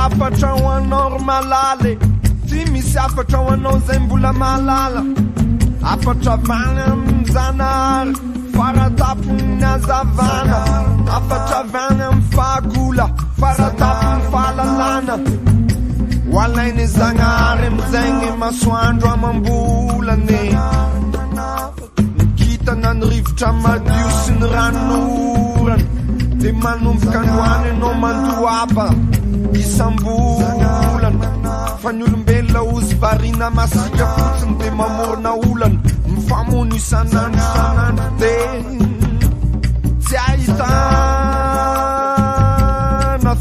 Afatra ho anao malale ty misy afatra ho anao zay mbola malala afatra vany amin'ny zanahary faratapony azavana afatra vany amin'ny fahagola faratapony fahalalana ho alainy zanahary amizagny masoandro amambolane nikitana ny rivotra madio sy ny ranonorana de manomboka androany anao mandoaba isambolana fa ny olombelona ozy varina masika fotsiny de mamorona olana mifamony isanandro sanandro de tsy ahitana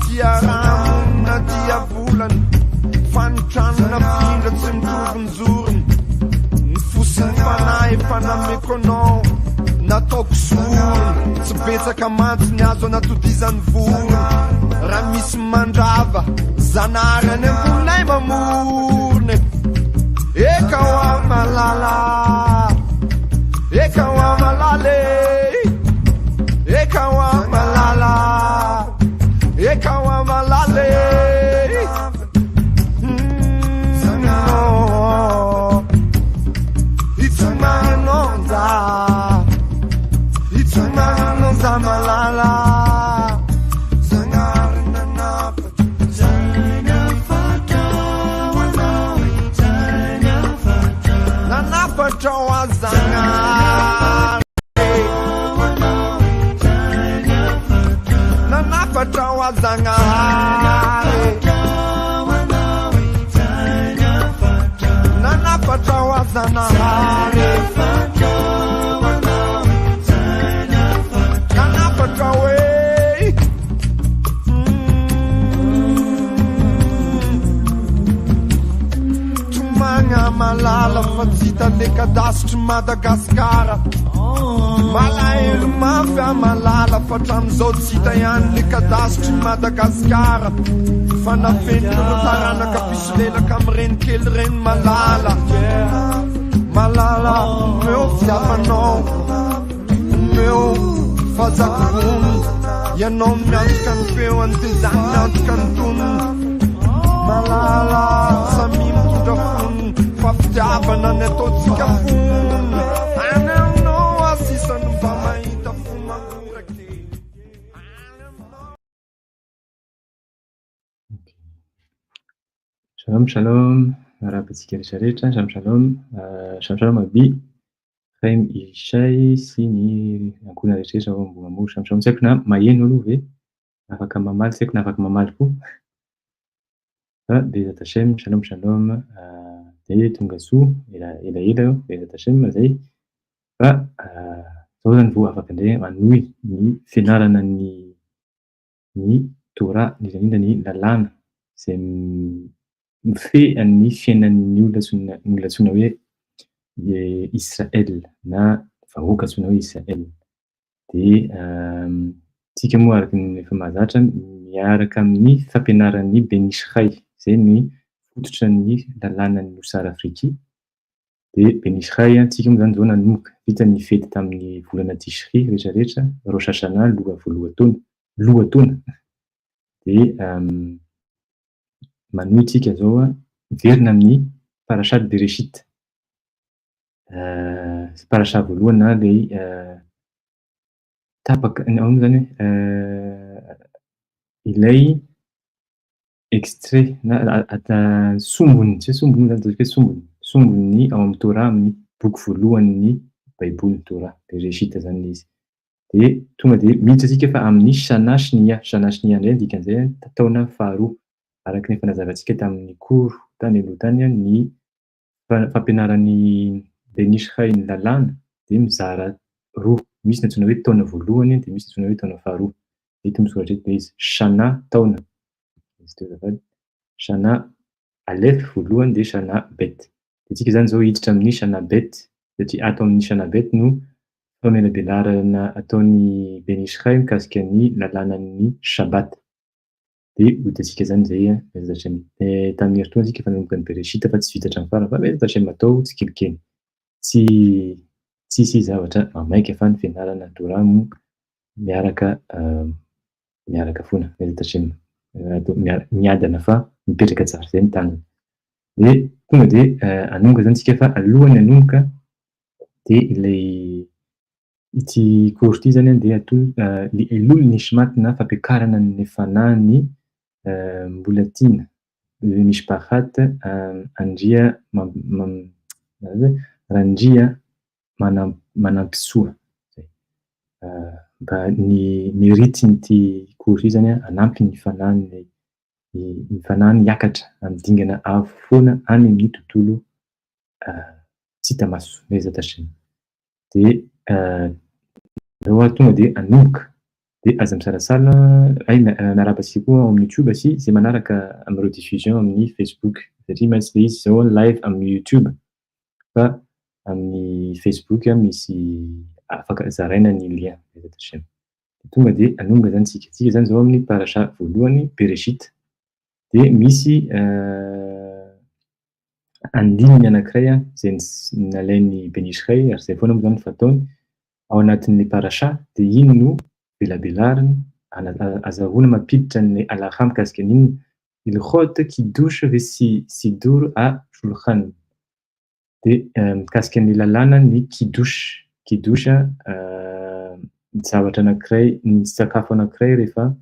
fiarahamonina diavolana fanotranona findra tsy mitovy ny zorony ny fosiny fanahy efa nameko anao nataoko sorony tsy betsaka mantsy ny azo anatodizany vorona raha misy mandrava zanahary any ambonay mamorony eka ho malala eka ho malale eka ho malala eka ho malale itsumanonza itsumanonza malala malala fatsita le kadasitry Madagasikara malahelo mafy malala fatramizao tsy hita ihany le kadasitry Madagasikara fanafentrano taranaka pisolelaka am'ireny kely reny malala malala meo fiavanao meo fazakony ianao miantoka ny feo antezany miantoka ny tonony malala samy mitondra fonony fafitiavana ny ataotsika fony ananao asisany mba mahita fo magnoraky Shalom shalom arahabatsika rehetrarehetra shalom shalom shalom shalom abi Raim Ishay sy ny ankona rehetrarehetra ao ambony amoro shalom shalom tsy haiko na maheno aloha ve afaka mamaly tsy haiko na afaka mamaly koa Bezat Hashem shalom shalom de tonga soa ela Bezat Hashem zay fa zao zany vao afaka indray manohy ny fianarana ny Torah indrindra ny lalàna zay mifehy amin'ny fiainan'ny olona antsoina hoe Israel na vahoaka antsoina hoe Israel de tsika moa araky ny efa mahazatra miaraka amin'ny fampianaran'ny Ben Ishai zay ny fototra ny lalànan'ny Nosara Afriky de Ben Ishai tsika moa zany zao nanomboka vita ny fety tamin'ny volana Tishri rehetrarehetra Rosh Hashanah lohataona de manohy tsika zao miverina amin'ny parashat Bereshit parasha voalohany na le tapaka ao zany ilay extrait na sombony tsy sombony zany hoe sombony ao amin'ny Torah amin'ny boky voalohan'ny baiboly Torah Bereshit zany izy de tonga de miditra tsika fa amin'ny Shana Shnia ndray dikan'izay taona faharoa araky ny fanazavantsika tamin'ny cours tany aloha tany ny fampianaran'ny Ben Ishai ny lalàna de mizara roa misy ny antsoina hoe taona voalohany de misy antsoina hoe taona faharoa eto misoratra eto izy Shana taona izy teo zafady Shana Aleph voalohany de Shana Bet de tsika zany zao hiditra amin'ny Shana Bet satria ato amin'ny Shana Bet no ataony elabelarana ataony Benishray mikasika ny lalànan'ny Shabat. Dia hitantsika zany zay Bezatra tamin'ny heritonatra isika efa nanomboka ny Bereshita fa tsy vita hatramin'ny farany fa Bezatra matao tsikelikely. Tsisy zavatra mamaika fa ny fianarana Torah miaraka foana Bezatra miadana fa mipetraka tsara zay ny tanjony. Dia tonga dia hanomboka zany isika fa alohan'ny hanomboka dia ilay ity cours ity zany dia elolon'ny nishmatna fampiakarana ny fanahy mbola tiana mishpahat andria randria manampisoa zay mba ny meritin'ity cours ity zany hanampy ny fanahy hiakatra amin'ny dingana avo foana any amin'ny tontolo tsy tamaso Bezatra. Dia raha tonga dia hanomboka dia aza misarasara miarabasika koa amin'ny YouTube sy izay manaraka amin'ny rediffusion amin'ny Facebook satria maintsy ilay izy zao live amin'ny YouTube fa amin'ny Facebook misy afaka zaraina ny lien Bezatra. Tonga dia hanomboka zany tsika zany zao amin'ny parasha voalohany Bereshit dia misy andininy anankiray izay nalain'ny Benishray ary izay foana moa zany fataony ao anatin'ilay parasha dia iny no belabelariny azahoana mampiditra ny alaha mikasika an'iny ilkhot kidouche ve sidur a shulchan dia mikasika ny lalàna ny kidouche zavatra anankiray ny sakafo anankiray rehefa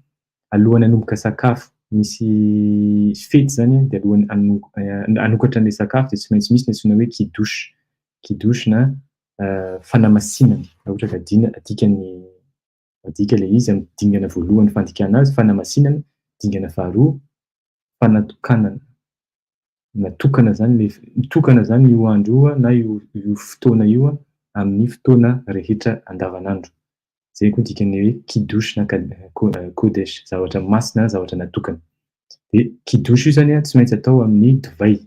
alohan'ny hanomboka sakafo misy fety zany dia alohan'ny hanokatra an'ilay sakafo dia tsy maintsy misy ny antsoina hoe kidouche na fanamasinana ohatra ka adika ilay izy amin'ny dingana voalohany fandikana azy fanamasinana, dingana faharoa natokana zany io andro io na io fotoana io amin'ny fotoana rehetra andavanandro. Zay koa dikany hoe kidouche na kodesh zavatra masina zavatra natokana. Dia kidouche io zany tsy maintsy atao amin'ny divay.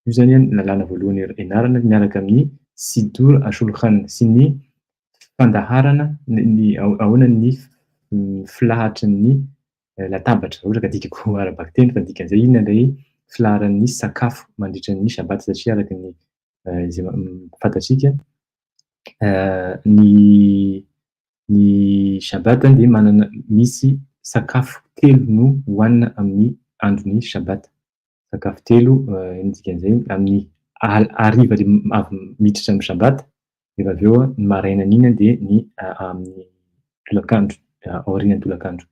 Io zany lalàna voalohany ianarana miaraka amin'ny sidur ashulchan sy ny fandaharana ahoana ny filahatry ny latabatra ohatra ka dikako arabaka teny fa dikan'izay inona ilay filaharan'ny sakafo mandritra ny Shabat satria araka ny izay fantatsika ny Shabat dia manana misy sakafo telo no hohanina amin'ny andron'ny Shabat. Sakafo telo dikan'izay amin'ny hariva avy miditra amin'ny Shabat dia avy eo ny marainana iny dia ny amin'ny tolakandro aorian'ny tolakandro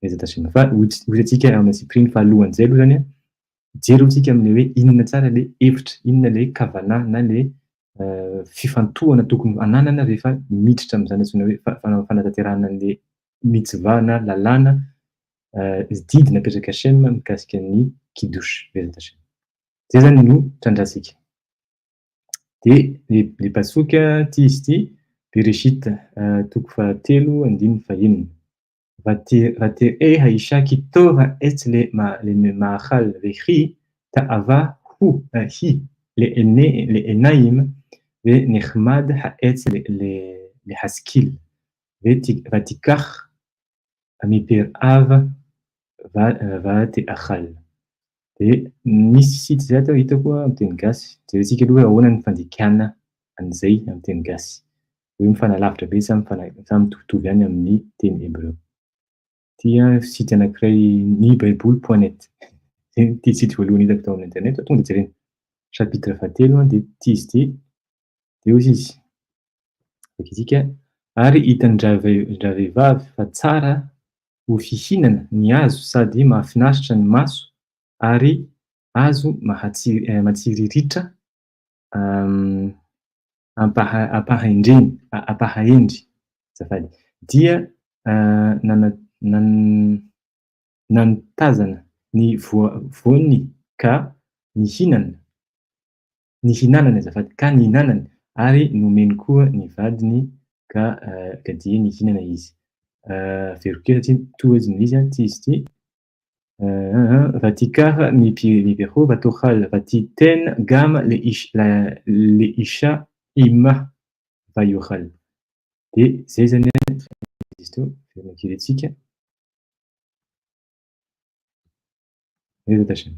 Bezatra. Fa hozatsika amin'ny sipriny fahalohan'izay aloha zany jery tsika amin'ilay hoe inona tsara ilay hevitra, inona ilay kavanà na ilay fifantohana tokony ananana rehefa miditra amin'izany antsoina hoe fanatanterahana an'ilay mitzvah na lalàna didy napetraka Hashem mikasika ny kidouche Bezatra. Zay zany no trandrasika. Dia ny pasoka ity izy ity Bereshit toko fahatelo andininy fahaenina ותראה האישה כי טוב העץ למאכל וכי תאווה היא לעיניים ונחמד העץ להשכיל ותיקח מפרעיו ותאכל. Misy sity zay atao hitako amin'ny teny gasy jerentsika aloha ahoana ny fandikana an'izay amin'ny teny gasy hoe mifanalavitra be samy mitovitovy ihany amin'ny teny hébreu. Tia sity anankiray ny baiboly.net ity sity voalohany hitako tao amin'ny internet tonga dia jerena chapitre fahatelo dia ity izy ity dia hoy izy fakitsika ary hitan'ny ravehivavy fa tsara ho fihinana ny hazo sady mahafinaritra ny maso ary hazo matsiriritra ampahaendry zafady dia nanotazana ny voany ka nihinanany azafady ka nihinanany ary nomeny koa ny vadiny ka dia nihinana izy. Verokely satria tohiziny izy ty izy ity ותיקח מפרחו ותאכל ותיתן גם לאישה עמה ויאכל. dia zay zany a izy teo feonan-kely antsika aiza tasany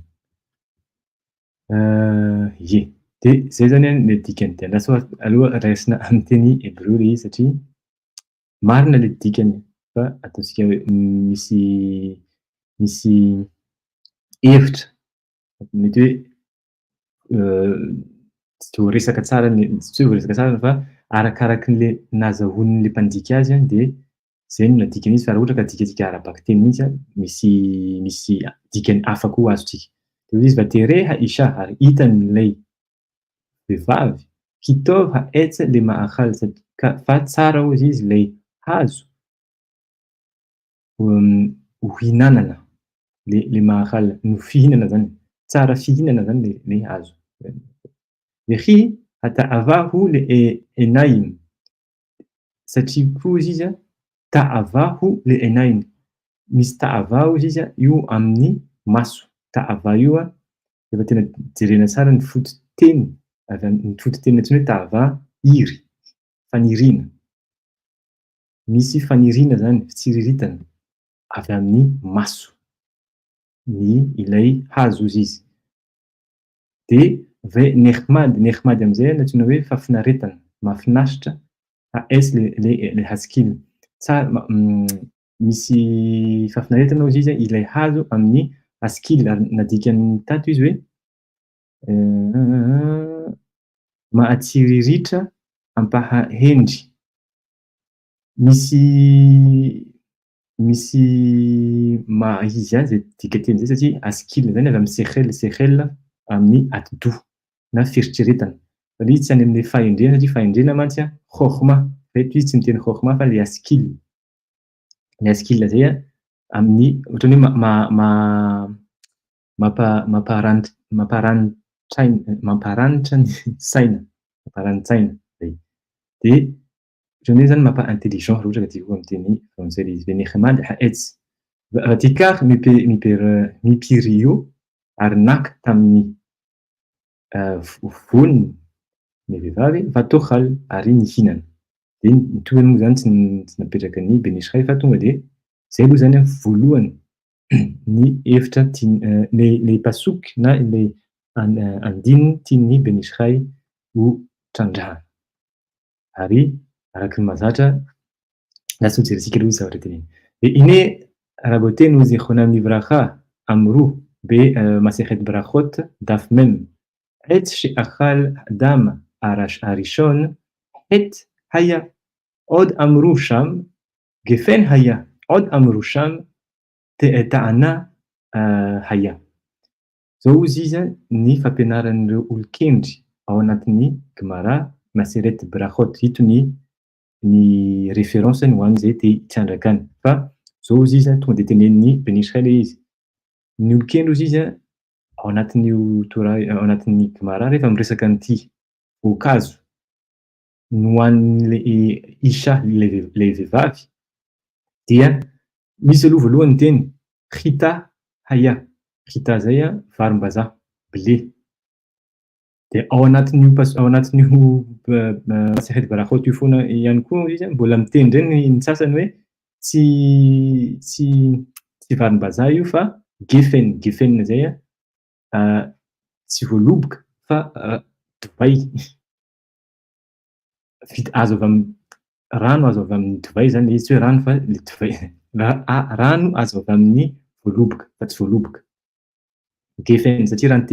ie dia zay zany a ny dikany dia lasa aloha raisina amin'ny teny hébreu le izy satria marina le dikany fa ataontsika hoe misy hevitra mety hoe tsy voaresaka tsara tsy hoe voaresaka tsara fa arakarakin'le nazahoan'le mpandiky azy a dia zay no nadikan'izy fa raha ohatra ka dikatsika ara-baka teny mihitsy a misy dikany hafa koa azontsika dia izy vatereha isha ary hitan'ilay vehivavy kitov haetsa le mahakal fa tsara hozy izy ilay hazo ho hinanana le mahakal no fihinana zany tsara fihinana zany le hazo vehi hata'avahu le enaim satria koa izy a ta'avahu le enaim misy ta'ava izy izy a io amin'ny maso ta'ava io a efa tena jerena tsara ny fototeny ny fototeny antsoina hoe ta'ava iry fanirina misy fanirina zany fitsiriritana avy amin'ny maso ny ilay hazo izy izy dia nehmady am'izay antsoina hoe fafinaretana mahafinaritra haes le haskiny misy fafinaretana izy izy a ilay hazo amin'ny haskily ary nadikany tato izy hoe mahatsiriritra ampahahendry misy izy azy dika teny zay satria haskily zany avy amin'ny sechel amin'ny atido na fieritreretana fa izy tsy any amin'le fahendrena satria fahendrena mantsy a chokhma eto izy tsy miteny chokhma fa le haskily zay a amin'ny ohatrany hoe mamparanitra ny saina mamparanitsaina zay dia ohatrany hoe zany mampa-intelligent raha ohatra ka diako amin'ny teny frantsay le izy nehmady haetz vatikar mipirio ary naka tamin'ny voniny ny vehivavy vatohal ary nihinana dia nitohany moa zany tsy napetraka ny benisray fa tonga dia zay aloha zany a voalohany ny hevitra le pasoky na le andininy tian'ny benisray ho trandrahana ary araky ny mahazatra lasa ho jerentsika aloha izy zavatra teneny dia ine raboteny ho zehona mivraha amroa be masechet brachot daf mem et she'achal adam arishon et haya od amru sham gefen haya od amru sham ta'ana haya zao izy izy ny fampianaran'ireo olon-kendry ao anatin'ny Gemara Maseret Brachot hito ny référence ho an'izay te hitsandraka any fa zao izy izy tonga dia tenenin'ny Benisraël le izy ny olon-kendry izy izy ao anatin'ny Gemara rehefa miresaka an'ity voankazo no hoan'le isha le vehivavy dia misy aloha voalohany teny chita haya chita zay a varim-bazaha blé dia ao anatin'io Masechet Brachot io foana ihany koa izy mbola miteny ndray ny sasany hoe tsy varim-bazaha io fa gefen zay a tsy voaloboka fa divay azo avy amin'ny rano azo avy amin'ny divay zany izy tsy hoe rano fa le divay rano azo avy amin'ny voaloboka fa tsy voaloboka gefen satria raha ny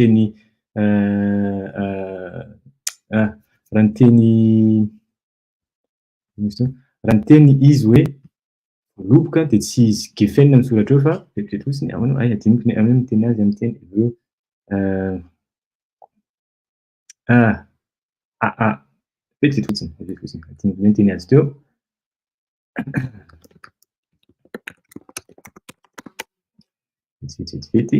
teny izy hoe voaloboka dia tsy izy gefen misoratra eo fa vetivety fotsiny adiniko ny amin'ny teny azy amin'ny teny hébreu vetivety fotsiny adiniko ny teny azy teo vetivety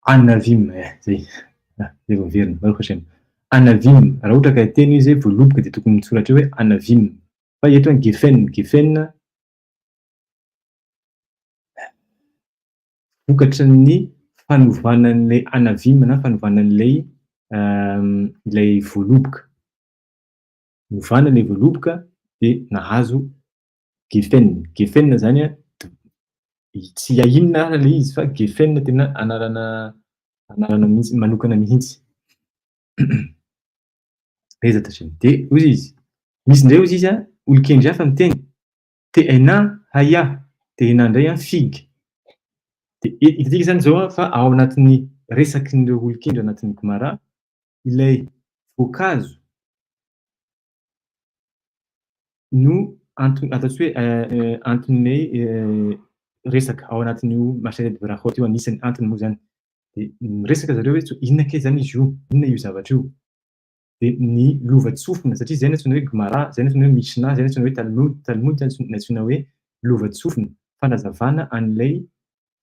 anavim zay zay vao verina baruch Hashem anavim raha ohatra ka teny izy voaloboka dia tokony mitsoratra hoe anavim fa eto gefen vokatry ny fanovana an'ilay anavima na fanovana an'ilay ilay voaloboka. Novana ilay voaloboka de nahazo gefen. Gefen zany a tsy iainona ary le izy fa gefen tena anarana mihitsy manokana mihitsy. Aiza tazay de ozy izy. Misy indray ozy izy a olon-kendry hafa miteny TNA haya, TNA indray a figue. De hitantsika zany zao a fa ao anatin'ny resakin'ireo olon-kendry ao anatin'ny Gomara, ilay voankazo no ataontsika hoe anton'ilay resaka ao anatin'io Masayid Brahot io anisan'ny antony moa zany. De miresaka zareo hoe inona kay zany izy io? Inona io zavatra io? De ny lovatsofina satria zay no antsoina hoe Gomara, zay no antsoina hoe Mishna, zay no antsoina hoe Talmud, Talmud no antsoina hoe lovatsofina, fanazavana an'ilay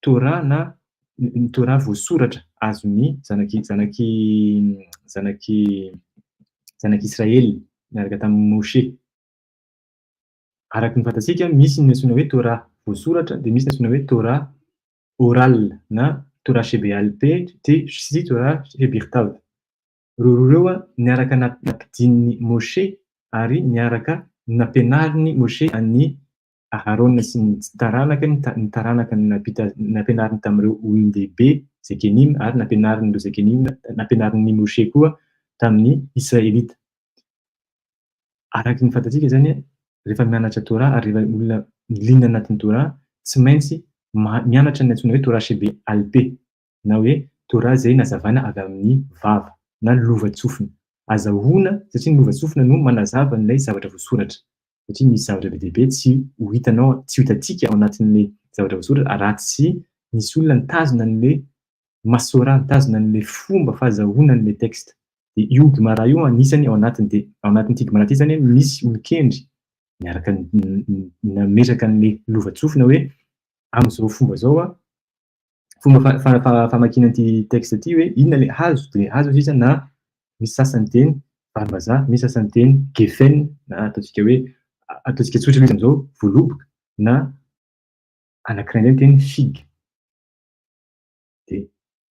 Torah na ny Torah voasoratra azon'ny zanak'Israely miaraka tamin'i Moshe. Araky ny fantatsika misy ny antsoina hoe Torah voasoratra de misy ny antsoina hoe Torah oral na Torah shebealpe sy Torah shebirtav. Reo reo a niaraka nampidininy Moshe ary niaraka nampianariny Moshe an'ny Aharon sy ny taranakany nampianariny tamin'ireo olon-dehibe Zekenim ary nampianarin'ireo Zekenim nampianarin'ny Moshe koa tamin'ny Israelita. Araky ny fantatsika zany a rehefa mianatra Torah ary rehefa olona milina anatin'ny Torah tsy maintsy mianatra ny antsoina hoe Torah shebealpe na hoe Torah zay nazavana avy amin'ny vava na lovatsofina. Azahoana satria ny lovatsofina no manazava an'ilay zavatra voasoratra. Satria misy zavatra be dehibe tsy ho hitantsika ao anatin'ilay zavatra voasoratra raha tsy misy olona nitazona an'ilay masora, nitazona an'ilay fomba fahazahoana an'ilay texte. De io Gomara io anisany ao anatiny. De ao anatin'ity Gomara ity zany misy olon-kendry miaraka nametraka an'ilay lovatsofina hoe am'izao fomba zao a fomba famakiana an'ity texte ity hoe inona le hazo, de hazo izy na misy sasany teny varim-bazaha, misy sasany teny gefen na ataontsika tsotra izy am'zao voaloboka na anankiray indray teny figue. De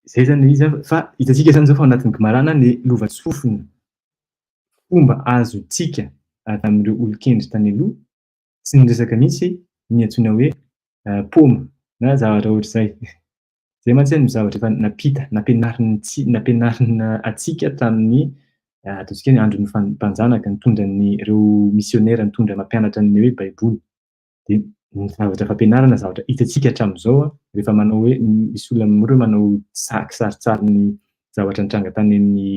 zay zany izy fa hitantsika zany zao fa ao anatin'ny Gomara na le lovatsofina fomba azotsika avy amin'ireo olon-kendry tany aloha tsy niresaka mihitsy ny antsoina hoe paoma na zavatra ohatr'izay. Zay mantsy ny zavatra efa nampianarina atsika tamin'ny ataontsika hoe andron'ny mpanjanaka nitondra ireo misionera nitondra mampianatra ny hoe baiboly. De ny zavatra fampianarana zavatra hitantsika hatramin'izao a rehefa manao hoe misy olona mora manao kisarisary ny zavatra nitranga tany amin'ny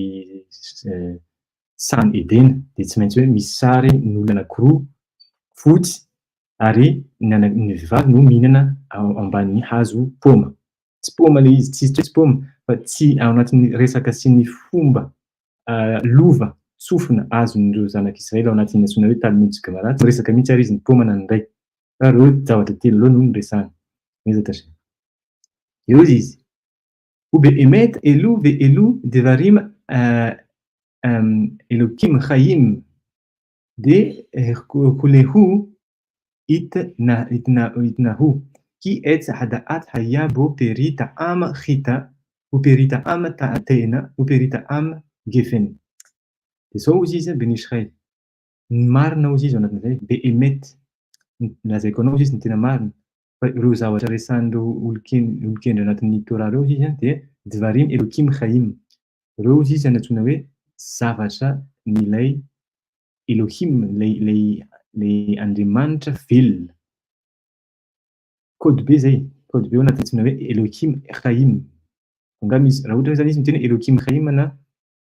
Sany Edena de tsy maintsy hoe misy sary n'olona anankiroa fotsy ary ny vehivavy no mihinana ao ambanin'ny hazo paoma. Tsy paoma le izy, tsy paoma fa tsy ao anatin'ny resaka sy ny fomba lova tsofina azon'ireo zanak'Israely ao anatin'ny antsoina hoe Talmud sy Gomara tsy resaka mihitsy ary izy ny paoma na ny iray. Fa reo zavatra telo reo no resahana. Aiza tazay. Eo izy. Ube'emet elu ve'elu devarim Elohim Chaim de kulehu itnahu ki etz hadaat haya bo peri ta'am chita ou peri ta'am ta'atena ou peri ta'am gefen. De zao izy izy ben Israël. Marina izy izy ao anatin'izay be'emet. Lazaiko anao izy ny tena marina. Fa ireo zavatra resahan'ireo olon-kendry anatin'ny Torah reo izy de devarim Elohim Chaim. Reo izy izy antsoina hoe zavatra n'ilay Elohim, ilay Andriamanitra velona. Kody be zay, kody be ao anatin'ny antsoina hoe Elohim Chaim. Raha ohatra hoe zany izy miteny Elohim Chaim na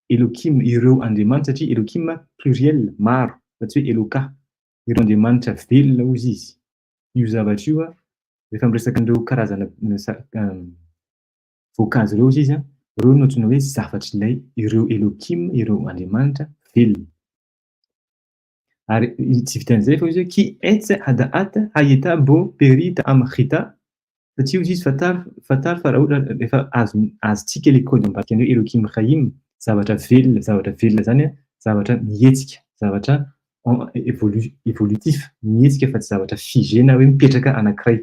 Elohim ireo Andriamanitra satria Elohim pluriel maro, fa tsy hoe Eloka. Ireo Andriamanitra velona hozy izy. Io zavatra io a rehefa miresaka an'ireo karazana voankazo reo izy a reo no antsoina hoe zavatra ilay ireo Elohim, ireo Andriamanitra velona. Ary tsy vitan'izay fa izy hoe ki etz hadaat hayeta bo peri ta'am chita satria izy fatary fa raha ohatra rehefa azontsika le kody ambadika an'ireo Elohim Chaim zavatra velona zany a zavatra mihetsika, zavatra évolutif, mihetsika fa tsy zavatra figé na hoe mipetraka anankiray.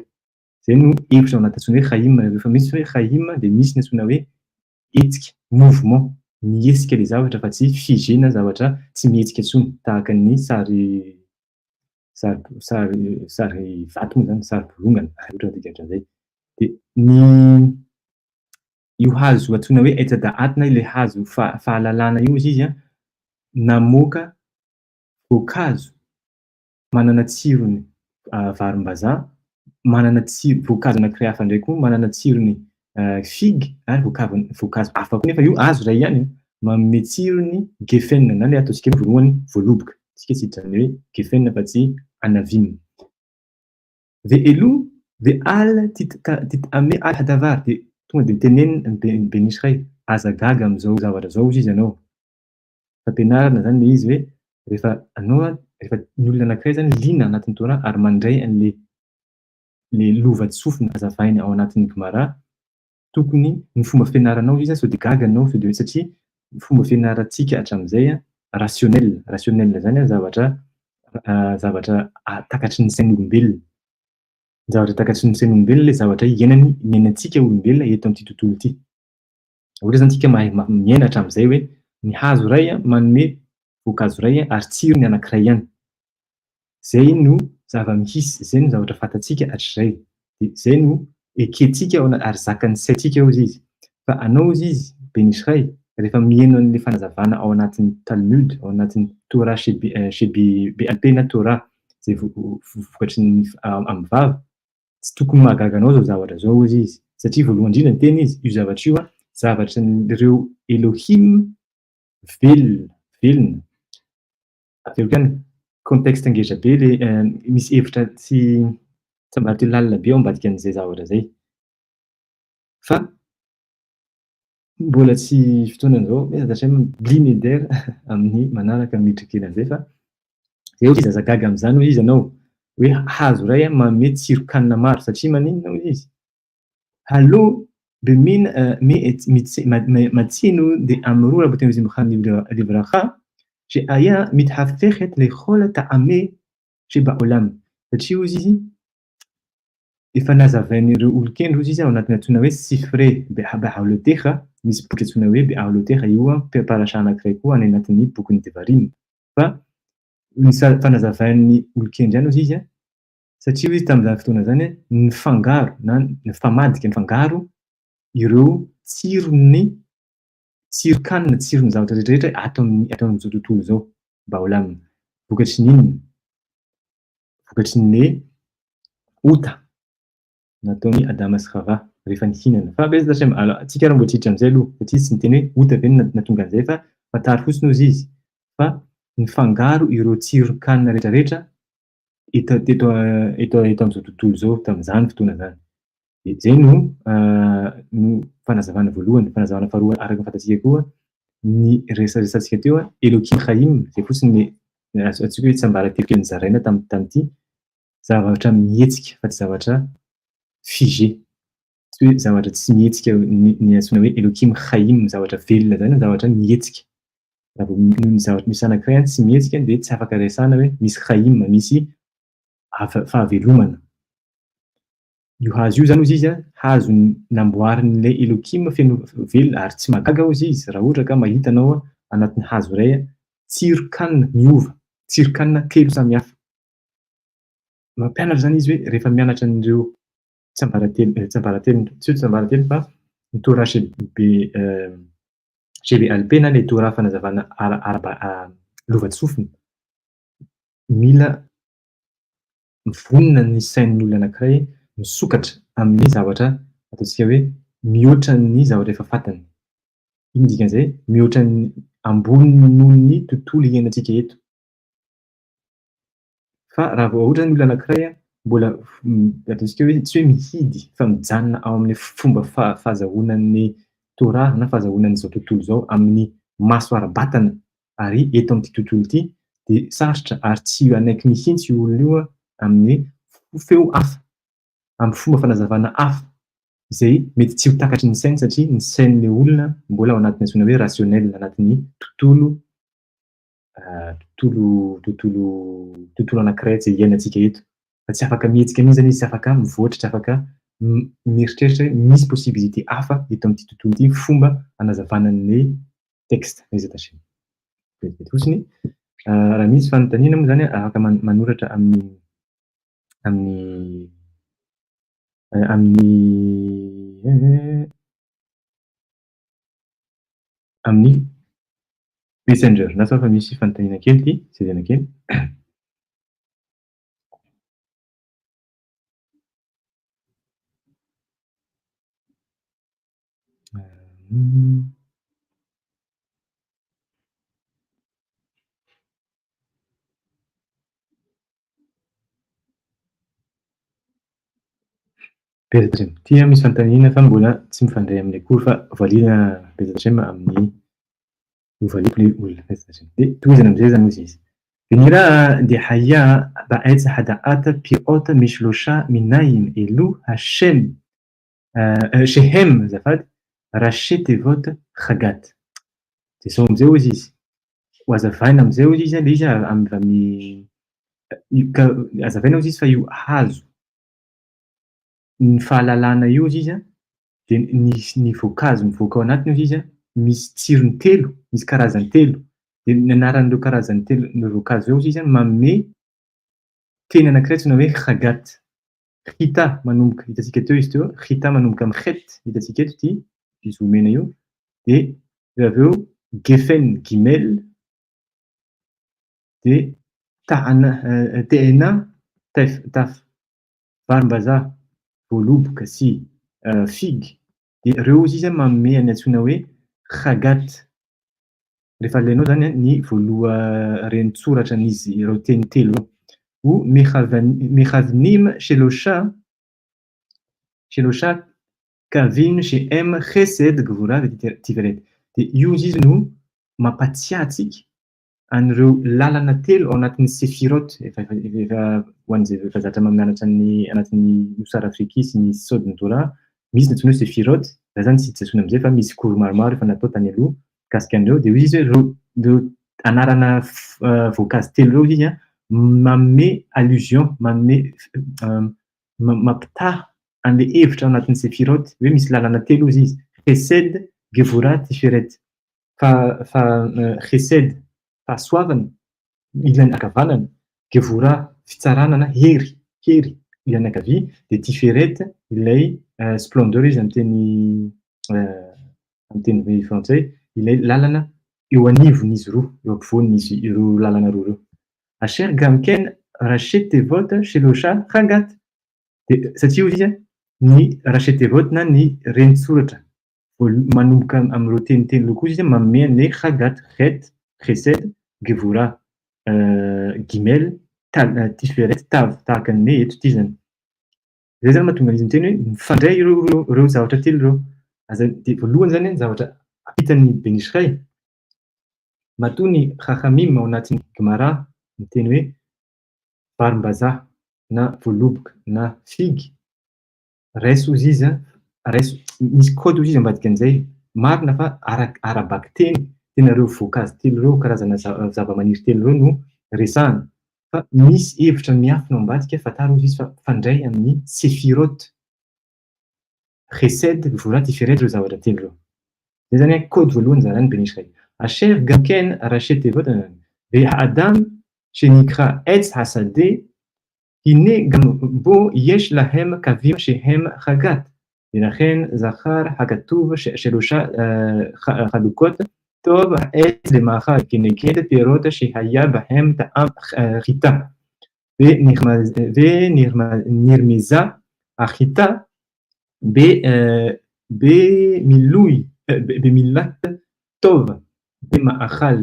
Zay no hevitra ao anaty antsoina hoe chaïm. Rehefa misy hoe chaïm dia misy ny antsoina hoe hetsika, mouvement, mihetsika ilay zavatra fa tsy figé na zavatra tsy mihetsika intsony tahaka ny sary vato moa zany, sary bolongany ohatra ohatran'izay. Dia io hazo antsoina hoe etadahat na ilay hazo fahalalana io izy namoaka voankazo manana tsirony varim-bazaha, manana tsiro voankazo anankiray hafa indray koa manana tsirony figue ary voankazo hafa koa nefa io hazo iray ihany manome tsirony geffen na ilay ataontsika hoe voalohany voaloboka, tsika sitrany hoe geffen fa tsy anavim. Ve'elu ve'al tit'ame al hadavar dia tonga dia teneniny ny Beni Israël aza gaga amin'izao zavatra zao izy ianao. Fampianarana zany ilay izy hoe rehefa ny olona anankiray zany liana anatin'ny Torah ary mandray an'ilay lova-tsofina hazavainy ao anatin'ny Gemara, tokony ny fomba fianaranao izy sao dia gaga anao sao dia satria ny fomba fianarantsika hatramin'izay rationnel zany zavatra takatry ny sain'olombelona. Zavatra takatry ny sain'olombelona ilay zavatra iainantsika olombelona eto amin'ity tontolo ity. Ohatra zany tsika miaina hatramin'izay hoe ny hazo iray manome voankazo iray ary tsirony anankiray ihany. Zay no zava-misy, zay no zavatra fantatsika hatr'izay. Dia zay no ekentsika ary zakan'ny saintsika ao izy. Fa anao izy Beni Israël rehefa mihaino an'ilay fanazavana ao anatin'ny Talmud, ao anatin'ny Torah chez BLP na Torah zay vokatry ny amin'ny vava, tsy tokony mahagaga anao zao zavatra zao izy. Satria voalohany indrindra ny teny izy io zavatra io zavatra ireo Elohim velona. Aveo koa contexte ngeza be misy hevitra tsy ambara teo lalina be ao ambadika an'izay zavatra zay. Fa mbola tsy fotoanany zao satria bli neder amin'ny manaraka miditra kely an'izay fa zay ohatra izy aza gaga amin'izany hoe izy ianao hoe hazo iray manome tsiron-kanina maro satria maninona hoy izy halo bemin matsino dia amrora boateny izy mkhan livracha sheaya mithafechet lechol ta'ame shebaolam. Satria hoy izy efa nazavain'ireo olon-kendro izy ao anatin'ny antsoina hoe sifre be'ahalotecha, misy boky antsoina hoe be'ahalotecha io parasha anankiray koa any anatin'ny bokin'ny Devarim. Fa ny fanazavain'ny olon-kendro ihany izy satria izy tamin'izany fotoana zany ny fangaro na ny famadika ny fangaro ireo tsiron-kanina, tsirony zavatra rehetrarehetra atao amin'izao tontolo zao baolam. Vokatry n'inona? Vokatry ny ota nataon'ny Adama sy Chava rehefa nihinana. Fa tsika raha mbola tritra amin'izay aloha satria tsy niteny hoe ota ve nahatonga an'izay fa fatary fotsiny ozy izy. Fa ny fangaro ireo tsiron-kanina rehetrarehetra eto amin'izao tontolo zao tamin'izany fotoana zany. Zay no fanazavana voalohany. Fanazavana faharoa araka ny fantatsika koa ny resaresantsika teo Elohim Chaim, zay fotsiny atsika hoe tsiambaratelo kely nizaraina tamin'ity zavatra mihetsika fa tsy zavatra figé. Tsy hoe zavatra tsy mihetsika ny antsoina hoe Elohim Chaim, zavatra velona zany zavatra mihetsika. Raha ny zavatra misy anankiray tsy mihetsika dia tsy afaka resahana hoe misy Chaim, misy fahavelomana. Io hazo io zany ozy izy hazo namboarin'ilay Elohim feno velona ary tsy mahagaga ozy izy raha ohatra ka mahita anao anatin'ny hazo iray tsiron-kanina miova, tsiron-kanina telo samihafa. Mampianatra zany izy hoe rehefa mianatra an'ireo tsiambaratelo fa ny Torah chez BLP na ilay Torah fanazavana lova-tsofina, mila mivonona ny sain'ny olona anankiray misokatra amin'ny zavatra ataontsika hoe mihoatra ny zavatra efa fantany. Ino dikan'izay? Mihoatra ny ambony noho ny tontolo iainantsika eto. Fa raha vao ohatra ny olona anankiray mbola ataontsika hoe tsy hoe mihidy fa mijanona ao amin'ny fomba fahazahoanan'ny Torah na fahazahoanan'izao tontolo izao amin'ny maso ara-batana ary eto amin'ity tontolo ity dia sarotra ary tsy anaiky mihitsy io olona io amin'ny feo hafa, amin'ny fomba fanazavana hafa izay mety tsy ho takatry ny sainy satria ny sain'ilay olona mbola ao anatin'ny antsoina hoe rationnel, anatin'ny tontolo anankiray izay iainantsika eto. fa tsy afaka mihetsika mihitsy zany izy, tsy afaka mivoatra, tsy afaka mieritreritra hoe misy possibilité hafa eto amin'ity tontolo ity fomba hanazavana ny texte les attachés. Fotsiny raha misy fanontaniana moa zany afaka manoratra amin'ny amin'ny messenger na fa misy fanontaniana kely ity zezana kely. Bezatra tia misy fanontaniana fa mbola tsy mifandray amin'ny akory fa voaliana bezatra amin'ny voaliako ny olona bezatra. De tohizana am'zay zany izy. بنرى دي حياة بعد حدقات بيوت مش لوشا منايم إلو هشم شهم زفاد رشيتي فوت خجات تسوم زوجيز وزفاين أم زوجيز ليجا أم فمي زفاين وزيز فيو حازو نفعلالana io izy de ny voankazo mivoaka ao anatiny izy misy tsirony telo, misy karazany telo. De ny anaran'ireo karazany telo ny voankazo eo izy manome teny anankiray antsoina hoe khagat. Khita manomboka hitantsika teo izy teo, khita manomboka amin'ny khet hitantsika eto ity izy mena io. De avy eo gefen gimel de tena taf varimbazaha voaloboka sy figy. De ireo izy manome ny antsoina hoe khagat. Rehefa alainao zany ny voaloha renin-tsoratra an'izy ireo teny telo ireo. Ou مخزنيم شلوشا كافين شي ام خسد جفورا تيفريت. De io izy no mampatsiatsika an'ireo lalana telo ao anatin'ny sefirot efa ho an'izay efa zatra mianatra anatin'ny mosara afriky sy ny sodiny tora misy ny antsoina hoe sefirot. Zay zany tsy antsoina am'zay fa misy koro maromaro efa natao tany aloha mikasika an'ireo. De izy ireo anarana voankazo telo ireo izy manome allusion, manome mampitaha an'le hevitra ao anatin'ny sefirot hoe misy lalana telo izy izy. Chesed, Gevora, Tiferet. Fa chesed fahasoavana, ilany ankavanana. Gevora fitsarana na hery ilany ankavia. De Tiferet ilay splendeur izy amin'ny teny frantsay, ilay lalana eo anivon'izy roa, eo ampovoan'izy ireo lalana roa ireo. Asher gamken rachetevot shelosha khagat. De satria izy ny rachetevot na ny renin-tsoratra manomboka amin'ireo teniteny loko izy manome ny khagat, khet, chesed, gevora, gimel, tiferet, tav tahaka ny eto ity zany. Zay zany mahatonga izy miteny hoe mifandray ireo zavatra telo ireo. De voalohany zany zavatra hitan'ny Ben Ishray matony Chachamim ao anatin'ny Gemara miteny hoe varimbazaha na voaloboka na figy raiso izy izy raiso misy kôdy izy ambadika an'izay marina fa arabaky tena ireo voankazo telo ireo karazana zava-maniry telo ireo no resahana. Fa misy hevitra miafina ao ambadika fa tara izy fa fandray amin'ny sefirot chesed gevora tiferet ireo zavatra telo ireo. Zay zany kôdy voalohany zany Ben Ishray. Asher gamken rachetevot ve'adam שנקרא עץ השדה, הנה גם בו יש להם קווים שהם חגת, ולכן זכר הכתוב שלושה חלוקות, טוב העץ למאכל כנגד פירות שהיה בהם טעם חיטה, ונרמזה החיטה במילת טוב במאכל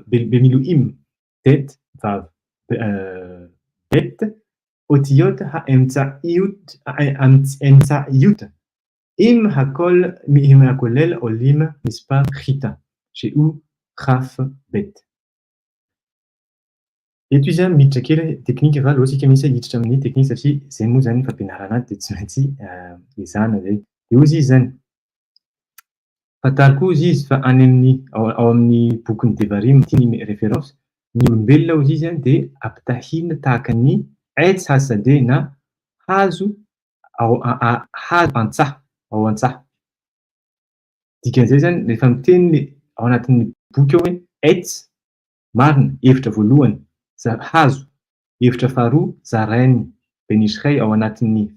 במילואים תת וו בית אותיות האמצעיות אם הכולל עולים מספר חיטה שהוא כף בית. Eto izy miditra kely teknika fa loasika misy hiditra amin'ny teknika satria zay moa zany fampianarana de tsy maintsy ezahana zay. De ozy izy zany fatary koa izy fa any amin'ny ao amin'ny bokin'ny Devarim tiany référence ny olombelona hozy izy de ampitahina tahaka ny aitsy na hazo hazo antsaha ao antsaha. Dikan'izay zany rehefa miteny ao anatin'ny boky ao hoe aitsy marina, hevitra voalohany hazo, hevitra faharoa zarainy Benisray ao anatin'ny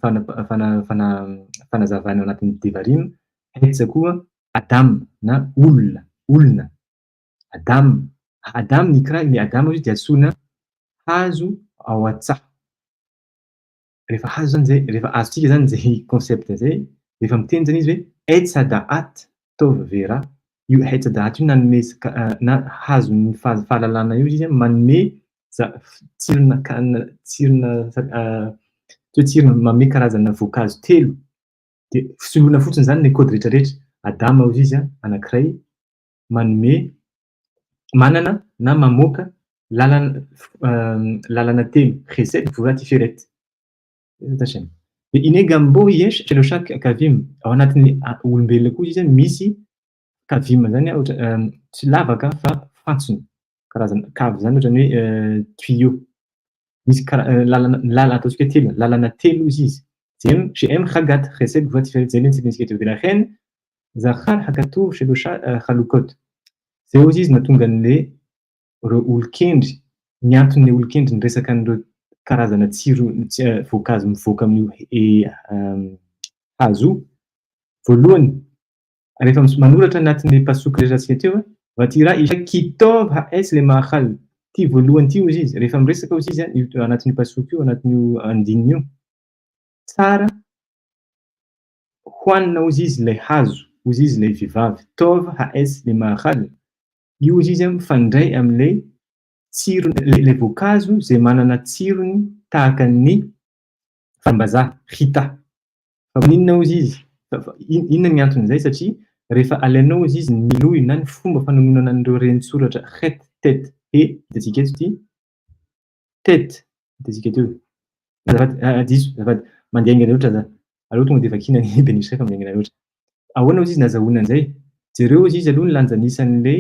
fanazavany ao anatin'ny Devarim, aitsa koa Adama na olona. Adama ny Adama izy dia antsoina hazo ao antsaha. Rehefa hazo zany zay, rehefa azontsika zany zay concept zay, rehefa miteny zany izy hoe Etsadaat tov vera, io Etsadaat io nanome na hazon'ny fahalalana io izy manome tsirona manome karazana voankazo 3 de soloina fotsiny zany ny kôdy rehetrarehetra. Adama hozy izy anankiray manana na mamoaka lalana 3 chesed vora tiferet. De inegambo yesh sheloshak kavim, ao anatin'ny olombelona koa izy misy kavim zany tsy lavaka fa fantsony, karazana kavy zany ohatrany hoe tuyau. Misy lalana ataontsika telo, lalana 3 izy. Shem Chagat chesed vora tiferet, zay nitsika teo velahen zachar hakatov shelosha chalukot. Zay hozy izy mahatonga an'le reo olon-kendry, ny anton'le olon-kendry ny resaka an'ireo karazana tsiro voankazo mivoaka amin'io hazo io. Voalohany rehefa manoratra anatin'ny pasoky rehetratsika teo vatira isha kitov haes le mahal, ty voalohany ty hozy izy rehefa miresaka hozy izy io anatin'io pasoky io, anatin'io andininy io, tsara hoanina hozy izy le hazo, hozy izy le vehivavy, tov haes le mahal, io hozy izy mifandray am'le tsirony le voankazo zay manana tsirony tahaka ny varimbazaha hita. Fa maninona hozy izy? Inona ny anton'izay? Satria rehefa alainao hozy izy miloy na ny fomba fanononana an'ireo renin-tsoratra het, tet, hitantsika eto ty tet, hitantsika teo. Azafady mandeha aingana loatra za. Aleo tonga de vakina ny Benisray fa mandeha aingana loatra. Ahoana hozy izy nazahoana an'izay? Jereo hozy izy aloha nilanjanisan'le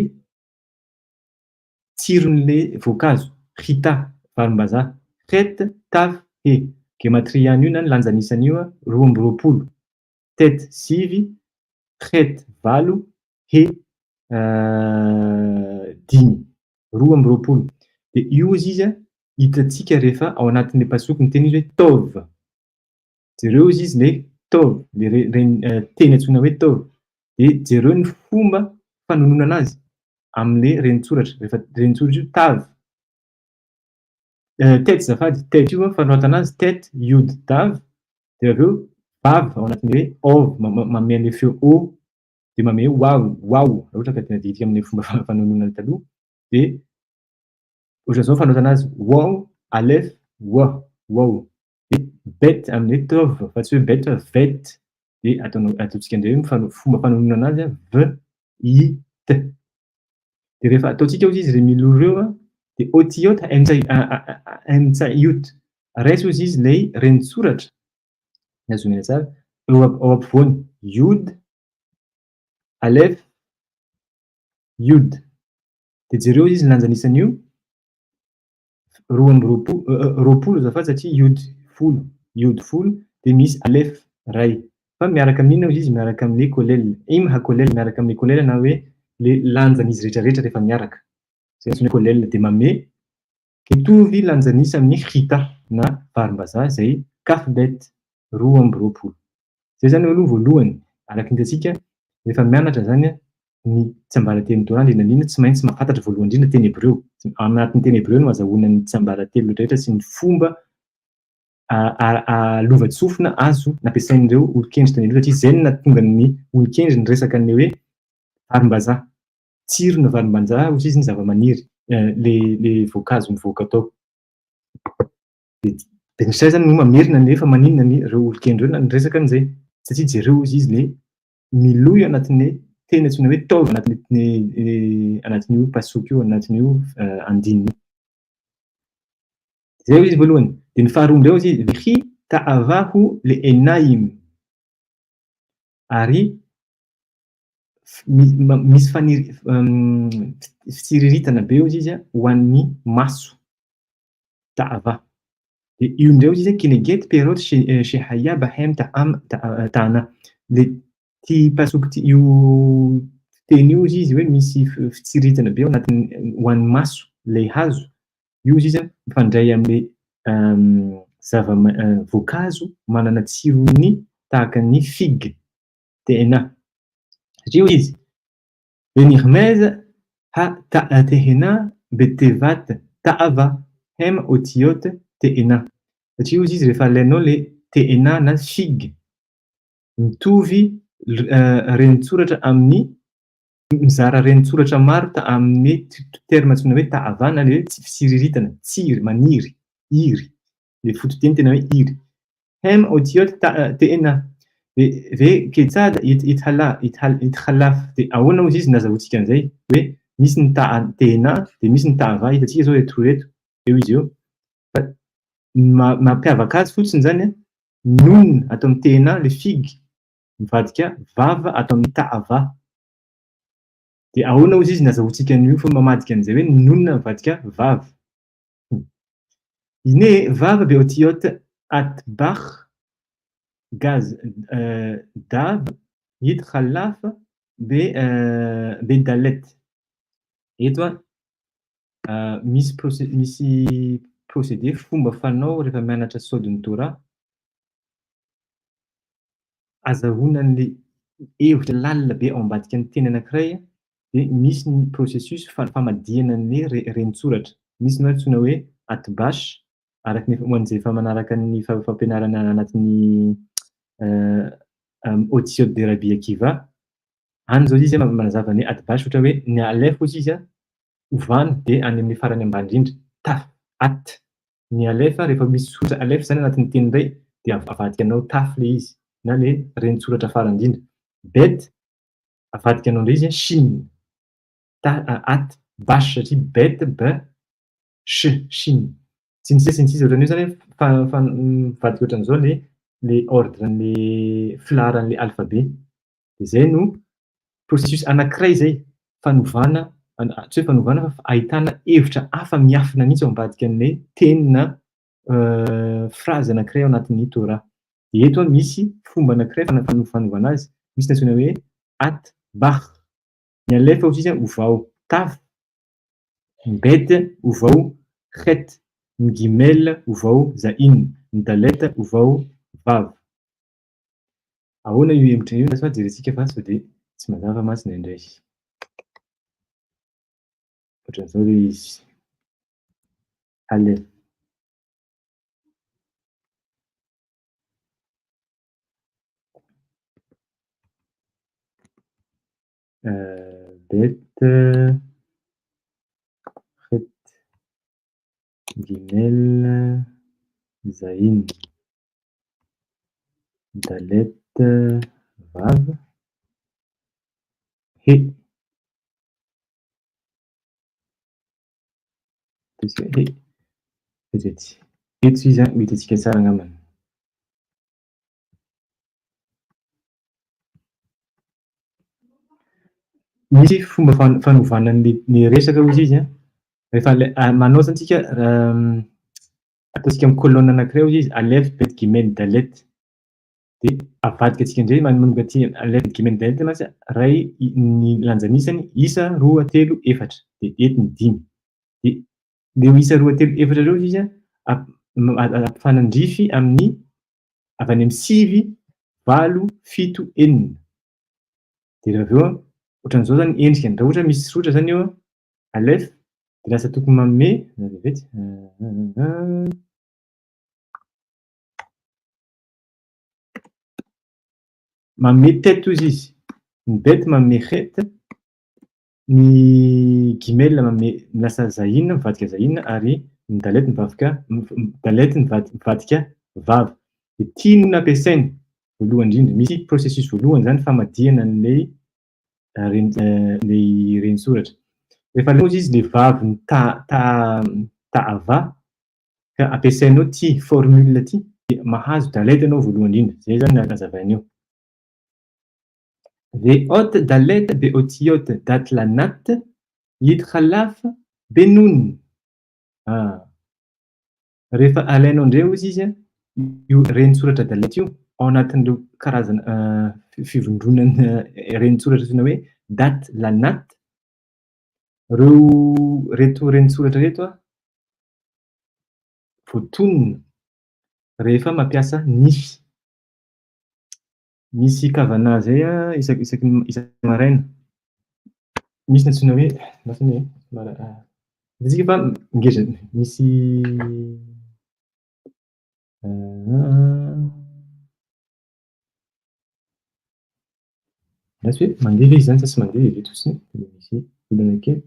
tsiron'le voankazo hita, varimbazaha, het, tav, he. Gematriany io na ny lanjanisan'io 12, tet 7, het 8, he 10, 12. De io izy izy hitantsika rehefa ao anatin'le pasoky miteny izy hoe tov. Jereo izy izy le tov, le teny antsoina hoe tov. De jereo ny fomba fanononana azy am'le renin-tsoratra, rehefa renin-tsoratra io tav, tet zafady, tet io fanoratana azy tet yod tav, de aveo vav ao anatin'le ov, manome an'le feo o, de manome wow, raha ohatra ka tena diditika amin'ny fomba fanononana taloha. De ohatran'izao fanoratana azy wow, alef, wow. De bet amin'le tov, fa tsy hoe bet fa vet. De ataontsika indray fomba fanononana azy v, i, t. De rehefa ataontsika hozy izy miloro reo de otiot emtsaiot, raisy hozy izy lay renin-tsoratra nazomena tsara ao ampovoany yod, alef, yod. De jereo izy lanjanisan'io 20 azafady satria yod folo de misy alef ray. Fa miaraka amin'inona hozy izy? Miaraka amin'le kolel, im hakolel, miaraka amin'le kolel na hoe le lanjan'izy rehetrarehetra rehefa miaraka. Zay antsoina kolel de manome mitovy lanjanisa amin'ny hita na varimbazaha zay kafbet 20. Zay zany aloha voalohany. Araka ny hitantsika rehefa mianatra zany ny tsiambaratelo Torah indrindra tsy maintsy mahafantatra voalohany indrindra teny hebreo. Anatin'ny teny hebreo no azahoana ny tsiambaratelo rehetrarehetra sy ny fomba lova-tsofina azo nampiasain'ireo olon-kendry tany aloha, satria zay no nahatonga ny olon-kendry ny resaka ny hoe varimbazaha. Tsirona varimbazaha hozy izy ny zava-maniry, le voankazo mivoaka tao. De ny say zany no mamerina nefa maninona ny reo olon-kendry reo na ny resaka an'izay, satria jereo hozy izy le miloy anatin'ny teny antsoina hoe tov anatin'io pasoky io, anatin'io andininy. Zay izy voalohany. De ny faharoa am'izay hozy izy vichi ta'avahu le enaim, ary misy fitsiriritana be ozy izy a ho an'ny maso ta'ava. De io ndray izy kinegety perioty shehaya bahem ta'ana. Le ty pasoky ty io teny io izy hoe misy fitsiriritana be ao anatin'ny ho an'ny maso le hazo. Io izy mifandray am'le voankazo manana tsirony tahaka ny figue TNA. Satria izy benirmez ha tehena betevat ta'ava hem otiote TNA. Satria izy rehefa alainao le TNA na figue mitovy renitsoratra amin'ny mizara renitsoratra maro amin'ny terme antsoina hoe ta'ava na le fitsiriritana, tsiry, maniry, iry. Le fototeny tena hoe iry. Hem otiote TNA. Ve ketsada ithalaf de ahoana ozy izy nazahoantsika an'izay hoe misy ny TNA de misy ny ta'ava hitantsika zao eto eo izy eo. Mampiavaka azy fotsiny zany a nonina atao amin'ny TNA le figue mivadika vava atao amin'ny ta'ava. De ahoana ozy izy nazahoantsika an'io fa mamadika an'izay hoe nonina mivadika vava. Ine vava be otiote atbach gaz dav yitkhallaf be dalet. Eto misy procédé fomba fanao rehefa mianatra sodiny Torah azahoana an'le hevitra lalina be ao ambadika ny teny anankiray de misy ny processus famadihana an'le renitsoratra. Misy ny antsoina hoe atbash araky ny ho an'izay efa manaraka ny fampianarana anatin'ny otiote de Rabbi Akiva. Any zao izy manazava ny atbash ohatra hoe ny alef ozy izy ovana de any amin'ny farany ambany indrindra taf at. Ny alef rehefa misy soratra alef zany anatin'ny teny iray de avadikanao taf le izy na le renitsoratra farany indrindra. Bet avadikanao ndray izy shin. At bash satria bet b shin. Sy ny sisa ohatran'io zany mivadika ohatran'izao le ordre ny filaharan'le alphabet. De zay no processus anankiray zay fanovana, tsy hoe fanovana fa ahitana hevitra hafa miafina mihitsy ao ambadika an'le teny na phrase anankiray ao anatin'ny Torah. De eto misy fomba anankiray fanovana azy, misy ny antsoina hoe atbach. Ny alef ozy izy ovao taf, ny bet ovao het, ny gimel ovao zain, ny dalet ovao vav. Ahoana io hevitra io fa jerentsika fa sao de tsy mazava masina indray. Ohatran'izao le izy. Alef. Bet, het, gimel, zain, dalet, vav, he. He. Eto izy mety atsika tsara angambany. Misy fomba fanovana ny resaka ozy izy rehefa manao zany tsika ataontsika amin'ny colonne anankiray ozy izy alef bet gimel dalet de avadika atsika indray manomboka aty alef bet gimel dalet mantsy ray ny lanjanisany isa, roa, telo, efatra de eto ny dimy. De leo isa, roa, telo, efatra reo izy ampifanandrify amin'ny avy any amin'ny sivy, valo, fito, enina. De rehefa avy eo ohatran'izao zany endrikany. Raha ohatra misy soratra zany eo alef de lasa tokony manome manome tête ozy izy. Ny bet manome het, ny gimel manome lasa zain, mivadika zain ary ny dalet mivadika vav. De tiany no ampiasainy voalohany indrindra. Misy processus voalohany zany famadihana an'le renitsoratra. Rehefa aleo izy le vaviny ta'ava ka ampiasainao ty formule ty de mahazo dalet anao voalohany indrindra. Zay zany hazavaina eo. ve'ot dalet be'otiot datlanat yitkhallaf benun. Rehefa alainao indreo izy izy a, io renin-tsoratra dalet io ao anatin'ireo karazana fivondronana renin-tsoratra antsoina hoe datlanat. Reo reto renin-tsoratra reto a voatonona rehefa mampiasa nify. Misy kavana zay a isaky maraina. Misy ny antsoina hoe lafiny hoe vitsika fa ngeza misy rasy hoe mandeha izy zany sa tsy mandeha eto fotsiny de misy olana kely.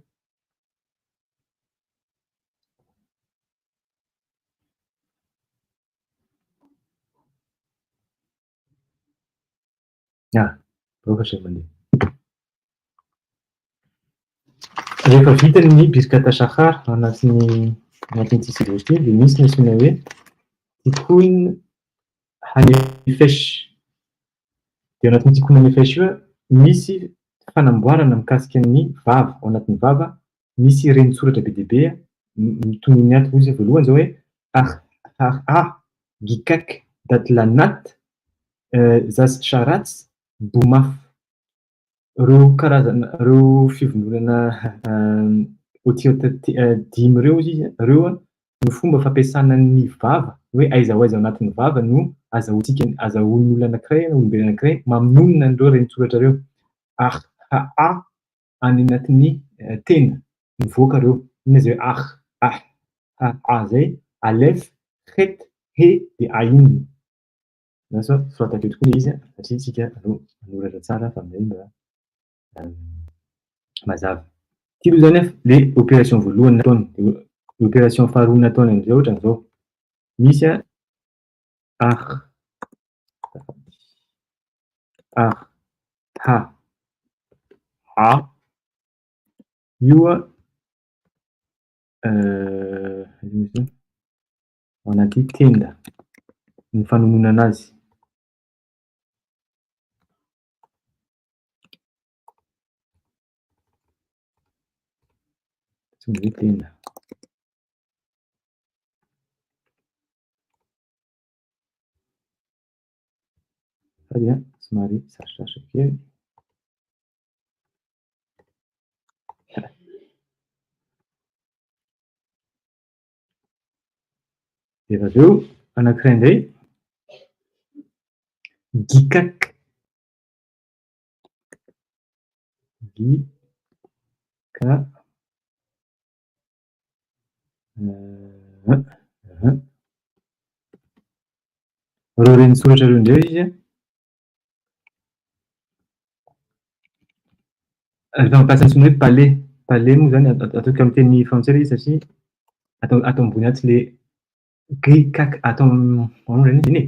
Vokatra mandeha. Rehefa vita ny birkata shahar anatin'ity sidrosity dia misy ny antsoina hoe tikony hanefesh. Dia ao anatin'ny tikony hanefesh io misy fanamboarana mikasika ny vava. Ao anatin'ny vava misy renin-tsoratra be dia be mitonony ny ato izy voalohany zao hoe gikak datlanat zaz sharats bomaf. Reo karazana reo fivondronana otiota dimy reo izy reo no fomba fampiasana ny vava hoe aiza ho aiza ao anatin'ny vava no azahoantsika azahoan'olona anankiray na olombelona anankiray mamonina an'ireo renin-tsoratra reo. Any anatin'ny tenda mivoaka reo. Inona zay zay alef het he de ain. Zany soratako eto koa le izy satria tsika manoratra tsara fa amin'izay mba mazava. Ity aloha zany le opération voalohany nataony. Opération faharoa nataony amin'izay ohatran'izao. Misy io ao anaty tenda ny fanononana azy. Tsy hoe tenda. Sady somary sarosarotra kely. Dia avy eo anankiray indray gikak. Reo renin-tsoratra reo indray izy rehefa mampiasa ny antsoina hoe palais. Palais moa zany ataoko amin'ny teny frantsay ilay izy satria atao ambony ato le gikak atao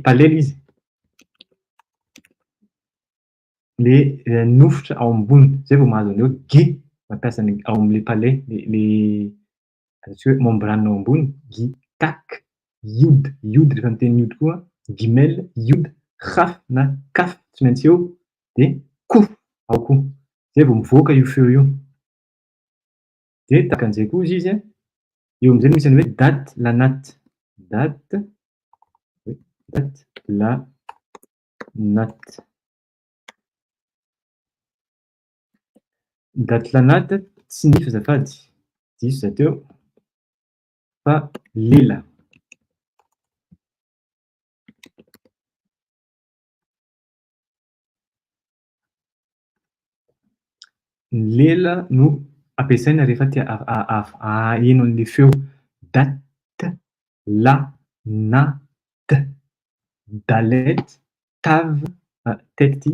palais ilay izy. Le nofotra ao ambony zay vao mahazo an'io g mampiasa ao amin'le palais le ataontsika hoe membrane ao ambony gikak iod rehefa miteny iod koa gimel iod khaf na kaf tsy maintsy eo de kof ao koa zay vao mivoaka io feo io. Dia tahaka an'izay koa izy eo amin'izay misy ny hoe datlanat. Datlanat tsy nify azafady, diso za teo fa lela. Ny lela no ampiasaina rehefa tia aheno an'ilay feo datlanat dalet tav tety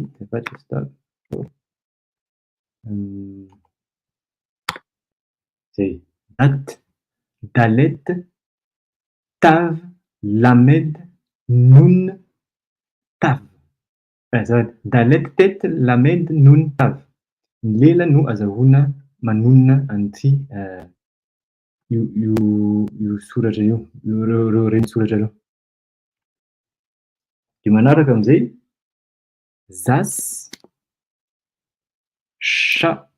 zay dat dalet tav lamed nun tav. Dalet tet lamed nun tav. Ny lela no azahoana manonona an'ity io soratra io, reo renin-tsoratra reo. Dia manaraka amin'izay zas ohatra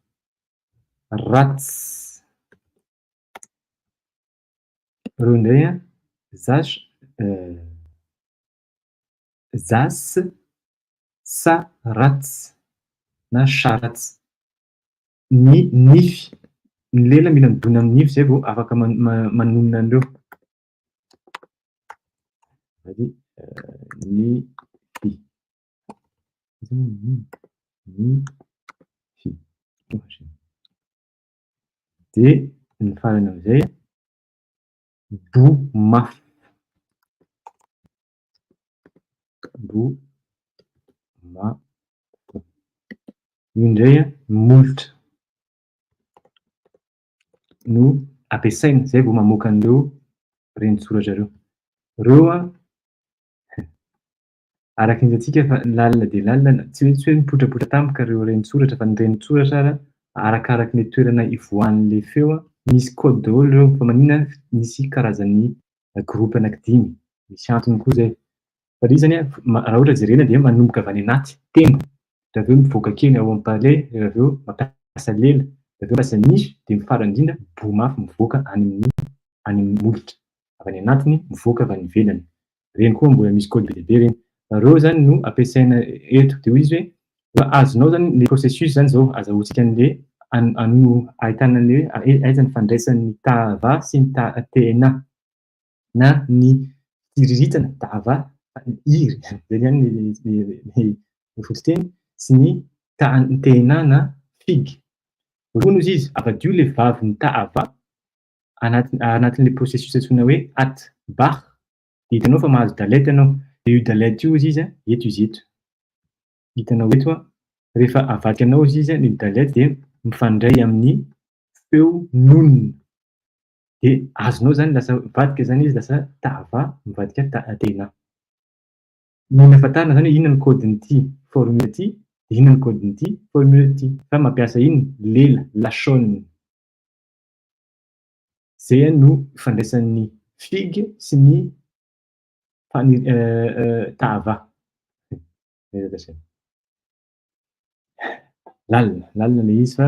ratsy. Reo indray a zasy zasy, saratsy na saratsy. Ny nify, ny lela mila midona amin'ny nify zay vao afaka manonona an'ireo. Nify. Nify. De ny farany am'izay bomafy. Bomafy. Io indray a molotra no ampiasaina zay vao mamoaka an'ireo renin-tsoratra reo. Reo a araky ny hitantsika fa lalina de lalina, tsy hoe mipotrapotra tampoka reo renin-tsoratra fa ny renin-tsoratra ara arakaraky ny toerana ivoahan'le feo a misy code daholo reo fa maninona misy karazany groupe anankidimy. Misy antony koa zay. Fa ry zany a raha ohatra jerena de manomboka avy any anaty tena, de aveo mivoaka kely ao am-palais, de aveo mampiasa lela, de aveo mampiasa nify, de ny farany indrindra bomafy mivoaka any amin'ny molotra. Avy any anatiny mivoaka avy any ivelany. Reny koa mbola misy code be dia be reny. Reo zany no ampiasaina eto de hoy izy hoe azonao zany le processus zany zao azahoantsika an'le ahitana an'le aiza ny fandraisan'ny tava sy ny tena na ny firiritana tava iry zay ihany ny fototeny sy ny tena na figy. Ronono izy izy afadio le vavin'ny tava anatin'le processus antsoina hoe atbach. De hitanao fa mahazo dalety ianao. De io dalety io izy eto izy eto. Hitanao eto a rehefa avadikanao izy izy ny dalety de mifandray amin'ny feo nonona. De azonao zany lasa mivadika zany izy lasa tava mivadika tena. Mila fantarina zany hoe inona ny code-n'ity formule ty, de inona ny code-n'ity formule ty. Fa mampiasa iny lela, lachaune. Zay no ifandraisan'ny figue sy ny tava. Lalina le izy fa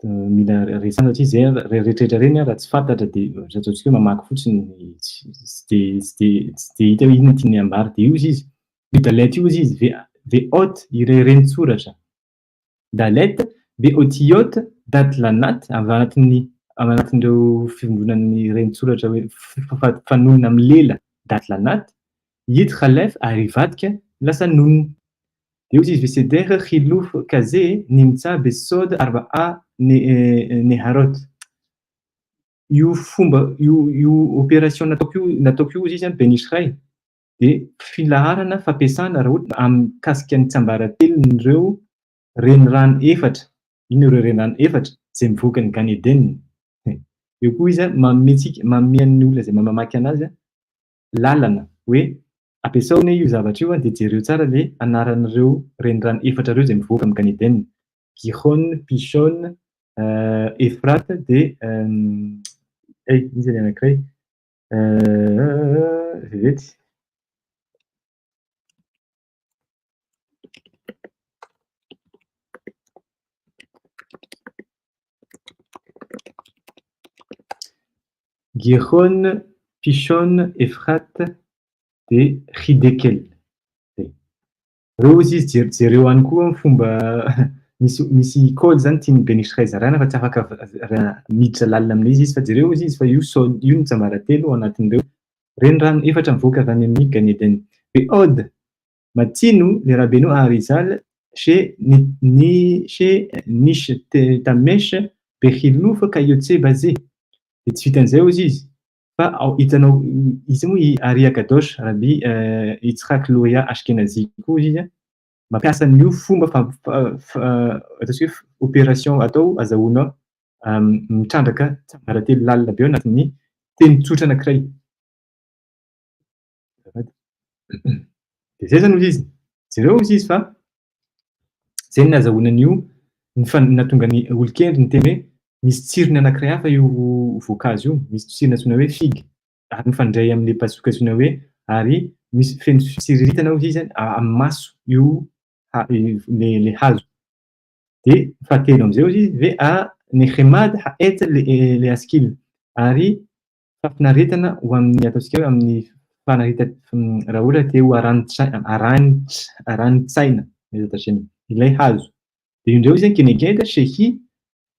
mila resana satria zay rehetrarehetra reny raha tsy fantatra de ataontsika hoe mamaky fotsiny tsy de hita hoe inona tiany ambara. De io izy io dalety io izy VHOT iray renin-tsoratra. Dalety VHOTIOT daty lanaty avy anatin'ireo fivombonan'ny renin-tsoratra hoe fanonona amin'ny lela daty lanaty. يتخلف أريفاتك لسنون يوزي في سيدير خلوف كازي نمتا بالصود 4 نهارات يو فومبا يو اوبيراسيون na Tokyo izy zany benishray de filaharana fampiasana raha ohatra amin'ny kasika ny tsiambaratelon'ireo renirano efatra. Ino ireo renirano efatra zay mivoaka ny Gan Eden. Eo koa izy manome ny olona zay mamaky anazy lalana hoe ampiasao ne io zavatra io de jereo tsara le anaran'ireo renirano efatra reo zay mivoaka amin'ny Gan Eden. Gihon, Pishon, Efrat de izy anankiray vety Gihon, Pishon, Efrat de Hidekel. Reo izy jereo any koa fomba misy code zany tiany benishray zarana fa tsy afaka miditra lalina amin'izy izy fa jereo izy fa io ny tsiambaratelo anatin'ireo renirano efatra mivoaka avy any amin'ny Gan Eden. Ve'od matsino le rabeno Arizal chez Nish Tamesh Behiluf Kayotse Bazé. De tsy vitan'izay izy izy fa hitanao izy moa Aria Kadosh Rabbi Yitzhak Loya Ashkenazi koa izy mampiasa an'io fomba ataontsika hoe opération atao azahoana mitrandraka tsiambaratelo lalina be ao anatin'ny teny tsotra anankiray. De zay zany izy jereo izy fa zay ny azahoana an'io nahatonga ny olon-kendry ny teny hoe misy tsirony anankiray hafa io voankazo io, misy tsirony antsoina hoe figue ary mifandray amin'ny pasoka antsoina hoe ary misy feno tsiriritana izy amin'ny maso io le hazo. De fahatelo am'zay izy de nihemady haety le askily ary fafinaretana ho amin'ny ataontsika hoe amin'ny raha ohatra te ho aranitsaina ilay hazo. De io ndray izy kenegena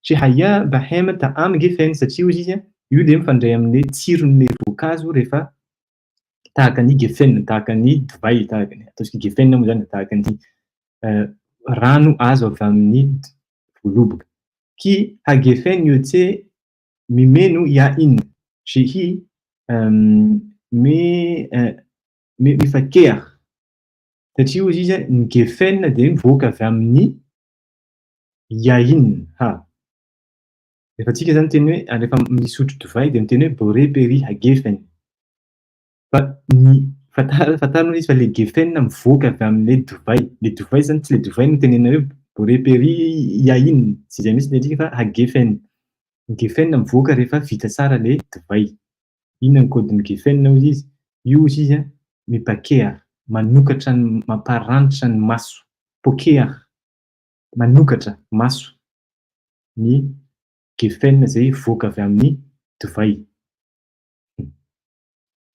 shehia bahema ta'am gefen satria hozy izy io de mifandray amin'ny tsiron'le voankazo rehefa tahaka ny gefen, tahaka ny divay, tahaka ny ataontsika gefen moa zany, tahaka ny rano azo avy amin'ny voloboka. Ki hagefen yote mimeno ya iny shehi mifakea satria hozy izy ny gefen de mivoaka avy amin'ny yain rehefa antsika zany teny hoe rehefa misotro divay de miteny hoe boreperi hagefen fa fantarina izy fa le gefen mivoaka avy amin'le divay. Le divay zany tsy le divay no tenena hoe boreperi yain tsy zay mihitsy le atsika fa hagefen. Ny gefen mivoaka rehefa vita tsara le divay. Inona ny kaodin'ny gefen hozy izy? Io hozy izy mipakea, manokatra mamparanitra ny maso. Pokea, manokatra maso ny gefen zay voaka avy amin'ny divay.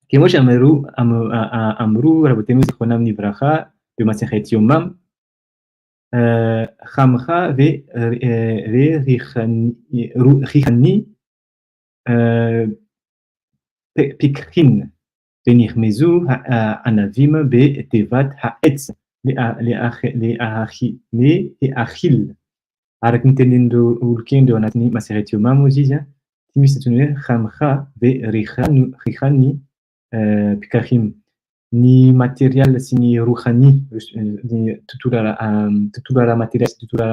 Kemosh amru raha vao teny hoe zikona amin'ny bracha de matsakhay tiomam khamkha ve rihani pikrin benirmezu anavima be tevat haetz le akhil araky ny tenenin'ireo olokendreo anatin'ny matsakhay tiomam izy izy tsy misy teny hoe khamkha ve rihani pikahim. Ny material sy ny rohani ny tontolo ara material sy tontolo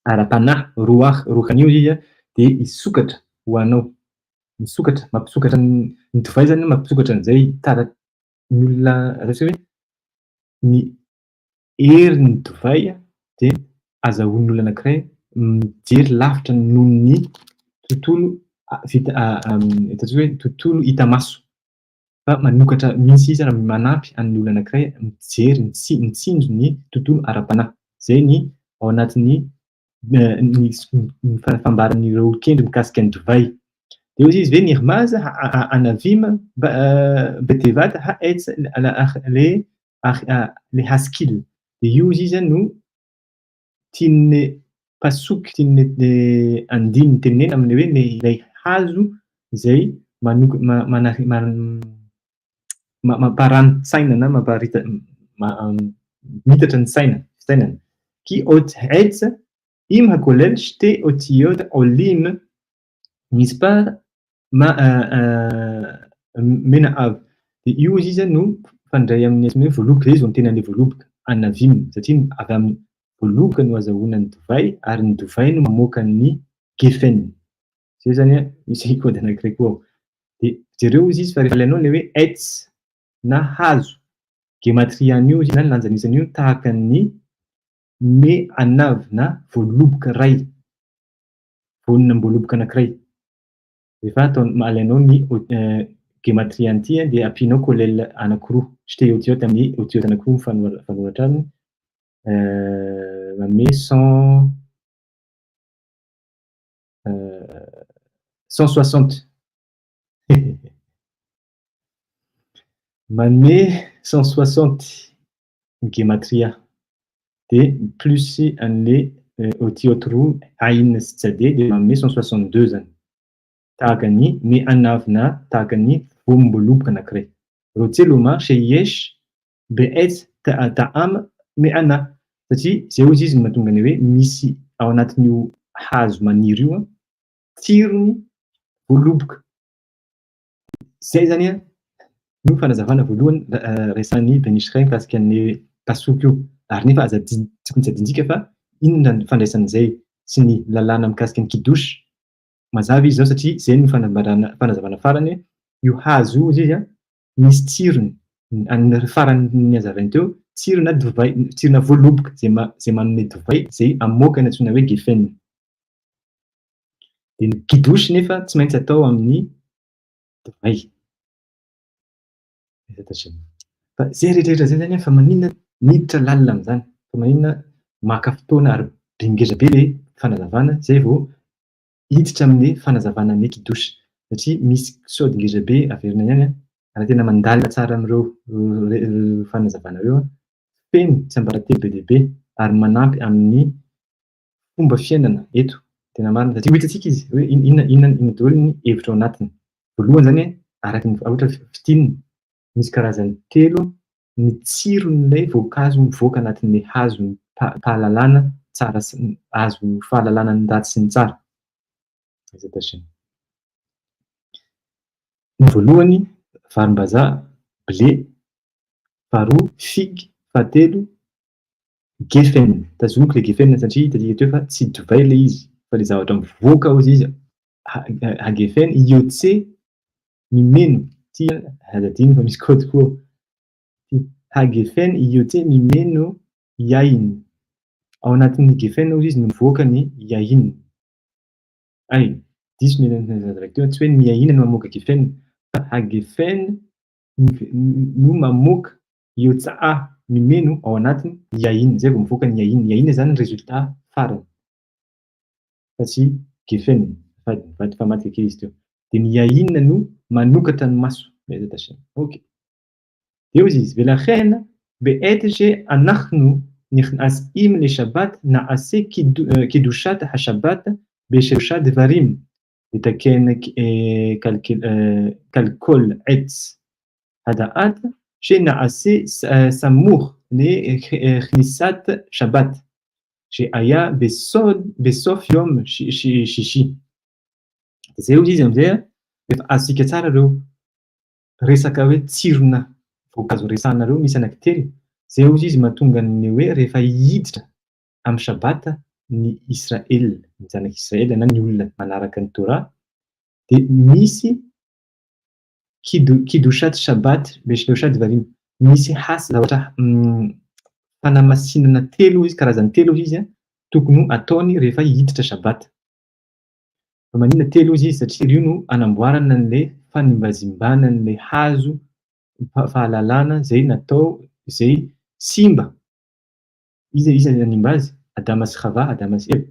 ara-panahy rohani izy izy de hisokatra ho anao, misokatra mampisokatra ny divay zany mampisokatra an'izay ny olona ataontsika hoe ny herin'ny divay de azahoan'ny olona anankiray mijery lavitra noho ny tontolo ataontsika hoe tontolo hita maso. Fa manokatra misy izy raha manampy amin'ny olona anankiray mijery mitsinjo ny tontolo ara-panahy. Zay ny ao anatin'ny fambaran'ireo olokendry mikasika ny divay. De hozy izy ve nirmaza anavima betevat haetz le haskil. De io izy no tian'ny pasoky tian'ny andiny tenena amin'ny hoe ilay hazo izay mamparanitsaina na mitatra ny sainany. Ki ot haetz im hakolel shte otiot olim misy pa mena avy. De io izy no fandray amin'ny voaloboka zay izy vao tenan'le voaloboka anavim satria avy amin'ny voaloboka no azahoana ny divay ary ny divay no mamoaka ny gefen. Zay zany misy kody anankiray koa ao. De jereo izy fa rehefa ilainao le hoe etz na hazo gematrian'io izy zany lanjan'isan'io tahaka ny me anavy na voaloboka ray, voanina-boaloboka anankiray. Rehefa alainao ny gematrian'ity de ampianao kolel anankiroa shtéotiote amin'ny otiote anankiroa mifanoratra aminy manome 160 manome 160 gematria de plus an'le otiote roa ain sy tsade de manome 162 zany. Tahaka ny me anavy na tahaka ny voam-boaloboka anankiray. Roteloma sheyesh be'etz ta'am me ana satria zay hozy izy mahatonga ny hoe misy ao anatin'io hazo maniry io tsirony voaloboka. Zay zany no fanazavana voalohany resan'ny Ben Ish Chai mikasika ny pasoky io. Ary nefa aza tsy maintsy adinjika fa inona ny fandraisan'izay sy ny lalàna mikasika ny kidosy. Mazava izy zao satria zay ny fanazavana farany io hazo io izy misy tsirony amin'ny farany hazavainy teo tsirona divay, tsirona voaloboka zay manome divay zay amoaka ny antsoina hoe gefen. De ny kidosy nefa tsy maintsy atao amin'ny divay. Fa zay rehetrarehetra zay zany fa maninona miditra lalina amin'izany, fa maninona maka fotoana ary be ngeza be le fanazavana zay vao hiditra amin'ny fanazavana ny kidosy satria misy sody ngeza be averina ihany raha tena mandalina tsara amin'ireo fanazavana ireo feno tsiambaratelo be dia be ary manampy amin'ny fomba fiainana eto tena marina satria ho hitantsika izy hoe inona daholo ny hevitra ao anatiny. Voalohany zany araka ny ohatra fitininy misy karazany telo ny tsiron'ilay voankazo mivoaka anatin'ilay hazo fahalalana tsara hazo fahalalana ny ratsy sy ny tsara. Ny voalohany varim-bazaha blé, faharoa figue, fahatelo geffen. Tazomiko le geffen satria hitantsika teo fa tsy divay ilay izy fa le zavatra mivoaka ao izy hageffen IOC mimeno tia hadadiny fa misy kody koa hageffen IOC mimeno iainy ao anatin'ny geffen ao izy no mivoaka ny iainy ay diso teo tsy hoe ny iainy no mamoaka geffen fa hageffen no mamoaka IOCA mimeno ao anatiny iainy zay vao mivoaka ny iainy zany ny résultat farany fa tsy geffen vady fa maty kely izy teo dia ny iainy no manokatra ny maso okey eo izy velachena beetige anahnu נכנסים לשבת נעשה קידושת השבת בשלושה דברים לתקן כל עץ הדעת שנעשה סמוך לכניסת שבת שהיה בסוף יום שישי. זהו izy amizay efa azontsika tsara ireo resaka hoe tsirona voankazo resanareo misy anankitelo zay izy mahatonga ny hoe rehefa hiditra amin'ny sabata ny Israel ny zanak'Israel na ny olona manaraka ny Torah dia misy kidushat shabat beshloshat varim misy zavatra fanamasinana telo izy karazany telo izy tokony ataony rehefa hiditra sabata. Manina telo izy satria io no anamboarana an'ilay fanimbazimbana an'ilay hazo fahalalana zay natao zay simba izy animba azy Adama sy Chava, Adama sy Eva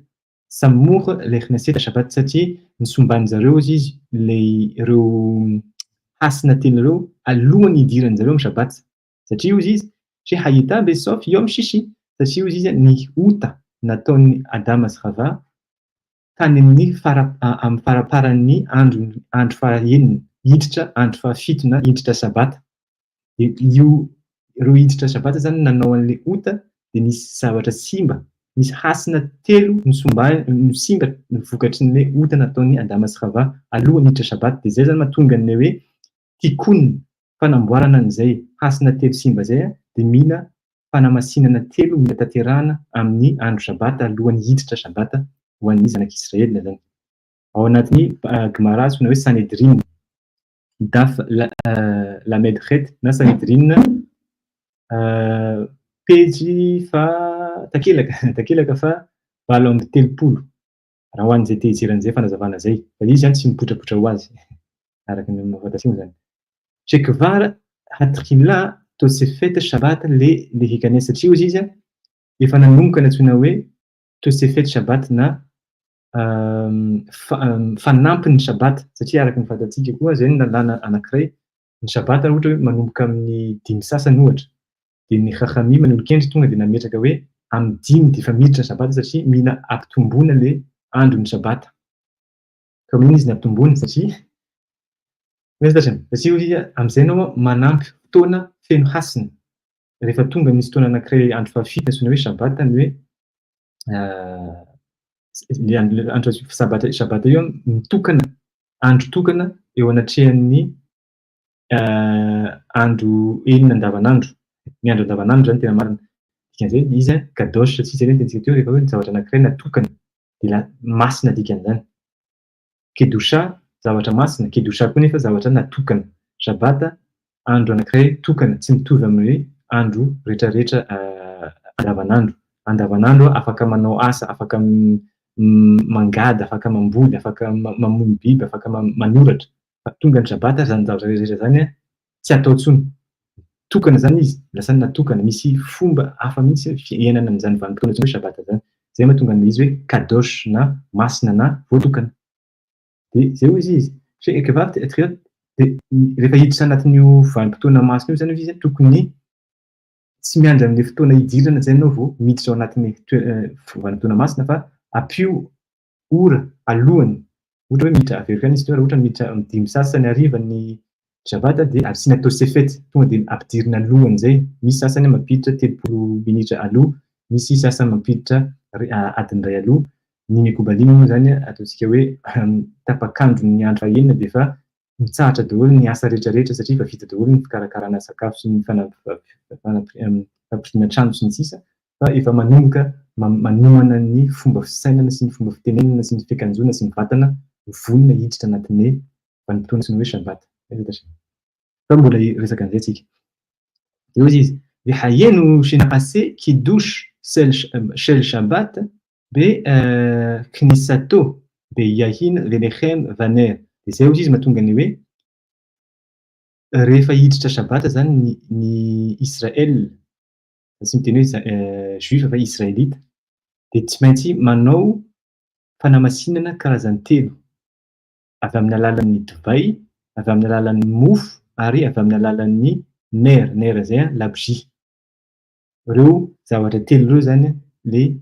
samour lekhnaseta shabat satria nisomban'ny zareo izy ireo hasina telo ireo alohan'ny hidirany zareo amin'ny shabat satria izy she hayita besof yom shishi satria izy ny ota nataon'ny Adama sy Chava tany amin'ny faraparan'ny andro fahaenina hiditra andro fahafitona hiditra sabata io ireo hiditra sabata zany nanao an'ilay ota dia nisy zavatra simba misy hasina telo nisimba vokatry n'ilay ota nataon'ny Adama sy Chava alohan'ny hiditra sabata dia zay zany mahatonga an'ilay hoe tikony fanamboarana an'izay hasina telo simba zay dia mila fanamasinana telo mila tanterahana amin'ny andro sabata alohan'ny hiditra sabata ho an'ny zanak'Israel zany. Ao anatin'ny Gemara na hoe Sanhedrin daf lamed chet na Sanhedrin pejy fa takelaka fa 730 raha ho an'izay tehijeran'izay fanazavana zay fa izy zany tsy mipotrapotra ho azy araka ny mahafantatsika zany shekvar hatrila tosefet shabat le hikane satria izy efa nanomboka natsoina hoe tosefet shabat na fanampin'ny shabat satria araka ny fantatsika koa zay ny lalàna anankiray ny shabat ohatra hoe manomboka amin'ny 5 sasany ohatra dia ny chachami manolo-kendry tonga dia nametraka hoe amin'ny 5 dia efa miditra sabata satria mila ampitomboina le andron'ny sabata ka amin'iny izy ny ampitomboina satria izy amin'izay nao manampy fotoana feno hasina rehefa tonga misy fotoana anankiray andro fahafitona antsoina hoe sabata ny hoe andro sabata io mitokana andro tokana eo anatrehan'ny andro enina andavanandro ny andro andavanandro zany tena marina dikan'izay izy kadosh satria zay tentsika teo rehefa hoe zavatra anankiray natokana dia masina dikan'izany kedusha zavatra masina kedusha koa nefa zavatra natokana sabata andro anankiray tokana tsy mitovy amin'ny andro rehetrarehetra andavanandro afaka manao asa afaka mangady afaka mamboly afaka mamono biby afaka manoratra fa tonga ny sabata zany zavatra rehetra zany tsy atao tsony tokana zany izy, lasa natokana misy fomba hafa mihitsy fiainana an'izany vanim-potoana hoe sabata zany. Zay mahatonga izy hoe kadosh na masina na voatokana. Dia zay hoy izy rehefa hiditra anatin'io vanim-potoana masina io zany izy tokony tsy miandry amin'ny fotoana hidirana zay ianao vao miditra ao anatin'ny vanim-potoana masina fa ampio ora alohany. Ohatra hoe miditra avery any izy teo, ohatra miditra amin'ny 5 sasany hariva ny sabata dia asiana atao sefety, tonga dia ampidirina alohany zay. Misy sasany mampiditra 30 minitra aloha, misy sasany mampiditra adiny 2 aloha. Ny mikobalina moa zany ataontsika hoe tapakandro ny andro fahaenina dia efa mitsahatra daholo ny asa rehetrarehetra satria efa vita daholo ny fikarakarana sakafo sy ny fampirimana trano sy ny sisa, fa efa manomboka manomana ny fomba fisainana sy ny fomba fitenenana sy ny fiakanjoana sy ny vatana vonona hiditra anatin'ny vanim-potoana sy ny hoe sabata. Fa mbola resaka an'izay tsika. Dia hoy izy hayenu shinahase kidush shel shabat beknisato beyahin lenechem vaner. Dia zay hoy izy mahatonga ny hoe rehefa hiditra sabata zany ny Israel, tsy miteny hoe juif fa israelita, dia tsy maintsy manao fanamasinana karazany 3 avy amin'ny alalan'ny divay, avy amin'ny alalan'ny mofo ary avy amin'ny alalan'ny ner zay labji. Ireo zavatra 3 ireo zany le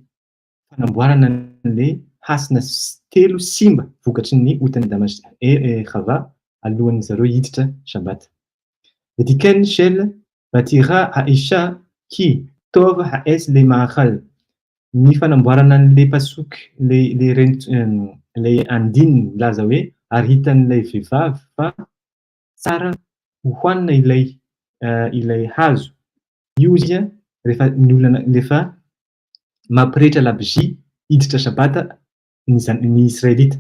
fanamboarana le hasina 3 simba vokatry ny otany Chava alohan'ny zareo hiditra sabata. Vetiken shel batira haisha ki tov haes le mahal. Ny fanamboarana le pasok le andininy laza hoe ary hitan'ilay vehivavy fa tsara hohanina ilay hazo. Io izy rehefa mampirehitra labji hiditra sabata ny israelita.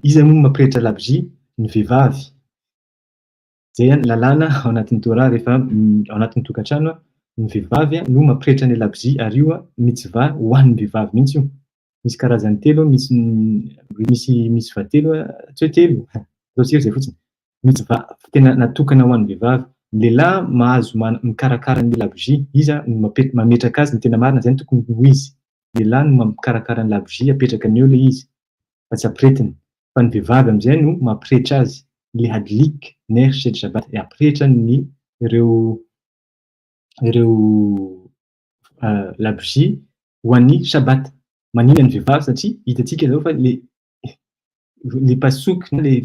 Izy moa mampirehitra labji ny vehivavy. Zay lalàna ao anatin'ny Torah rehefa ao anatin'ny tokantrano ny vehivavy no mampirehitra ny labji ary io mitzva ho an'ny vehivavy mihitsy io. Misy karazany 3, misy va 3, tsy hoe 3, ataontsika zay fotsiny. Mitzva tena natokana ho an'ny vehivavy. Ny lehilahy mahazo mikarakara ny labji, izy mametraka azy, ny tena marina zay tokony ho izy. Ny lehilahy no mikarakara ny labji apetraka ny eo le izy fa tsy ampirehetiny. Fa ny vehivavy amin'izay no mampirehitra azy le hadlik ner shel shabat, ampirehitra ny ireo labji ho an'ny sabata. Manina ny vehivavy satria hitantsika zao fa le pasok le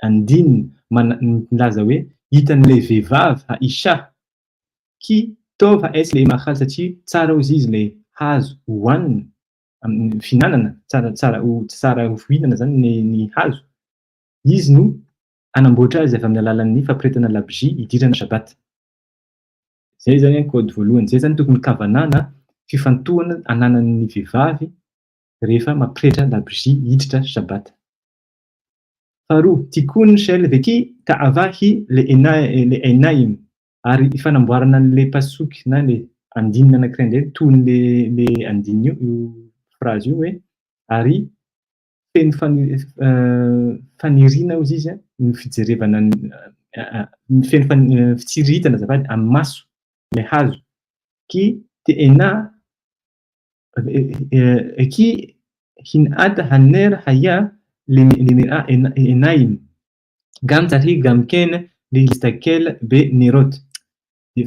andininy milaza hoe hitan'ilay vehivavy haisha ki tov haes le mahal, satria tsara hozy izy le hazo hohanina amin'ny fihinanana, tsara ho fihinana zany ny hazo. Izy no anamboatra azy avy amin'ny alalan'ny fampirehetana labji hidirana sabata. Zay zany kôdy voalohany. Zay zany tokony kavanana fifantohana ananan'ny vehivavy rehefa mampirehitra labji hiditra sabata. Faharoa, tikun shel veki ta'avahi le enaim, ary fanamboarana le pasok na le andinina anankiray indray toy le andinina io phrase io hoe ary feno fanirina hozy izy ny fijerevana feno fitsiritana azafady amin'ny maso le hazo ki te'ena ki hin'at haner haya למראה עיניים, גם צריך גם כן להסתכל בנרות.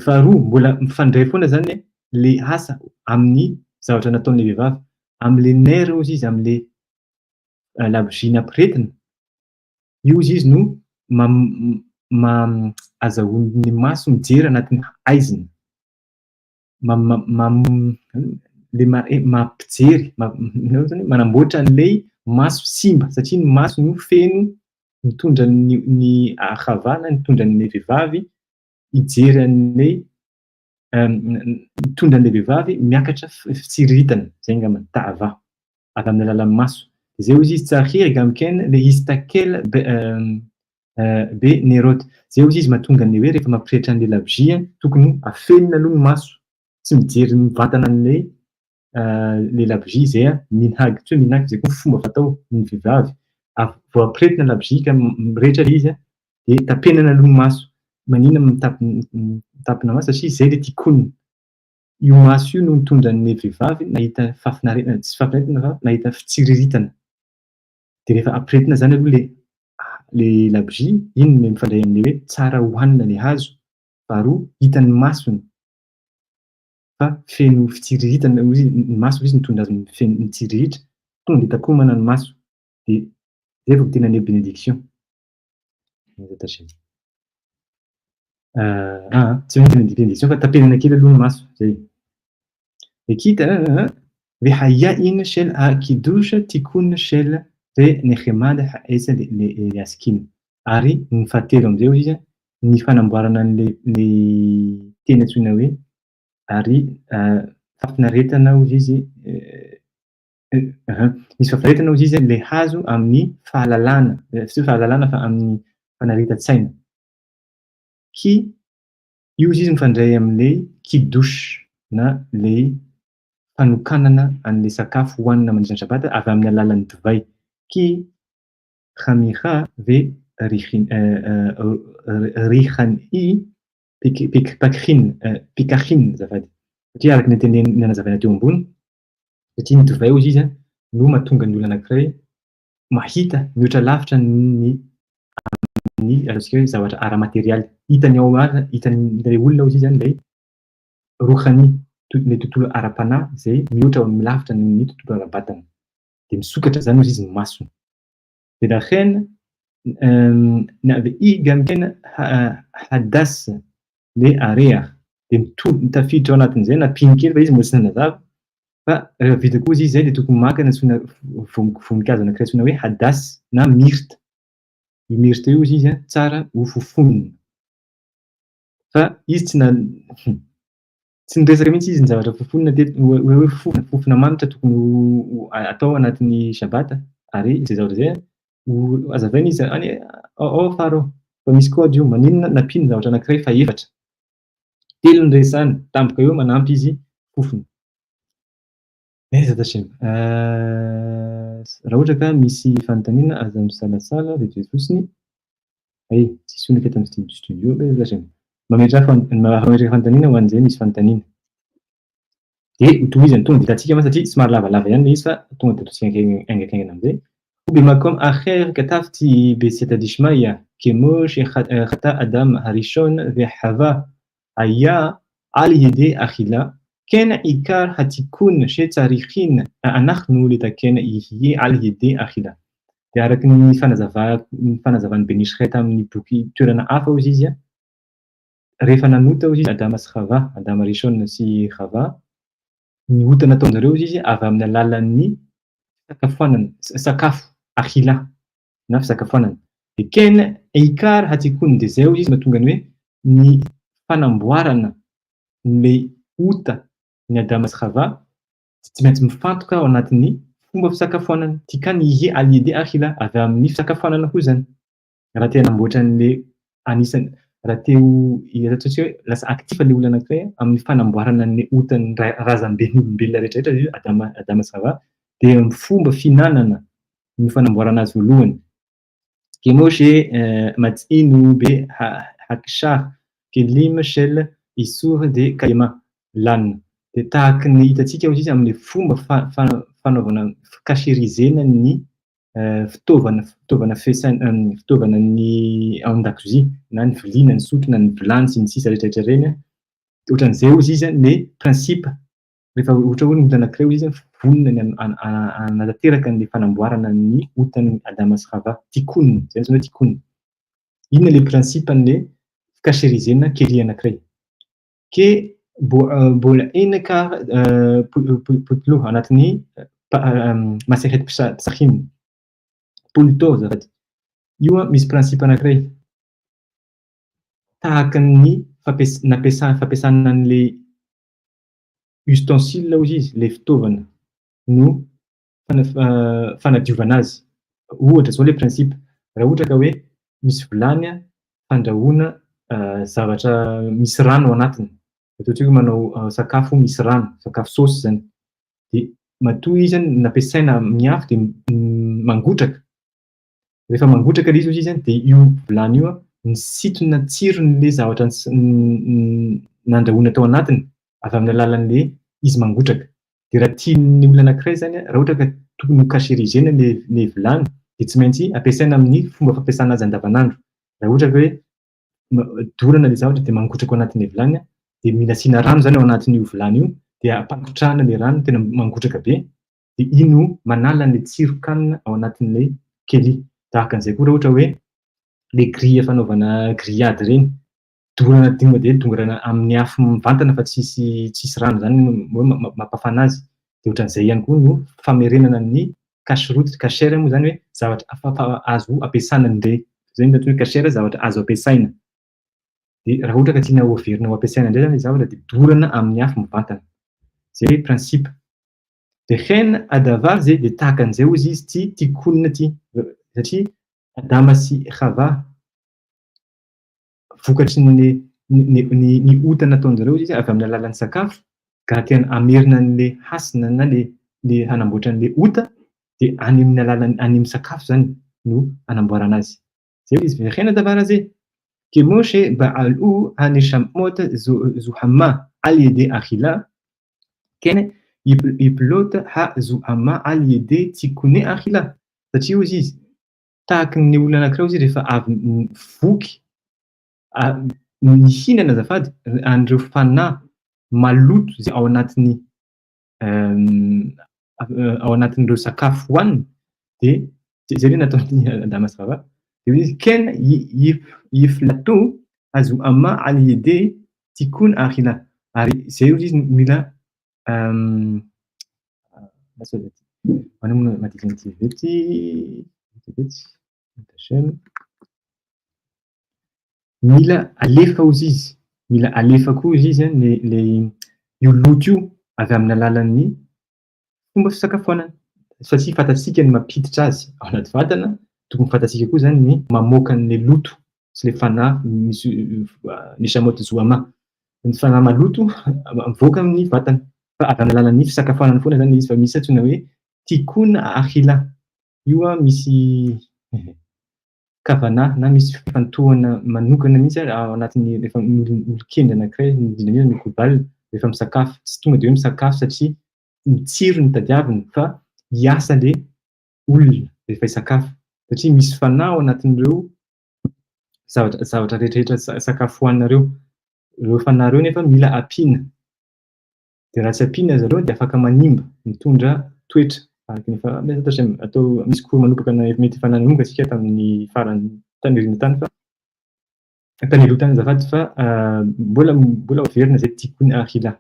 Faharoa, mbola mifandray foana zany le asa amin'ny zavatra nataon'le vehivavy, amin'le ner hozy izy, amin'le labji nampirehetina. Io izy no azahoan'ny maso mijery anatin'ny aiziny. Mampijery, manamboatra an'ilay maso simba satria ny maso no feno mitondra ny havana, mitondra ny vehivavy hijery an'ilay mitondra an'ilay vehivavy miakatra fitsiritana, zay angamba ta'ava avy amin'ny alalan'ny maso. Zay hozy izy tsahir gamken le histakel be nerot. Zay hozy izy mahatonga ny hoe rehefa mampirehitra an'ilay labji tokony afenina aloha ny maso, tsy mijery ny vatana an'ilay le labji zay minhag, tsy hoe minhag zay koa fomba fatao ny vehivavy vao ampirehetina labji ka mirehitra izy de tapenana aloha ny maso. Maninona mitapina maso satria zay le tikonina. Io maso io no mitondra ny vehivavy nahita fahafinaretana, tsy fahafinaretana fa nahita fitsiriritana. De rehefa ampirehetina zany aloha le labozia, iny no mifandray am'le hoe tsara hohanina le hazo, faharoa hitan'ny masony fa feno fitsiriritana hoy izy, ny maso izy mitondra azy feno mitsirihitra, tonga de takomana ny maso. De zay vao tena ane bénédiction. Tsy maintsy bénédiction fa tapenana kely aloha ny maso zay. Ekita وهيئن شل كيدوش تكون شل في نخماد حيث الياسكين ary ny fahatelo am'zay izy ny fanamboarana ny tena antsoina hoe ary fafinaretana hozy izy misy fafinaretana hozy izy le hazo amin'ny fahalalana, tsy fahalalana fa amin'ny fanareta-tsaina. Io izy mifandray am'le kidouche na le fanokanana an'le sakafo hohanina mandritra sabata avy amin'ny alalan'ny divay. Khamiha ve rihani pikakhin zafady. Satria araky ny nanazavana teo ambony, satria ny divay hozy izy no mahatonga ny olona anankiray mahita mihoatra lavitra ny ataontsika hoe zavatra ara-materialy. Hitany ao hitany olona hozy izy ilay rohani, le tontolo ara-panahy zay mihoatra lavitra ny tontolo ara-batana. De misokatra zany hozy izy ny masony. De dagen i gamken hadas le area de mitafiditra ao anatin'izay napiny kely fa izy mbola tsy nanazava fa rehefa vita koa izy zay de tokony maka ny antsoina voninkazo anankiray antsoina hoe hadas na myrte. Io myrte io izy tsara ho fofonina fa izy tsy niresaka mihitsy izy ny zavatra fofonina hoe fofona manitra tokony atao anatin'ny sabata ary zay zavatra zay azavaina izy any ao afara ao fa misy code io maninona napiny zavatra anankiray fa efatra, telo ny resahany tampoka eo manampy izy fofona. Raha ohatra ka misy fanontaniana aza misalasala rehetra fotsiny. Tsisy olona eto amin'ny studio mametraka fanontaniana ho an'izay misy fanontaniana. De hotohizany tonga de hitantsika ma satria somary lavalava ihany le izy fa tonga de ataontsika aingakaingana am'zay. بمقام آخر كتبت بستة شمية كموش خطأ أدم هريشون وحواء هيا على يدي أخيلا كان إيكار هتكون شيء تاريخين نحن لتكن يهي على يدي أخيلا. يعني كني فنزفان بنيشختا من بوكي تورنا أفوزيزيا ريفنا نوتا وزيز أدم خواء أدم هريشون سي خواء نيوتا نتوم زيزيا أفهم نلالني sakafo akhila na fisakafoanana. De ken ikar hatikony de zay izy mahatonga ny hoe ny fanamboarana le ota ny Adama sy Hava tsy maintsy mifantoka ao anatin'ny fomba fisakafoanana. Tikany ihe alide akhila avy amin'ny fisakafoanana koa zany. Raha te hanamboatra an'le anisany raha te ho ataontsika hoe lasa aktifa le olona anankiray amin'ny fanamboarana ny otany razamben'ny olombelona rehetrarehetra izy Adama sy Hava de amin'ny fomba finanana ny fanamboarana azy voalohany. Kemoshe matsino be hakshah kelim shel isur de kalima lan. De tahaka ny hitantsika izy amin'ny fomba fanaovana fikaserizena ny fitaovana fitaovana ny ao an-dakozia na ny vilia na ny sotro na ny vilany sy ny sisa rehetrarehetra reny. Ohatran'izay izy le principe rehefa ohatra hoe ny olona anankiray izy vonona anatanteraka ny fanamboarana ny otany Adama sy Hava tikonina, zay antsoina hoe tikonina. Inona le principe an'le fikaserizena kely anankiray. Ke mbola enaka potlo anatin'ny Maseret Psachim polto zafady. Io misy principe anankiray tahaka ny fampiasana an'le ustensile hozy izy, le fitaovana no fanadiovana azy. Ohatra zao le principe, raha ohatra ka hoe misy vilany fandrahoana zavatra misy rano ao anatiny, ataontsika hoe manao sakafo misy rano, sakafo saosy zany. De matoa izy nampiasaina miafy de mangotraka. Rehefa mangotraka le izy de io vilany io nisitona tsiron'le zavatra nandrahoana tao anatiny avy amin'ny alalan'le izy mangotraka. De raha tian'ny olona anankiray zany raha ohatra ka tokony ho cacherisena le vilany de tsy maintsy ampiasaina amin'ny fomba fampiasana azy andavanandro. Raha ohatra ka hoe dorana le zavatra de mangotraka ao anatin'le vilany de mila asiana rano zany ao anatin'io vilany io de ampagotrahana le rano tena mangotraka be de iny no manala an'le tsiron-kanina ao anatin'le kely. Tahakan'izay koa raha ohatra hoe le grille fanaovana grillade reny, dorana tonga de dongorana amin'ny afo mivantana fa tsisy rano zany hoe mampafana azy. De ohatran'izay ihany koa no famerenana ny cache-route. Cachère moa zany hoe zavatra azo ampiasana indray. Zay ny hoe cachère, zavatra azo ampiasaina. De raha ohatra ka tiana ho averina ho ampiasaina indray zany zavatra de dorana amin'ny afo mivantana. Zay hoe principe. De hena adava zay de tahakan'izay hozy izy ty tikonina ty satria Adama sy Hava vokatry ny ota nataon'jareo izy avy amin'ny alalan'ny sakafo ka tiany amerina an'le hasina na le hanamboatran'le ota de any amin'ny alalan'ny any amin'ny sakafo zany no hanamboarana azy. Zay izy hena adava zay كموشي بعلو هنشموت زحما اليدي أخيلا كان يبلوت ها زحما اليدي تكوني أخيلا تشيو زيز تاك نيولا نكروزي رفا فوكي نيشينا نزفاد أندرو فانا مالوت زي أو ناتني أو ناتني رو سكافوان دي زي ناتوني دامس خبا كان يفلتو أزو أما على يدي تكون أخيلا سيوجي ميلا أنا ما تكلمتي ميلا أليفا وزيز ميلا أليفا كوزيز لي يولوتيو أفهم نلالني ثم سكافونا فسي فاتسيكا ما بيتشاز أنا تفادنا tokony fantatsika koa zany ny mamoaka ny loto sy le fanahy misy ny chameau zoama. Ny fanahy maloto mivoaka amin'ny vatana fa avy amin'ny alalan'ny fisakafoanana foana zany izy fa misy antsoina hoe tikona akhila. Io misy kavana na misy fifantohana manokana mihitsy ao anatin'ny rehefa olon-kely anankiray indrindra ny global rehefa misakafo tsy tonga de hoe misakafo satria ny tsiro ny tadiaviny fa hiasa le olona rehefa hisakafo. Satria misy fanahy ao anatin'ireo zavatra rehetrarehetra sakafo hoaninareo. Ireo fanahy reo nefa mila ampiana. De raha tsy ampiana zareo de afaka manimba, mitondra toetra. Atao misy cours manokaka mety efa nanomboka isika tamin'ny farany tany aoriana tany fa tany aloha tany azafady fa mbola averina zay tikony akhila.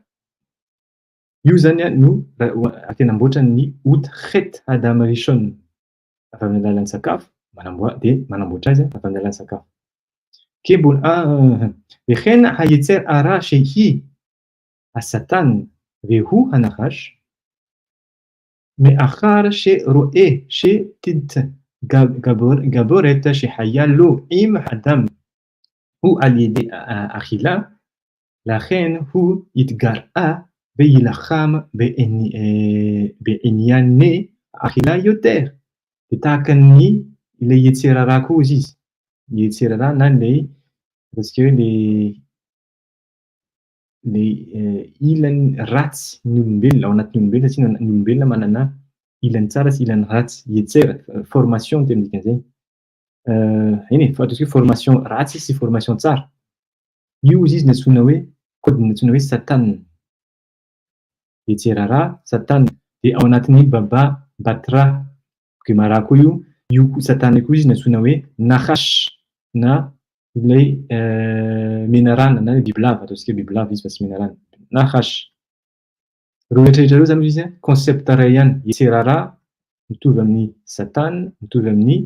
Io zany no ampianamboatra ny outret Adam Rishon. Avy amin'ny alalan'ny sakafo manamboatra azy avy amin'ny alalan'ny sakafo. Kebon hena hayetser ara shehi asatan vehu hanahash me akhar she roe she tid gaboret she hayalo im adam hu aliyedi akhila לכן הוא יתגרעה וילחם בענייני אכילה יותר. Tahakan'ny le yetserara koa izy izy. Yetserara na le parce que le ilany ratsy ny olombelona ao anatin'ny olombelona satria ny olombelona manana ilany tsara sy ilany ratsy. Yetsera formation tena dikan'izay. Eny parce que formation ratsy sy formation tsara. Io izy ny antsoina hoe kodiny antsoina hoe satana. Yetserara satana de ao anatin'ny baba batra Gemara koa io satana koa izy natsoina hoe nahash na ilay menarana na bibilava ataontsika bibilava izy fa tsy menarana nahash. Reo rehetrarehetra reo zany izy concept ray ihany. Yetserara mitovy amin'ny satana mitovy amin'ny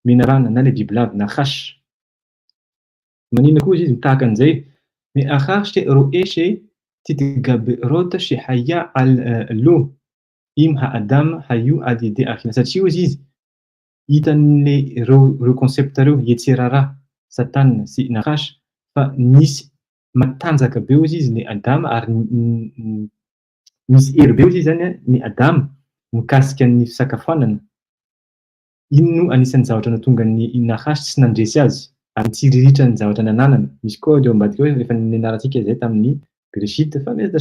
menarana na le bibilava nahash. Manina koa izy mitahaka an'izay me ahash roeshe titgaberota she haya al-lo im ha-adam hayu al-yedi akhila. Satria izy hitan'le reo concept reo yetserara satana sy nahash fa nisy matanjaka be izy ny Adama ary misy hery be izy zany ny Adama mikasika ny fisakafoanana. Iny no anisan'ny zavatra nahatonga ny nahash tsy nandresy azy Ary tsiriritry ny zavatra nananana. Misy koa eo ambadika hoe efa nianarantsika izay tamin'ny Bereshit fa mety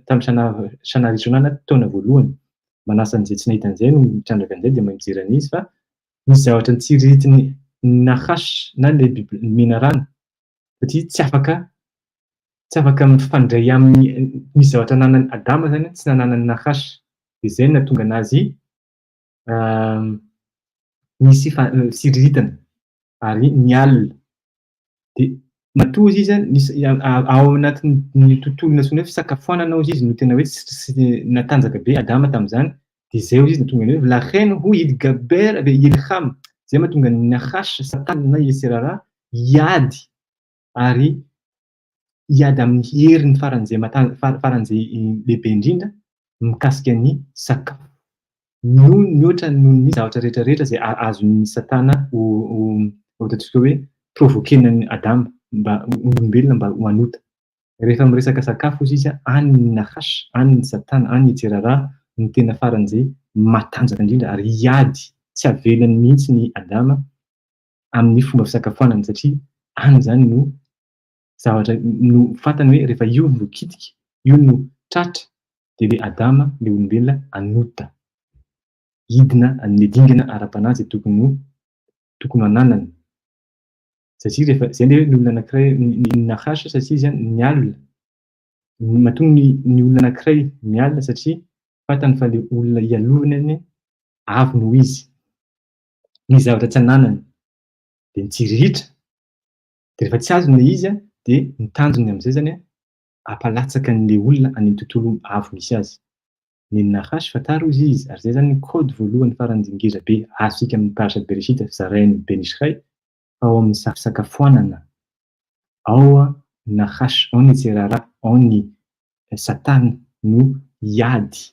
tamin'ny Sanaharitrona taona voalohany. Manasa an'izay tsy nahita an'izay no mitrandraka an'izay dia mijery an'izy fa misy zavatra nitsiriritry ny Nahash na ilay biby mena rano satria tsy afaka mifandray amin'ny misy zavatra nanan'ny Adama zany tsy nananan'ny Nahash. Dia izay no nahatonga anazy nisy fitsiriritana ary nialina. Dia matoa izy ao anatin'ny tontolo natsoina hoe fisakafoanana hozy izy no tena hoe tsy natanjaka be Adama tamin'izany. Dia izay hozy izy nahatonga ny hoe la reine hu idgaber ilham. Izay mahatonga ny Nahash Satana na Yeserara hiady ary hiady amin'ny heriny faran'izay lehibe indrindra mikasika ny sakafo. Mihoatra noho ny zavatra rehetrarehetra izay azon'ny Satana ataontsika hoe provoquena ny Adama mba olombelona mba ho hanota. Rehefa miresaka sakafo izy any ny Nahash, any ny Satana, any ny Yeserara no tena faran'izay matanjaka indrindra ary hiady tsy avelany mihitsy ny Adama amin'ny fomba fisakafoanana satria any zany no zavatra no fantany hoe rehefa io no kitika, io no tratra dia ilay Adama, ilay olombelona hanota. Hidina amin'ny dingana ara-panahy tokony hananany. Satria rehefa izay hoe ny olona anankiray ny Nahash satria izy nialina. Mahatonga ny olona anankiray mialina satria fantany fa ilay olona ialovany avy noho izy. Ny zavatra tsy hananany dia nitsiriritra. Dia rehefa tsy azony izy dia ny tanjony amin'izay zany hampalatsaka an'ilay olona any amin'ny tontolo avo misy azy. Ny Nahash fantaro izy ary izay zany ny kaody voalohany farany ngeza be azontsika amin'ny parasha Bereshit zarain'ny Ben Israël ao amin'ny fisakafoanana. Ao Nahash, ao ny Yeserara, ao ny Satana no hiady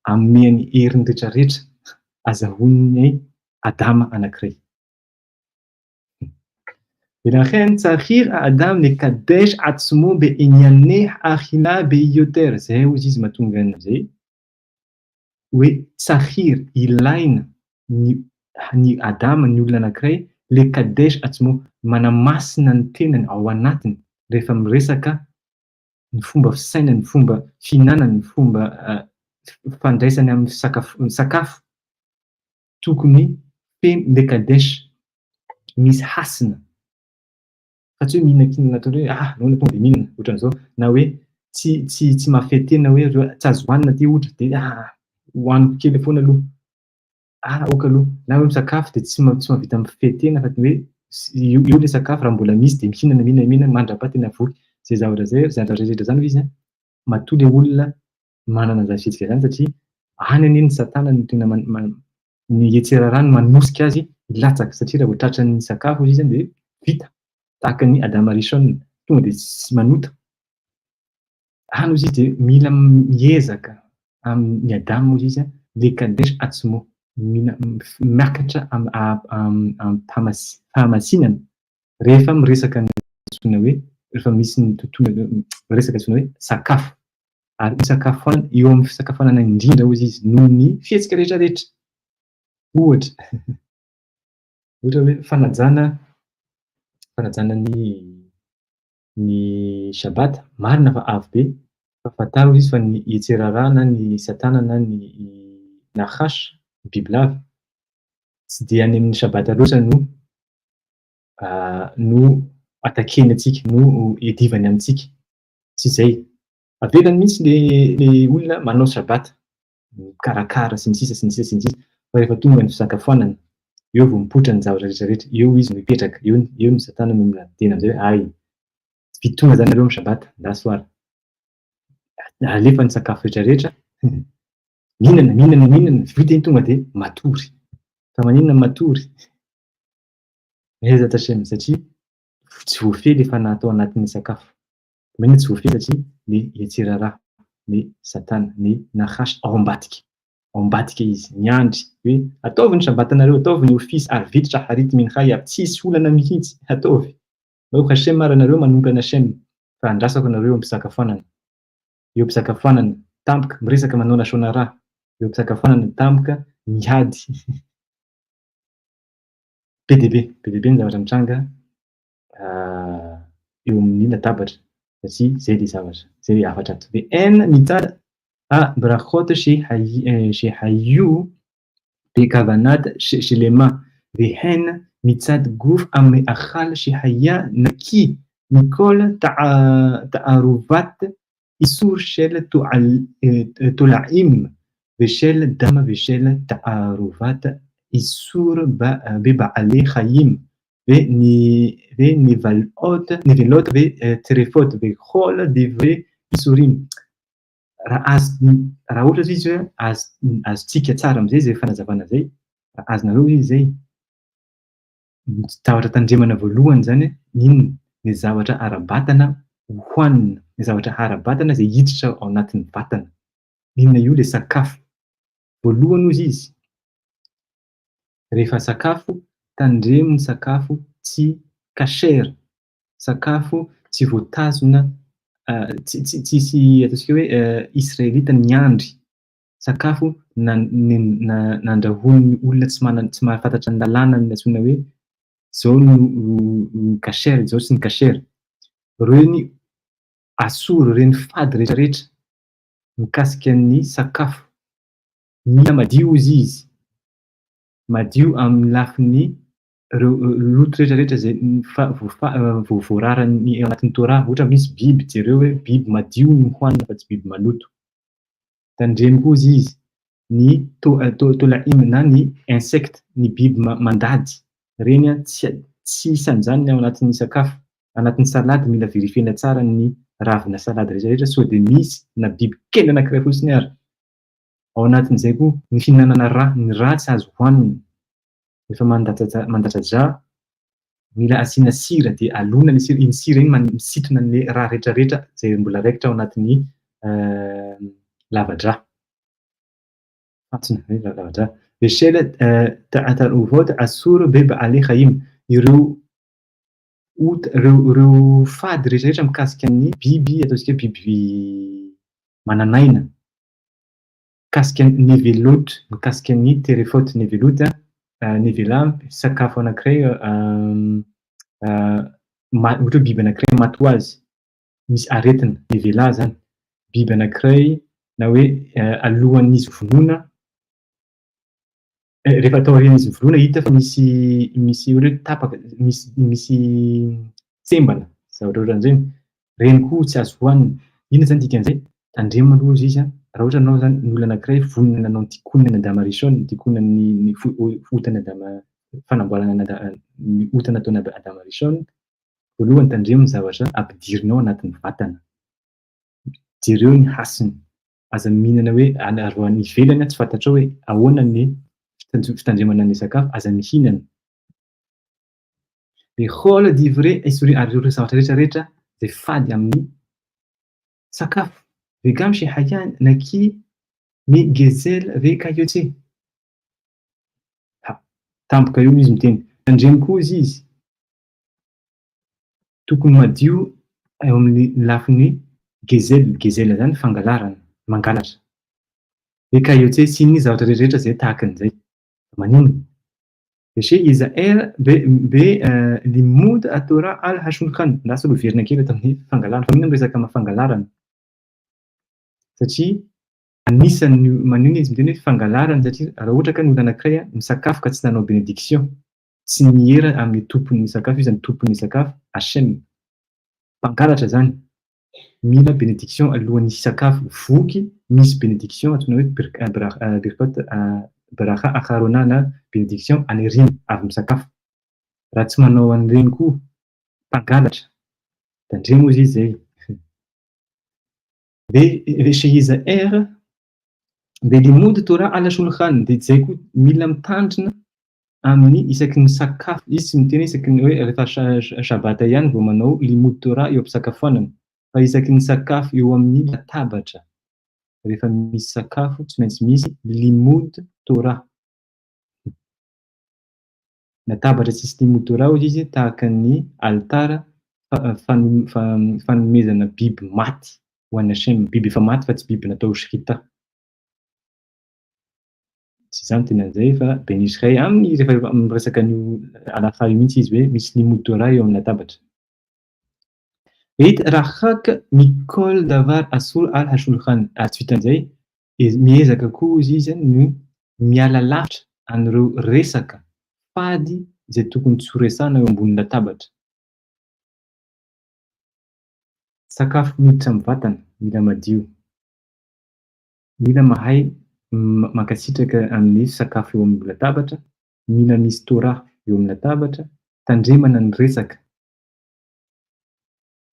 ameny heriny rehetrarehetra azahoan'ny Adama anankiray. La reine tsahir Adam le kadesh atsmo be inyane ahina be ioter. Izay hozy izy mahatonga an'izay hoe tsahir ilaina ny Adama ny olona anankiray le kadesh atsmo manamasina ny tenany ao anatiny rehefa miresaka ny fomba fisainany, ny fomba fihinanany, ny fomba fandraisany amin'ny sakafo tokony le kadesh misy hasina. Fa tsy hoe mihinan-kinana ataony hoe naona tonga dia mihinana ohatran'izao na hoe tsy mahafehy tena hoe tsy azo hohanina ty ohatra dia hohaniko kely foana aloha. Aoka aloha. Na hoe misakafo dia tsy mahavita mifehy tena fa hoe eo ilay sakafo raha mbola misy dia mihinana mandra-paha tena voky. Izay zavatra zay rehetra zany izy matoa ilay olona manana an'izany fihetsika izany satria any anie ny Satana no tena ny Yeserara no manosika azy hilatsaka satria raha vao tratran'ny sakafo izy dia vita. Tahaka ny Adama Rishon tonga dia tsy manota. Any izy dia mila miezaka amin'ny Adama hozy izy le kadesh atsmo miakatra amin'ny fahamasinana rehefa miresaka ny antsoina hoe rehefa misy ny tontolo miresaka antsoina hoe sakafo. Ary io sakafoanana eo amin'ny fisakafoanana indrindra hozy izy noho ny fihetsika rehetrarehetra. Ohatra hoe fanajana ny Shabata marina fa avo be fa fantaro izy fa ny Yeserara na ny Satana na ny Nahash bibilava tsy dia any amin'ny Shabata loatra no atakeny antsika no edivany amintsika. Tsy izay. Avelany mihitsy ilay olona manao Shabata mikarakara sy ny sisa. Fa rehefa tonga ny fisakafoanana eo vao mipoitra ny zavatra rehetrarehetra. Eo izy no mipetraka. Eo ny Satana no miladina amin'izay hoe vita tonga zany nareo amin'ny Shabata ndasoara. Alefa ny sakafo rehetrarehetra. Mihinana vita iny tonga dia matory. Fa maninona matory? Ezatra satria tsy voafehy ilay fanahy atao anatin'ny sakafo. Maninona tsy voafehy satria ny Yeserara, ny Satana, ny Nahash ao ambadika izy miandry hoe ataovy ny Shabatanareo, ataovy ny ofisy ary vita shaharit mincha tsisy olana mihitsy ataovy. Hoe Hashem maranareo manompo an'ny Hashem fa andrasako anareo am-pisakafoanana. Eo am-pisakafoanana tampoka miresaka manao nasonara. Eo am-pisakafoanana tampoka miady. be dia be ny zavatra mitranga eo amin'ny latabatra satria zay le zavatra, zay le hafatra ato. De N mitsara برخوت شيحيو بكفانات شليما بهن ميتساد جوف أمي أخال شيحيا نكي نيكول تعرفات إسور شل تلعيم بشل دم بشل تعرفات إسور ببعلي خيم في نيفيلوت في تريفوت بخول ديفري إسوريم raha ohatra izy hoe azotsika tsara am'izay zay fanazavana zay, azonareo izy zay zavatra tandremana voalohany zany inona ny zavatra ara-batana hohanina, ny zavatra ara-batana zay hiditra ao anatin'ny vatana. Inona io? Le sakafo. Voalohany ozy izy. Rehefa sakafo, tandremo ny sakafo tsy kashera, sakafo tsy voatazona tsisy ataontsika hoe israelita niandry, sakafo nandrahoan'ny olona tsy mahafantatra ny lalàna ny antsoina hoe zao no kasher, zao tsy ny kasher. Reny asoro, reny fady rehetrarehetra mikasika ny sakafo. Mila madio izy izy, madio amin'ny lafin'ny loto rehetrarehetra zay voararany ao anatin'ny Torah. Ohatra misy biby jereo hoe biby madio no hohanina fa tsy biby maloto. Tandremo koa izy ny tolaim na ny insecte, ny biby mandady. Reny tsy isan'izany ao anatin'ny sakafo. Anatin'ny salady mila verifiena tsara ny ravina salady rehetrarehetra sao dia misy na biby kely anankiray fotsiny ary. Ao anatin'izay koa ny fihinanana rà, ny rà tsy azo hohanina. Rehefa mandratsa-dra mila asiana sira dia alona ny sira, iny sira iny misintona ny rà rehetrarehetra zay mbola raikitra ao anatin'ny lava-drà. Fantsona hoe lava-drà. Beshela ta'atarovot asoro beba alechaim. Ireo fady rehetrarehetra mikasika ny biby ataontsika hoe biby mananaina, mikasika ny nevelote, mikasika ny terefote nevelote, nevela sakafo anankiray ohatra hoe biby anankiray maty ho azy, misy aretina, nevela zany. Biby anankiray na hoe alohan'izy vonoina, rehefa atao aorian'izy vonoina hita fa misy ohatra hoe tapaka, misy tsembana, zavatra ohatran'izay. Reny koa tsy azo hohanina. Inona zany dikan'izay? Tandremo aloha izy izy raha ohatra anao zany ny olona anankiray vonona nanao ny tikonina Adama Rishon, ny tikonina ny otana fanamboarana ny otana nataony Adama Rishon, voalohany tandremo ny zavatra ampidirinao anatin'ny vatana. Jereo ny hasiny. Aza mihinana hoe aroany ivelany tsy fantatrao hoe ahoana ny fitandremana ny sakafo, aza mihinana. Bechol divre isori ary ireo zavatra rehetrarehetra zay fady amin'ny sakafo. Vegam shehayan naki ny gezel ve kayotse. Tampoka eo izy miteny. Tandremo koa izy tokony madio eo amin'ny lafin'ny gezel. Gezel zany fangalarana, mangalatra. Ve kayotse sy ny zavatra rehetrarehetra zay tahakan'izay. Manino? Beshe Izael be limud atora al hashulchan. Lasa loverina kely tamin'ny fangalarana. Fa mino resaka fangalarana. Satria anisan'ny manino izy miteny hoe fangalarana satria raha ohatra ka ny olona anankiray misakafo ka tsy nanao bénédiction, tsy mihera amin'ny tompon'ny sakafo, izy ny tompon'ny sakafo, Hashem. Mpangalatra zany. Mila bénédiction alohan'ny sakafo. Voky misy bénédiction antsoina hoe birkot bracha acharona na bénédiction aniriana avy misakafo. Raha tsy manao an'ireny koa mpangalatra. Tandremo izy zay. Ve shehiza er be limody Torah ala shulchan, dia zay koa mila mitandrina amin'ny isaky ny sakafo. Izy tsy miteny isaky ny hoe rehefa shabata ihany vao manao limody Torah eo am-pisakafoanana, fa isaky ny sakafo eo amin'ny latabatra. Rehefa misy sakafo tsy maintsy misy limody Torah. Latabatra tsisy limody Torah izy tahaka ny altara fanomezana biby maty ho an'ny Hashem, biby efa maty fa tsy biby natao shrita. tsy izany tena an'izay fa Béni Israël aminy rehefa miresaka an'io halakha io mihitsy izy hoe misy limody Torah eo amin'ny latabatra. Hita rahaka mikôly davar asol al hashulchan tsy vitan'izay miezaka koa izy no miala lavitra an'ireo resaka fady izay tokony tsy ho resahana eo ambony latabatra. Sakafo miditra amin'ny vatana, mila madio. Mila mahay mankasitraka amin'ny sakafo eo amin'ny latabatra, mila misy Torah eo amin'ny latabatra, tandremana ny resaka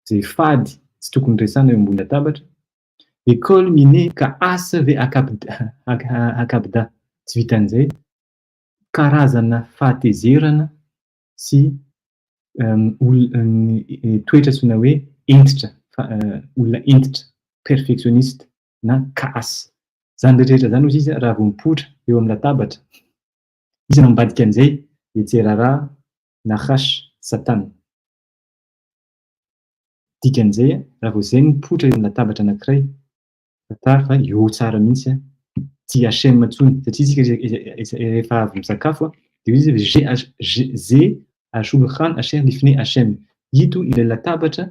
izay fady tsy tokony resahana eo ambony latabatra. École minée ka asa ve akabda tsy vitan'izay karazana fahatezerana sy toetra antsoina hoe entitra, olona entitra, perfectionniste na kaasy. Zany rehetrarehetra zany ozy izy raha vao mipoitra eo amin'ny latabatra, izy ambadika an'izay Yetserara, Nahash, Satana. Dikan'izay raha vao zay mipoitra eo amin'ny latabatra anankiray, fantary fa eo tsara mihitsy tsy Hachem intsony satria isika rehefa avy misakafo dia izy ze ashulchan asher lifnei Hachem. Ito ilay latabatra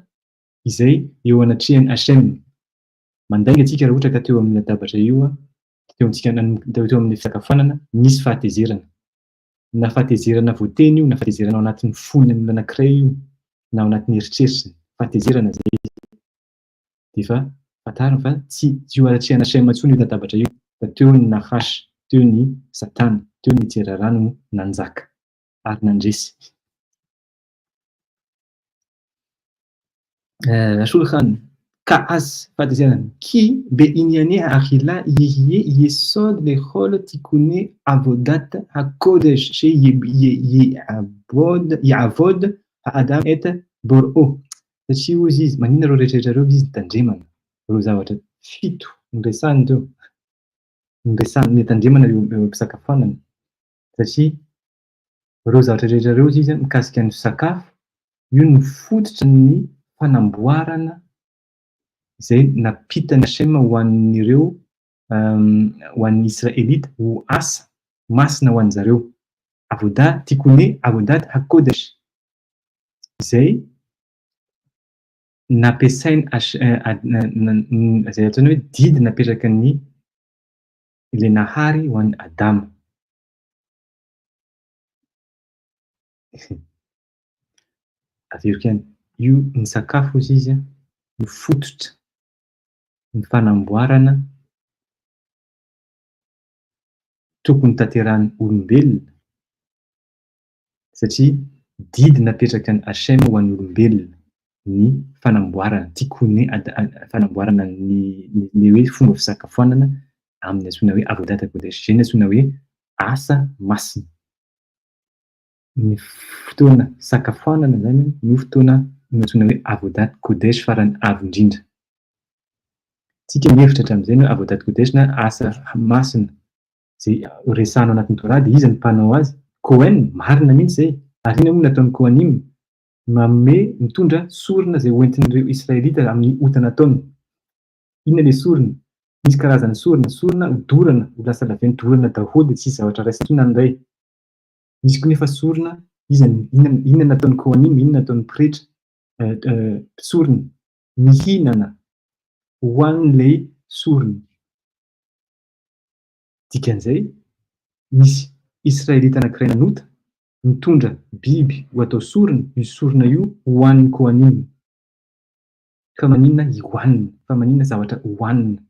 izay eo anatrehan'i Hachem. Mandainga antsika raha ohatra ka teo amin'ny latabatra io, teo amin'ny fisakafoanana misy fahatezerana. Na fahatezerana voateny io, na fahatezerana ao anatin'ny foniny olona anankiray io, na ao anatin'ny eritreritra, fahatezerana zay dia fa fantarina fa tsy io anatrehan'i Hachem intsony io latabatra io, fa teo ny Nahash, teo ny Satana, teo ny Yetserara no nanjaka ary nandresy. Shulchan kaas fahatezerana ki be'inyane achila yehye yesod lechol tikune avodat hakodesh yavod ha'adam et bor'o. Satria ozy izy maninona reo rehetrarehetra reo izy tandremana reo zavatra fito noresahany teo, noresahany tandremana eo am-pisakafoanana satria reo zavatra rehetra reo izy mikasika ny sakafo io no fototra ny fanamboarana izay napitany Hachem ho an'ireo ho an'ny Israelita ho asa masina ho an'ny zareo. Avoda tikone avodat hakodesh izay nampiasainy izay atao hoe didy napetraka ny ilay nahary ho an'ny Adama. Averiko ihany io ny sakafo ozy izy ny fototra ny fanamboarana tokony tanterahan'ny olombelona satria didy napetraka ny Hachem ho an'ny olombelona ny fanamboarana tikone fanamboarana ny hoe fomba fisakafoanana amin'ny antsoina hoe avodat hakodesh, izay ny antsoina hoe asa masina. Ny fotoana sakafoanana zany no fotoana antsoina hoe avodat kodesh farany avo indrindra. Tsika mihevitra hatramin'izay hoe avodat kodesh na asa masina izay resahana anatin'ny Torah dia iza ny mpanao azy? Kohen, marina mihitsy izay. Ary inona moa nataon'ny Kohanim? Manome mitondra sorona izay hoentin'ireo Israelita amin'ny ota nataony. Inona ilay sorona? Misy karazana sorona dorana, ho lasa laventy dorana daholo dia tsisy zavatra raisiny nandray. Misy koa nefa sorona inona nataon'ny Kohanim, inona nataon'ny pretra, sorona mihinana ho an'ilay sorona. Dikan'izay misy Israelita anankiray nanota mitondra biby ho atao sorona, io sorona io hoan'ny Kohanim. Fa maninona hohanina, fa maninona zavatra hohanina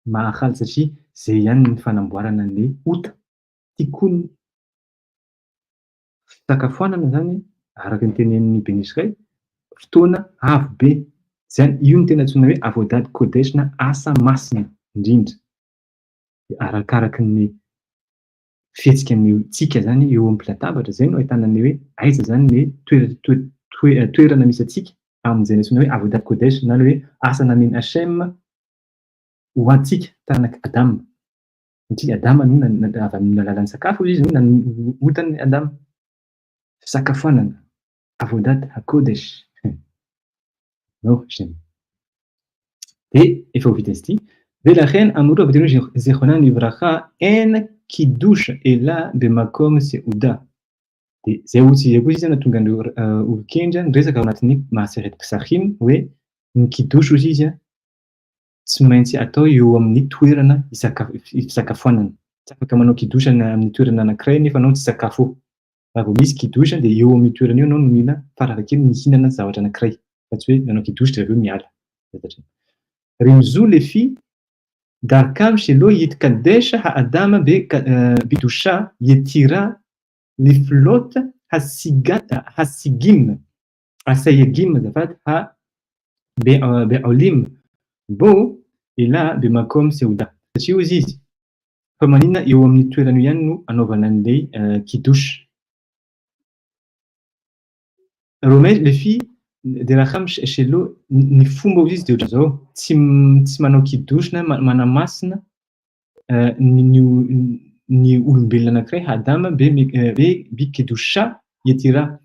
mahafaly satria izay ihany ny fanamboarana an'ilay ota tikony. Fisakafoanana zany araka ny tenenin'ny Béni Israël fotoana avo be. Izany io no tena antsoina hoe avodat kodesh na asa masina indrindra. Arakaraka ny fihetsika ny tsika zany eo amin'ny latabatra izay no ahitana ny hoe aiza zany ny toerana misy atsika amin'izay antsoina hoe avodat kodesh na hoe asa nameny Hachem ho antsika taranaka Adama. Satria Adama no avy amin'ny alalan'ny sakafo izy no otany Adama. Fisakafoanana avodat hakodesh. Dia efa ho vita izy ity. Velachen amorova vidinao Zechonan ivracha en kidosha ela bemakom seuda. De zay zay koa izy nahatonga andreo olon-kendry niresaka ao anatin'ny Masehet Pesachim hoe ny kidosha ozy izy tsy maintsy atao eo amin'ny toerana fisakafoanana. Tsy afaka manao kidosha amin'ny toerana anankiray nefa anao tsy sakafo eo. Raha vao misy kidosha dia eo amin'ny toerana eo anao no mila farakely mihinana zavatra anankiray. Fa tsy hoe manao kidosha dia avy eo miala. Rimzou les filles d'Arkam Shelo Yitkadesha Ha'adama Bidusha Yetira les flottes Hasigim Asayagim zafat ha Be'olim Bo ela Bemakom Seuda. Satria ozy izy fa maninona eo amin'ny toerana ihany no anaovana an'ilay kidosha. Romain les filles de Racham Shelo ny fomba ozy izy de ohatra zao tsy manao kidosha na manamasina ny olombelona anankiray Adama Bikidusha Yetira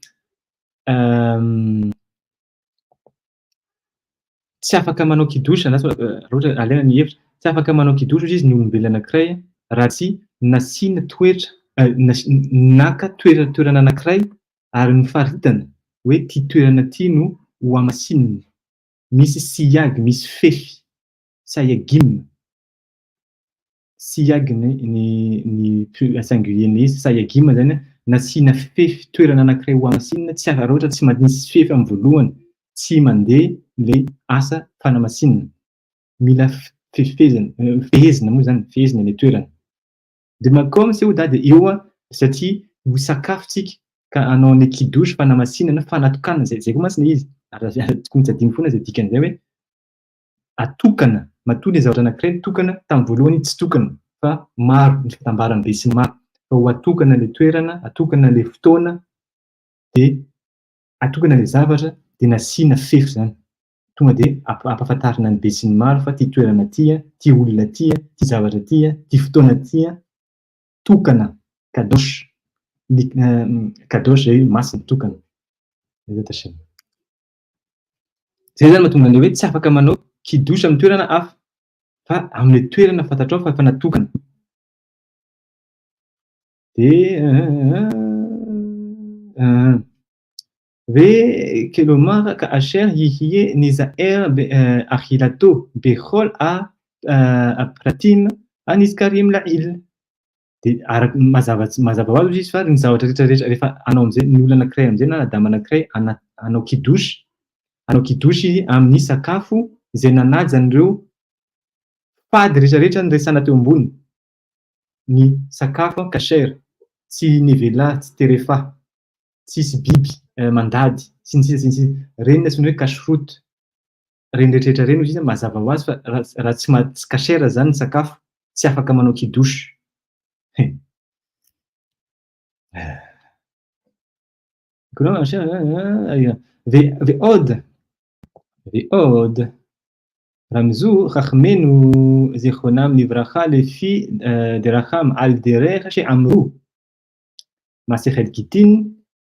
tsy afaka manao kidosha na ohatra alaina ny hevitra tsy afaka manao kidosha izy ny olombelona anankiray raha tsy nasiana toetra naka toerana anankiray ary nifaritana hoe ty toerana ty no ho amasinina. Misy siyag, misy fefy, sayagim. Siyag ny singulier izy, sayagim zany nasiana fefy toerana anankiray ho amasinina, tsy afaka ohatra tsy misy fefy amin'ny voalohany, tsy mandeha le asa fanamasinina. Mila fehezina moa zany, fehezina le toerana. De makom seuda de eo satria ho sakafotsika ka anao ny kidosha fanamasinana fanatokana zay koa masina izy. Tsy adino foana zay dikan'izay hoe atokana, matoa le zavatra anankiray tokana tamin'ny voalohany tsy tokana fa maro ny fitambarany be sy ny maro. Fa ho atokana le toerana, atokana le fotoana de atokana le zavatra de nasiana fefy zany. Tonga de ampahafantarina ny be sy ny maro fa ty toerana ty, ty olona ty, ty zavatra ty, ty fotoana ty tokana kadosh. Kadosh zay masina tokana. Zay zany mahatonga an'ilay hoe tsy afaka manao kidosha amin'ny toerana hafa fa amin'ny toerana fantatrao fa efa natokana. Ve kelomar ka asher yihye nizaer achilato bechol pratim aniskarim la'il. De araky mazava ho azy izy fa ny zavatra rehetrarehetra rehefa anao am'izay ny olona anankiray am'izay na adama anankiray anao kidosha izy amin'ny sakafo izay nanaja an'ireo fady rehetrarehetra nyresana teo ambony. Ny sakafo kasher, tsy nivela, tsy terefa, tsisy biby mandady, sy ny sisa reny antsoina hoe kashrut. Reny rehetrarehetra reny izy mazava ho azy fa raha tsy kasher zany ny sakafo, tsy afaka manao kidosha. ועוד רמזו חכמינו זיכרונם לברכה לפי דרכם על דרך שאמרו מסכת גיטין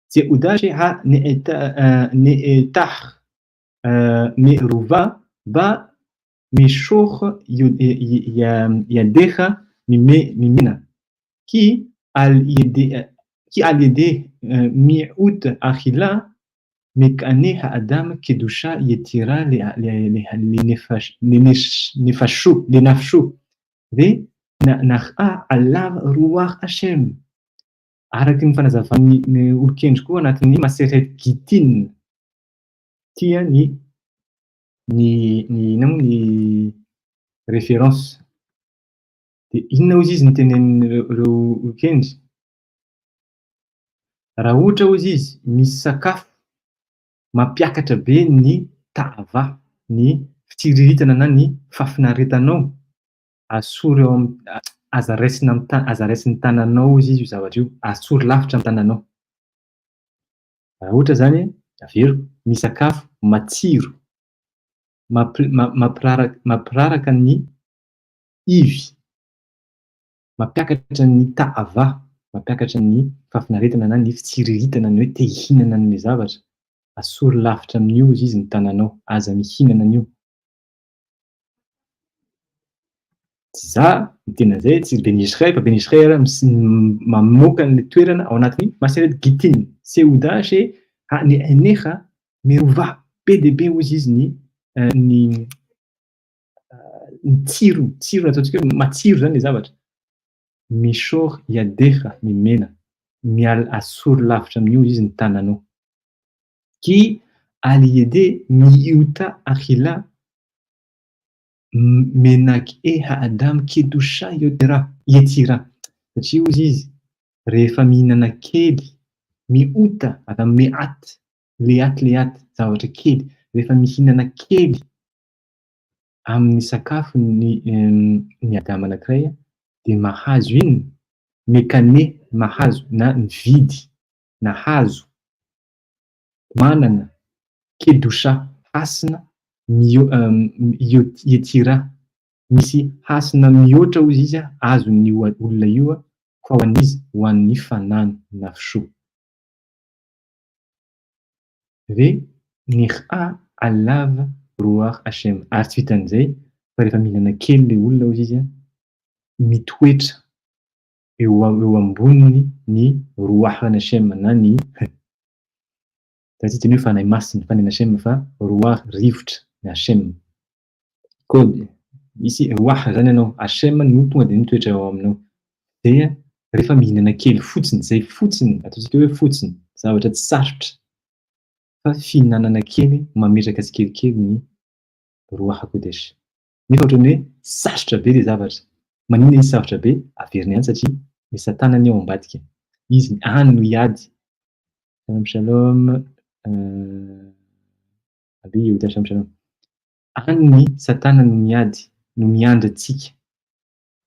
סעודה שהנאתח מערובה בה משוך ידיך ממנה כי על ידי מיעוט אכילה מקנה האדם קדושה יתירה לנפשו ונחה עליו רוח השם. Araky ny fanazavan'ny olon-kendry koa anatin'ny Maseret Gitin. Tia ny référence. De inona ozy izy ny tenenin'ireo olon-kendry? Raha ohatra ozy izy misy sakafo mampiakatra be ny ta'ava, ny fitsiriritana na ny fafinaretanao, asory eo aza raisin'ny tananao izy io zavatra io, asory lavitra amin'ny tananao. Raha ohatra zany avero misy sakafo matsiro mampiraraka ny ivy, mampiakatra ny ta'ava, mampiakatra ny fafinaretana na ny fitsiriritana ny hoe te hihinana an'ilay zavatra, asory lavitra amin'io izy ny tananao, aza mihinana an'io. Za ny tena zay tsy Ben Israel fa Ben Israel mamoaka an'le toerana ao anatin'ny Maseret Gitine. Seuda she nefa mirovà be dia be hozy izy ny tsiro ataontsika hoe matsiro zany le zavatra. Misôro iadeha mimena asoro lavitra amin'io izy ny tananao. Qui allait aider miuta akhila menaky adam kedusha yetira satria ozy izy rehefa mihinana kely miota ata meaty leaty zavatra kely rehefa mihinana kely amin'ny sakafo ny adama anankiray dia mahazo iny mekane mahazo na mividy na hazo manana kedusha hasina ietira misy hasina mihoatra ozy izy azon'ny olona io fa ho an'izy ho an'ny fanano na fisoa. Ve nir'a alava roar Hashem. Ary tsy vitan'izay fa rehefa mihinana kely le olona ozy izy mitoetra eo amboniny ny roahan'ny Hashem na ny satria teny hoe fanahy masina fanahy Hashem fa roar rivotra ny Hashem. Kôdy misy roah zany ianao Hashem no tonga dia mitoetra ao aminao. Dia rehefa mihinana kely fotsiny zay fotsiny ataontsika hoe fotsiny zavatra tsy sarotra fa fihinanana kely mametraka tsikelikely ny roah hakodesh. Nefa ohatran'ny hoe sarotra be le zavatra. Maninona izy sarotra be? Averiny ihany satria le satanany ao ambadika. Izy any no hiady. Shalom. Aby Yehuda shalom. Any ny satana no miady no miandry antsika.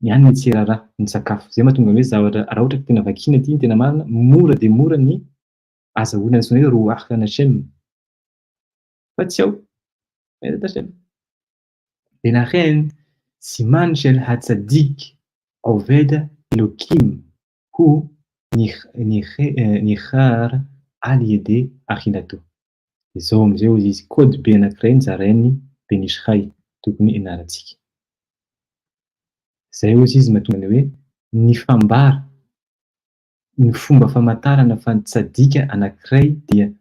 Ny any ny tsirara ny sakafo. Zay mahatonga hoe zavatra raha ohatra ka tena vakiana ty tena marina mora dia mora ny azahoana antsoina hoe roah Hashem. Fa tsy ao. Hashem. Benachen siman shel hatzadik oved Elokim hu nichar al yede akhinato. Izao amizay hozy izy kôdy be anankiray nizarain'ny Ben Ishray tokony ianarantsika. Zay hozy izy mahatonga hoe ny fambara ny fomba famantarana fa ny tsadika anankiray dia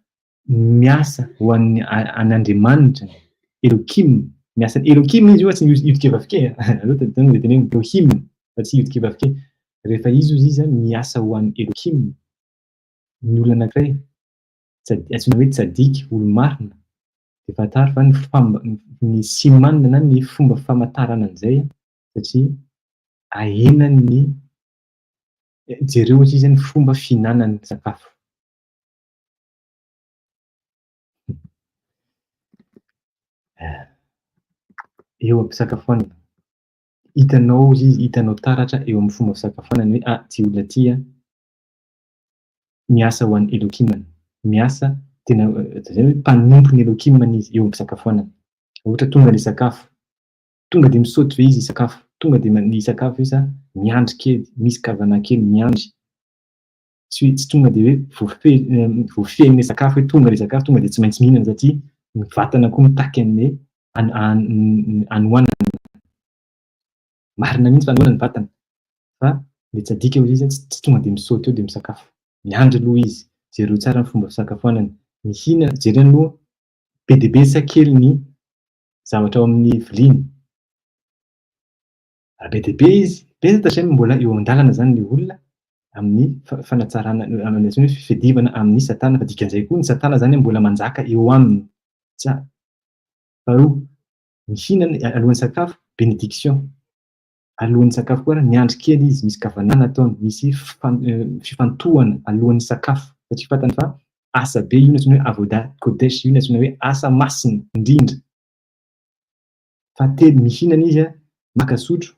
miasa ho an'Andriamanitra Elokim. Miasa Elokim izy io tsy iodikevavike. Teny Elohim fa tsy iodikevavike. Rehefa izy hozy izy miasa ho an'ny Elokim ny olona anankiray antsoina hoe tsadik olo marina. Dia fantaro fa ny siman na ny fomba famantarana an'izay satria ahenan'ny jereo ozy izy ny fomba fihinanany sakafo. Eo am-pisakafoanana. Hitanao ozy izy, hitanao taratra eo amin'ny fomba fisakafoanana hoe ty olona ty miasa ho an'ny Elokimany. Miasa tena zay hoe mpanompony Elokimany izy eo am-pisakafoanana. Ohatra tonga le sakafo, tonga dia misaoty ve izy sakafo, tonga dia ny sakafo izy miandry kely, misy kavana kely miandry. Tsy tonga dia hoe voafehin'ny sakafo hoe tonga le sakafo tonga dia tsy maintsy mihinana satria ny vatana koa mitaky an'le anohanana. Marina mihitsy fa anohanana ny vatana. Fa le tsadika hozy izy tsy tonga dia misaoty eo dia misakafo. Miandry aloha izy. Jereo tsara ny fomba fisakafoanana. Mihina, jereo aloha be dia be sa kely ny zavatra ao amin'ny viliany. Be dia be izy, betsaka Hashem mbola eo an-dalana zany le olona amin'ny fanatsarana amin'ny hoe fifedivana amin'ny satana fa dikan'izay koa ny satana zany mbola manjaka eo aminy. Faharoa, mihinana alohan'ny sakafo bénédiction. Alohan'ny sakafo koa miandry kely izy, misy kavanana ataony, misy fifantohana alohan'ny sakafo satria fantany fa asa be io antsoina hoe avoda kodesh, io antsoina hoe asa masina indrindra. Fahatelo, mihinana izy maka sotro,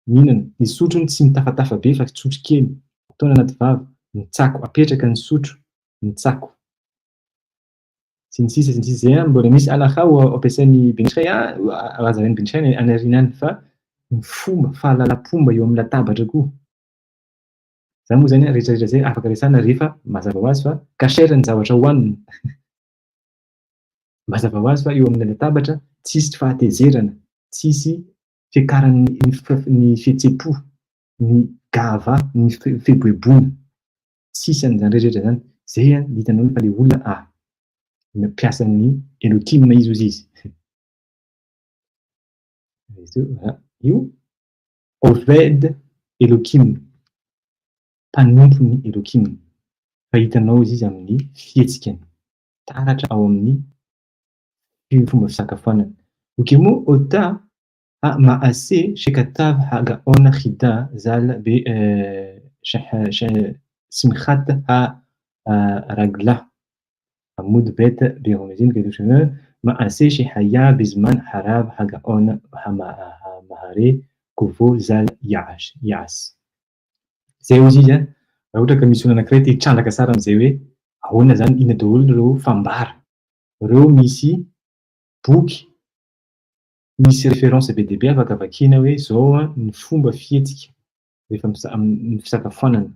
mihinana. Ny sotrony tsy mitafatafa be fa sotro kely ataony anaty vava, mitsako, apetraka ny sotro, mitsako. Sy ny sisa zay mbola misy alakha ampiasain'ny Ben Ishray azavain'ny Ben Ishray any aoriana any fa ny fomba fahalalam-pomba eo amin'ny latabatra koa. Zany moa zany rehetrarehetra zay afaka resahana rehefa mazava ho azy fa kasera ny zavatra hohanina. Mazava ho azy fa eo amin'ny latabatra tsisy fahatezerana, tsisy fiakaran'ny ny fihetsem-po, ny gava, ny fiheboheboana. Tsisy an'izany rehetrarehetra zany. Zay hitanao fa le olona mampiasa ny Elohim izy hozy izy. Io Oved Elohim, mpanompony Elohim. Fa hitanao izy izy amin'ny fihetsikany, taratra ao amin'ny fomba fisakafoanana. Okemo ota maase shekatav hagaon khida zal be simchat ragla عمود بيت برمزين كدوشنا ما أسيش حياة بزمان حراب حقاون مهاري كوفو زال يعس زي وزيجا راوتا كميسونا نكريتي تشانا كسارم زيوي هونا زان إن دول رو فامبار رو ميسي بوك ميسي ريفيرونس BDB avakavakina hoe zao ny fomba fihetsika rehefa fisakafoanana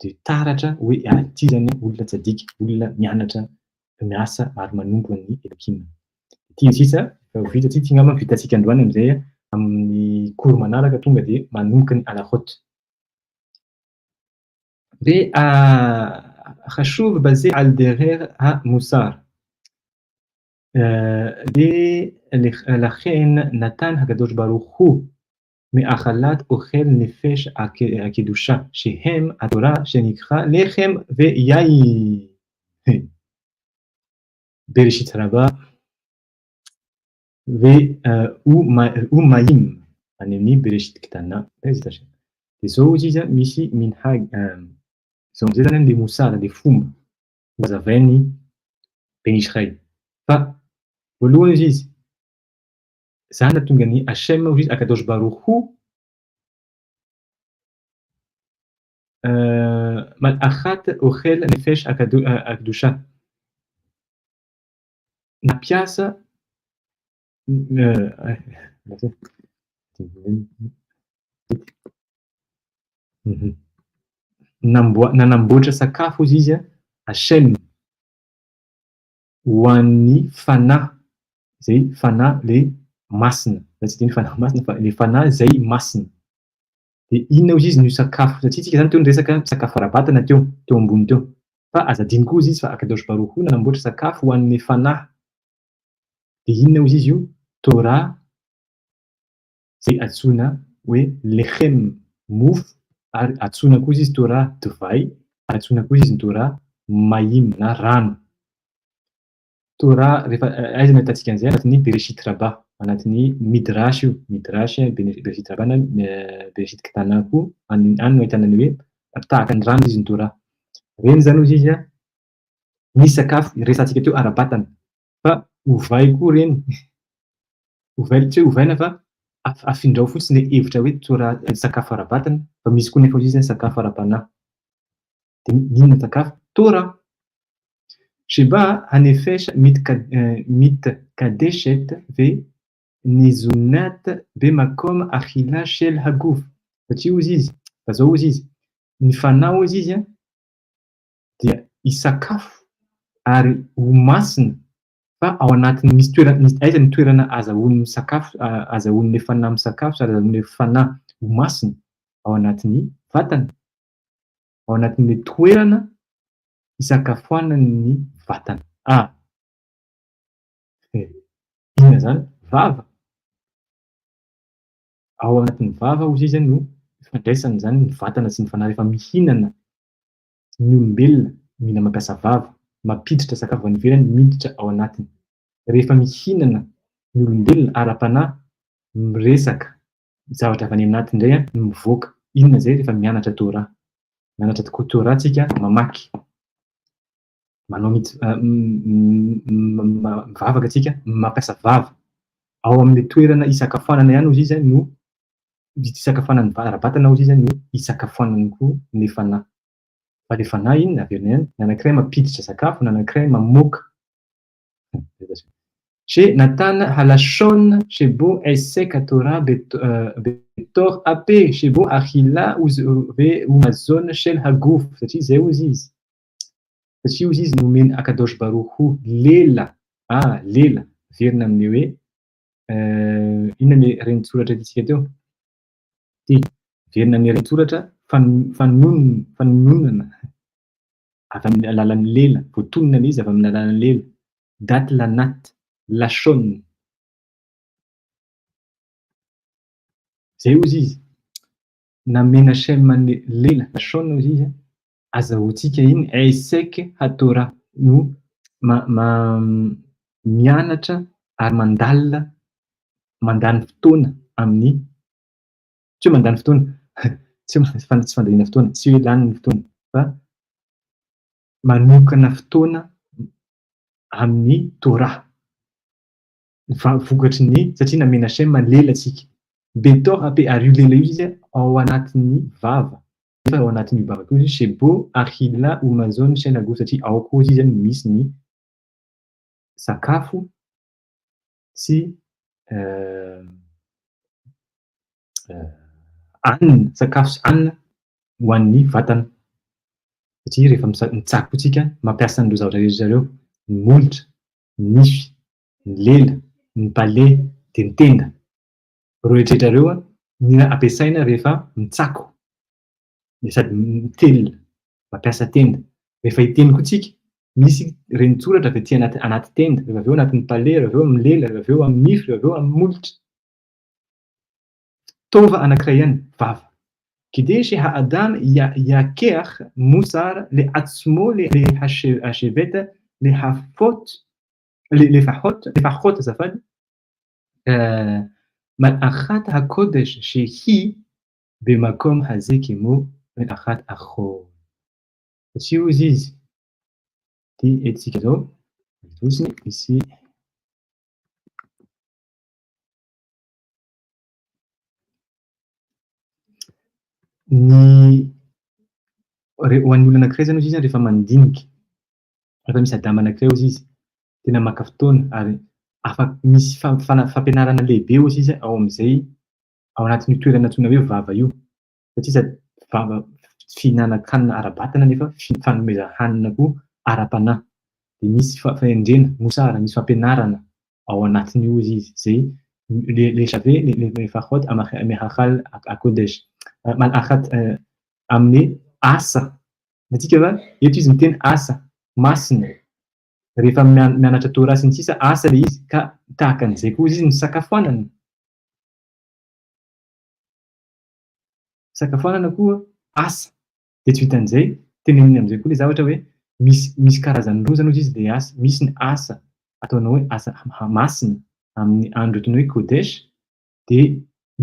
de taratra hoe ty zany olona tsadika, olona mianatra miasa ary manompo ny Elohim. Ty sisa vita ty ngamba vitatsika androany amizay amin'ny cours manaraka tonga de manomboka ny alahot. De خشوف basé على الدرير مصار לכן נתן הקדוש ברוך הוא מאכלת אוכל נפש הקדושה שהם התורה שנקרא לחם ויין. בראשית רבה ומים אני בראשית קטנה. וזהו זיזה מישי מנהג זהו זה זנן למוסר לפום מזווני בן ישראל. ולא נזיז זנה תונגני השם מוריז הקדוש ברוך הוא מלאכת אוכל נפש הקדושה napiasa nanamboatra sakafo izy Hashem ho an'ny fanahy zay fanahy le masina. Tsy de fanahy masina fa le fanahy zay masina. De inona izy izy no sakafo satria tsika zany teo niresaka sakafo ara-batana teo ambony teo. Fa azadiny koa izy fa Akadosh Baruch Hu nanamboatra sakafo ho an'ny fanahy. De inona izy io? Torah zay antsoina hoe lechem mofo ary antsoina koa izy Torah divay, antsoina koa izy Torah maim na rano. Torah rehefa aiza no ahitantsika an'izay anatin'ny Bereshit Rabba, anatin'ny Midrash io, Midrash Bereshit Rabba na Bereshit Ketana koa any no ahitana ny hoe tahaka ny rano izy ny Torah. Reny zany izy izy misy sakafo resantsika teo ara-batana fa ovay koa reny. Ovay tsy hoe ovaina fa afindrao fotsiny le hevitra hoe Torah sakafo ara-batana fa misy koa nefa izy sakafo ara-panahy. De inona sakafo? Torah. שבה הנפש מתקדשת ונזונת במקום אכילה של הגוף. Satria hozy izy, zao hozy izy, ny fanahy hozy izy dia hisakafo ary ho masina fa ao anatiny misy toerana, aiza ny toerana azahoan'ny sakafo, azahoan'ny fanahy misakafo sady azahoan'ny fanahy ho masina ao anatin'ny vatana, ao anatin'ny toerana isakafoanan'ny vatana. Inona zany? Vava. Ao anatin'ny vava hozy izy no fandraisany zany ny vatana sy ny fanahy rehefa mihinana. Ny olombelona mila mampiasa vava, mampiditra sakafo any ivelany miditra ao anatiny. Rehefa mihinana ny olombelona ara-panahy miresaka zavatra avy any anatiny indray no mivoaka. Inona zay? Rehefa mianatra Torah. Mianatra tokoa Torah tsika mamaky. Manao mivavaka tsika mampiasa vava. Ao amin'ny toerana isakafoanana ihany hozy izy no isakafoanany ara-batana hozy izy no isakafoanany koa ny fanahy. Fa le fanahy iny averina ihany, ny anankiray mampiditra sakafo, ny anankiray mamoaka. שנתן הלשון שבו עסק התורה בתור הפה, שבו אכילה ומזון של הגוף. זהו זיז. Satria hozy izy nomeny Akadosh Baruch Hu lela, lela verina amin'ny hoe inona le renitsoratra itsika teo? Ty verina ny renitsoratra fanononana avy amin'ny alalan'ny lela, voatonona izy avy amin'ny alalan'ny lela. Date la natte, la chaune. Zay ozy izy. Namena sheman'ny lela, la chaune ozy izy, azahoantsika iny échec hatora no mianatra ary mandany fotoana amin'ny tsy hoe mandany fotoana tsy fandaniana fotoana, tsy hoe lany ny fotoana fa manokana fotoana amin'ny Torah. Vokatry ny satria namena shema lela tsika. Betor ape ary io lela io izy ao anatin'ny vava. Nefa ao anatin'ny vava koa izy shebo achila umazon shenago satria ao koa izy misy ny sakafo sy hanina, sakafo sy hanina ho an'ny vatana. Satria rehefa mitsako tsika mampiasa an'ireo zavatra rehetra ireo, ny molotra, ny nify, ny lela, ny palais, dia ny tenda. Reo rehetra ireo mila ampiasaina rehefa mitsako, sady mitelina, mampiasa tenda. Rehefa hiteny koa tsika, misy renitsoratra avy aty anaty tenda, rehefa avy eo anatin'ny palais, rehefa avy eo amin'ny lela, rehefa avy eo amin'ny nify, rehefa avy eo amin'ny molotra. Fitaova anankiray ihany, vava. كده آدم يكيخ موسار لأتسمو لهشبت لفحوت زفاد ملأخات هكودش شيء بمقام هزيك مو ملأخات أخو شو زيز دي اتسيكتو توسني ici ny ho an'ny olona anankiray zany izy rehefa mandinika, rehefa misy adama anankiray ozy izy tena maka fotoana ary misy fampianarana lehibe ozy izy ao amin'izay ao anatin'ny toerana antsoina hoe vava io, satria sady vava fihinana-kanina ara-batana nefa fanomezan-hanina koa ara-panahy. Dia misy fahendrena mosara, misy fampianarana ao anatiny ozy izy zay lesabe lefahot amehachal akodesh malachat amin'ny asa. Natsika va eto izy miteny asa masina rehefa mianatra Torah sy ny sisa asa le izy ka tahaka an'izay koa izy misakafoanana. Sakafana koa asa. Dia tsy vitan'izay teneniny amin'izay koa le zavatra hoe misy karazany roa zany izy dia asa. Misy ny asa ataonao hoe asa masina amin'ny andro toy ny hoe kodesh, dia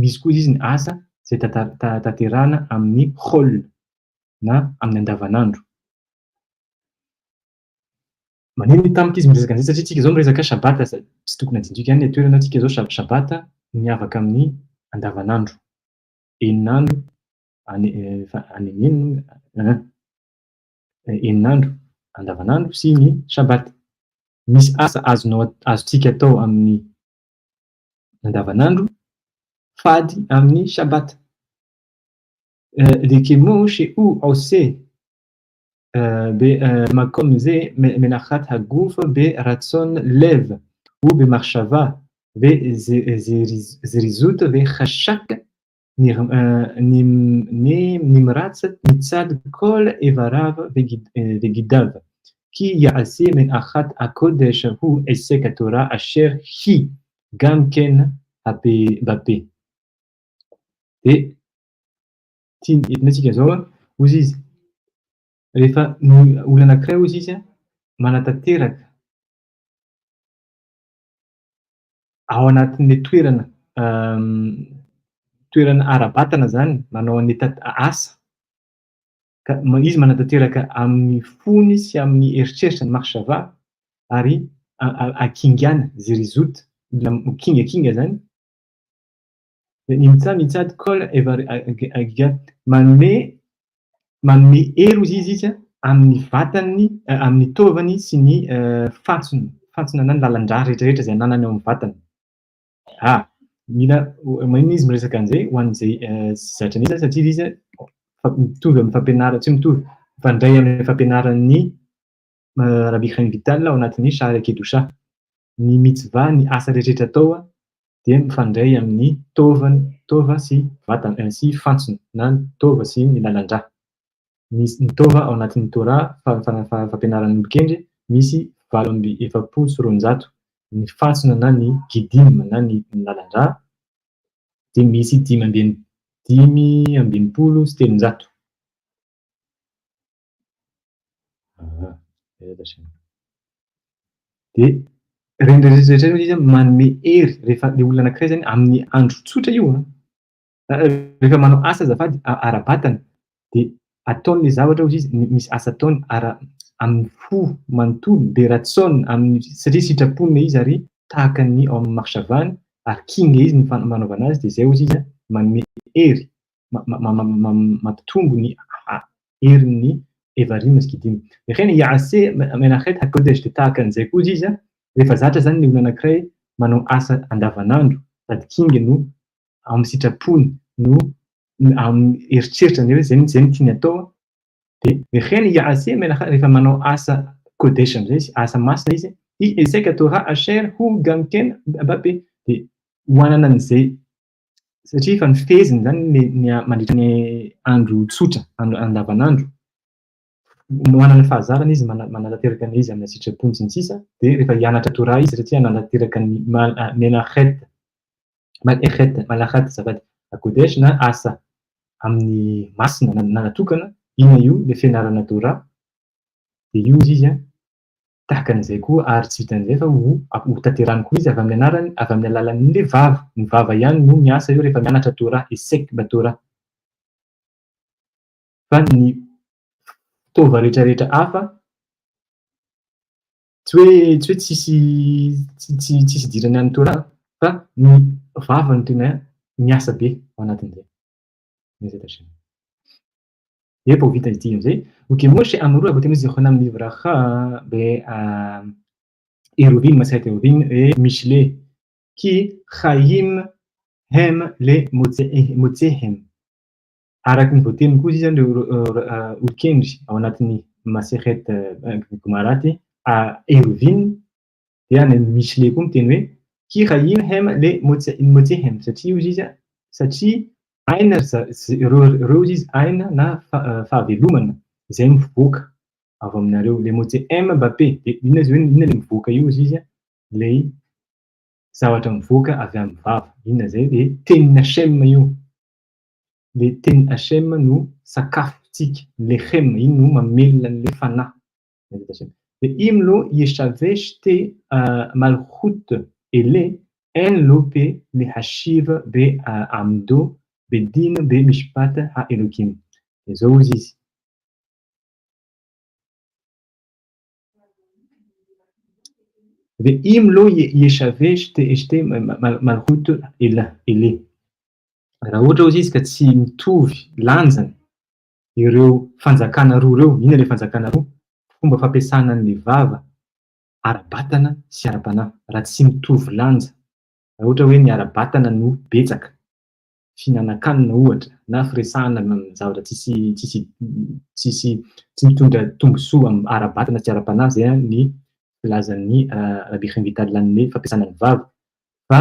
misy koa izy ny asa izay tanterahana amin'ny chol na amin'ny andavanandro. Maneno tampoka izy miresaka an'izay satria tsika izao miresaka shabata tsy tokony adintsika ihany ny toerana tsika izao shabata miavaka amin'ny andavanandro. Eninandro eninandro andavanandro sy ny shabata. Misy asa azontsika atao amin'ny andavanandro fady amin'ny shabata. Lekemo chez ou aussi במקום זה מנחת הגוף ברצון לב ובמחשבה וזריזות וחשק נמרצת מצד כל איבריו וגידיו. כי יעשה מנחת הקודש הוא עסק התורה אשר היא גם כן בפה. Etintsika zao ozy izy rehefa olona anankiray ozy izy manatanteraka ao anatin'le toerana ara-batana zany, manao ny asa ka izy manatanteraka amin'ny fony sy amin'ny eritreritra ny mahsava ary akingana zerizota kingakinga zany nimtsa mitsady kola manome hery ozy izy amin'ny vatany, amin'ny taovany sy ny fantsona na ny lalan-drà rehetrarehetra izay ananany ao amin'ny vatany. Mila manino izy miresaka an'izay ho an'izay zatra an'izy satria izy mitovy amin'ny fampianarana, tsy mitovy mifandray amin'ny fampianaran'ny Rabbi Chaim Vital ao anatin'ny Sha'arei Kedusha. Ny mitzvah, ny asa rehetrarehetra atao dia mifandray amin'ny taova sy vatana sy fantsona na taova sy ny lalan-drà. Misy ny taova ao anatin'ny Torah fampianaran'ny olon-kendry misy 7,700 sy 900. Ny fantsona na ny gidim na ny lalan-drà dia misy 5,500 sy 300. Dia reny rehetrarehetra izy manome hery rehefa le olona anankiray zany amin'ny andro tsotra io rehefa manao asa azafady ara-batana dia ataon'le zavatra ozy izy misy asa ataony amin'ny fo manontolo be ratsaona amin'ny satria sitrapony izy ary tahaka ny ao amin'ny marsavany ary kinga izy ny fanaovana azy dia zay ozy izy manome hery mampitombo ny herin'ny evarima sy gidima. Reny iase menachet hakodesh dia tahaka an'izay koa izy rehefa zatra zany ny olona anankiray manao asa andavanandro sady kinga no amin'ny sitrapony no amin'ny eritreritra hoe zay ny tiany atao dia reny iase menachet rehefa manao asa kodesh am'izay izy asa masina izy eseka Torah asher hu gamken babe dia hoanana an'izay satria efa nifeziny zany ny mandritra ny andro tsotra andavanandro hoanana fahazarana izy mananateraka izy amin'ny sitrapony sy ny sisa dia rehefa hianatra Torah izy satria mananateraka ny malachet zafady kodesh na asa amin'ny masina na natokana ina io le fianarana Torah dia io izy tahaka an'izay koa ary tsy vitan'izay fa ho tanterahany koa izy avy amin'ny anarany avy amin'ny alalan'le vava. Ny vava ihany no miasa io rehefa mianatra Torah esek Torah. Fa ny fitaova rehetrarehetra hafa tsy hoe tsisy idirany amin'ny Torah fa ny vava no tena miasa be ao anatin'izay. Epo vita izy ity am'izay. וכמו שאמרו אבותינו זיכרונם לברכה בעירובין, מסכת עירובין משלי, כי חיים הם למוצאיהם. Araky ny voateny koa izy zany olon-kendry ao anatin'ny masechet Gemaraty Eruvin dia ny Mishle koa miteny hoe ki chaim hem le motsehem satria izy satria aina reo izy aina na fahavelomana izay mivoaka avy aminareo le motsehem bape dia inona izy hoe inona le mivoaka io izy le zavatra mivoaka avy amin'ny vava inona zay dia tenin'ny Hashem io. Le teny Hashem no sakafontsika lechem iny no mamelona an'le fanahy. Dia im lo yeshavesh te malchut ele en lo pe le hashiv be amdo be din be mishpat ha elokim. Dia zao izy izy. Dia im lo yeshavesh te malchut ele. Raha ohatra izy ka tsy mitovy lanjany ireo fanjakana roa ireo, inona le fanjakana roa? Fomba fampiasana an'le vava ara-batana sy ara-panahy. Raha tsy mitovy lanja, raha ohatra hoe ny ara-batana no betsaka, fihinan-kanina ohatra na firesahana zavatra tsisy mitondra tombosoa amin'ny ara-batana sy ara-panahy, zay ny filazan'ny Rabbi Chaim Vital l'an'le fampiasana ny vava. Fa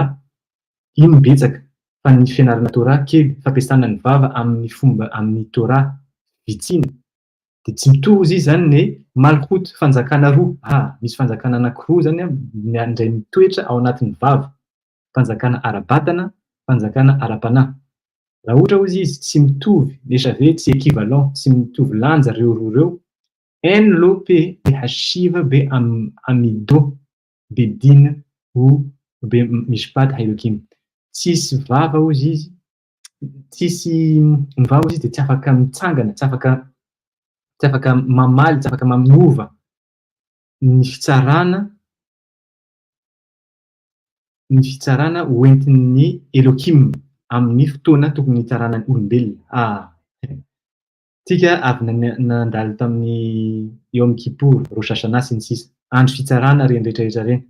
ino betsaka? Fa ny fianarana Torah kely fampiasana ny vava amin'ny fomba amin'ny Torah vitsina dia tsy mitovy izy zany ny malchut fanjakana roa. Misy fanjakana anankiroa zany indray mitoetra ao anatin'ny vava, fanjakana ara-batana, fanjakana ara-panahy. Raha ohatra izy tsy mitovy neshave tsy équivalent, tsy mitovy lanja reo roa reo, en lo pe be hashiva be amido be din ou be mishpat hailokim. Tsisy vava ozy izy, tsisy mivava izy dia tsy afaka mitsangana, tsy afaka mamaly, tsy afaka maminova ny fitsarana hoentin'ny Elokim amin'ny fotoana tokony hitsarana ny olombelona. Tsika avy nandalo tamin'ny Yom Kippur, Rosh Hashanah sy ny sisa, andro fitsarana reny rehetrarehetra reny.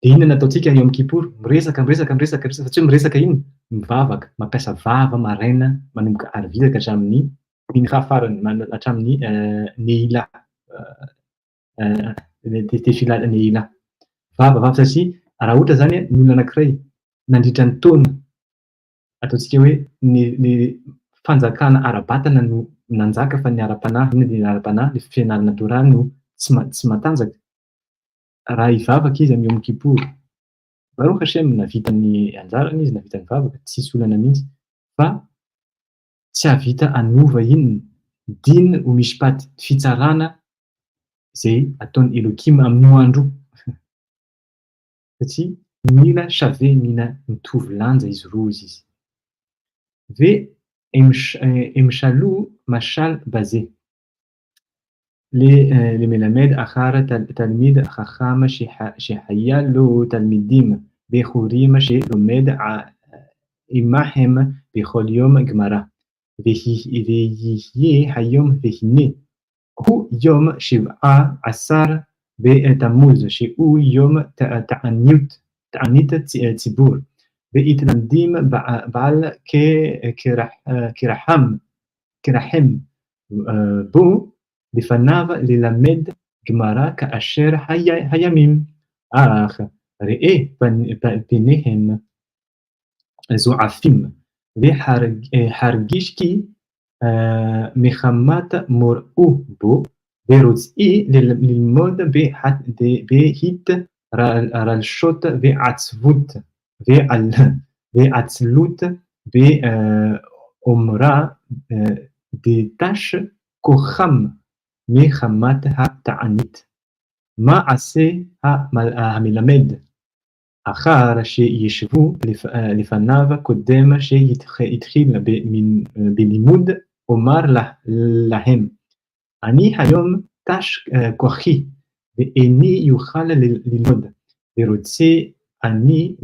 Dia inona nataontsika Yom Kippur? Miresaka satria miresaka iny mivavaka, mampiasa vava maraina manomboka arivizaka hatramin'ny mincha farany hatramin'ny neila tefila neila. Vava satria raha ohatra zany ny olona anankiray nandritra ny taona ataontsika hoe ny fanjakana ara-batana no nanjaka fa ny ara-panahy ny ara-panahy ny fianarana Torah no tsy matanjaka. Raha hivavaka izy amin'ny Yom Kippur, Baruch Hashem navita ny anjarany izy, navita ny vavaka, tsisy olana mihitsy, fa tsy havita anova inony diny ho misy paty fitsarana zay ataony Elohim amin'ny andro satria mila save mila mitovy lanja izy roa izy. הם שאלו משל בזה, למלמד אחר תלמיד חכם שהיה לו תלמידים בחורים שלומד עמהם בכל יום גמרא, ויהיה היום והנה הוא יום 17 בתמוז שהוא יום תענית ציבור, והתלמדים בעל כרחם בו לפניו ללמד גמרא כאשר הימים, אך ראה פניהם זועפים, והרגיש כי מחמת מוראו בו, ורוצאי ללמוד בהתרלשות ועצלות באומרה דתש כוחם מחמת התענית. מה עשה המלמד? אחר שישבו לפניו קודם שהתחיל בלימוד, אומר להם, אני היום תש כוחי ואיני יוכל ללמוד, ורוצה אני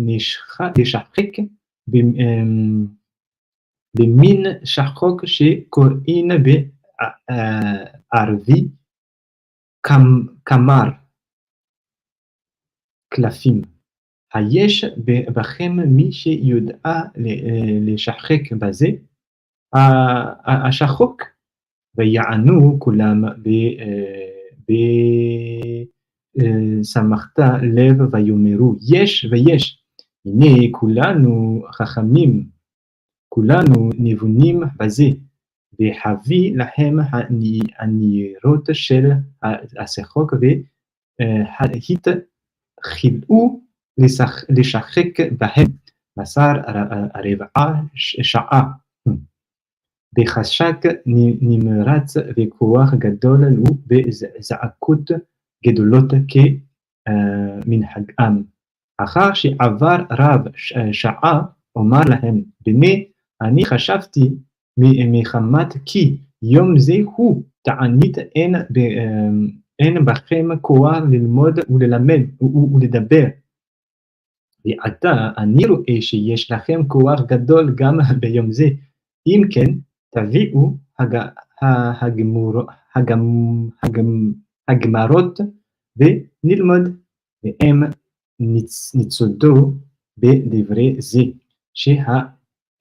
לשחק במין שחוק שקוראים בערבי כמר קלפים. היש בכם מי שיודע לשחק בזה? השחוק? ויענו כולם בשמחת לב ויאמרו, יש ויש, הנה כולנו חכמים, כולנו נבונים בזה, והביא להם הניירות של השחוק והתחילו לשחק בהם מסר רבעה שעה. בחשק נמרץ וכוח גדול ובזעקות גדולות כמנהגם. אחר שעבר רב שעה אומר להם, בני אני חשבתי מחמת כי יום זה הוא תענית אין בכם כוח ללמוד וללמד ולדבר. ועתה אני רואה שיש לכם כוח גדול גם ביום זה. אם כן, תביאו הגמרות ונלמוד, והם ניצודו בדברי זה,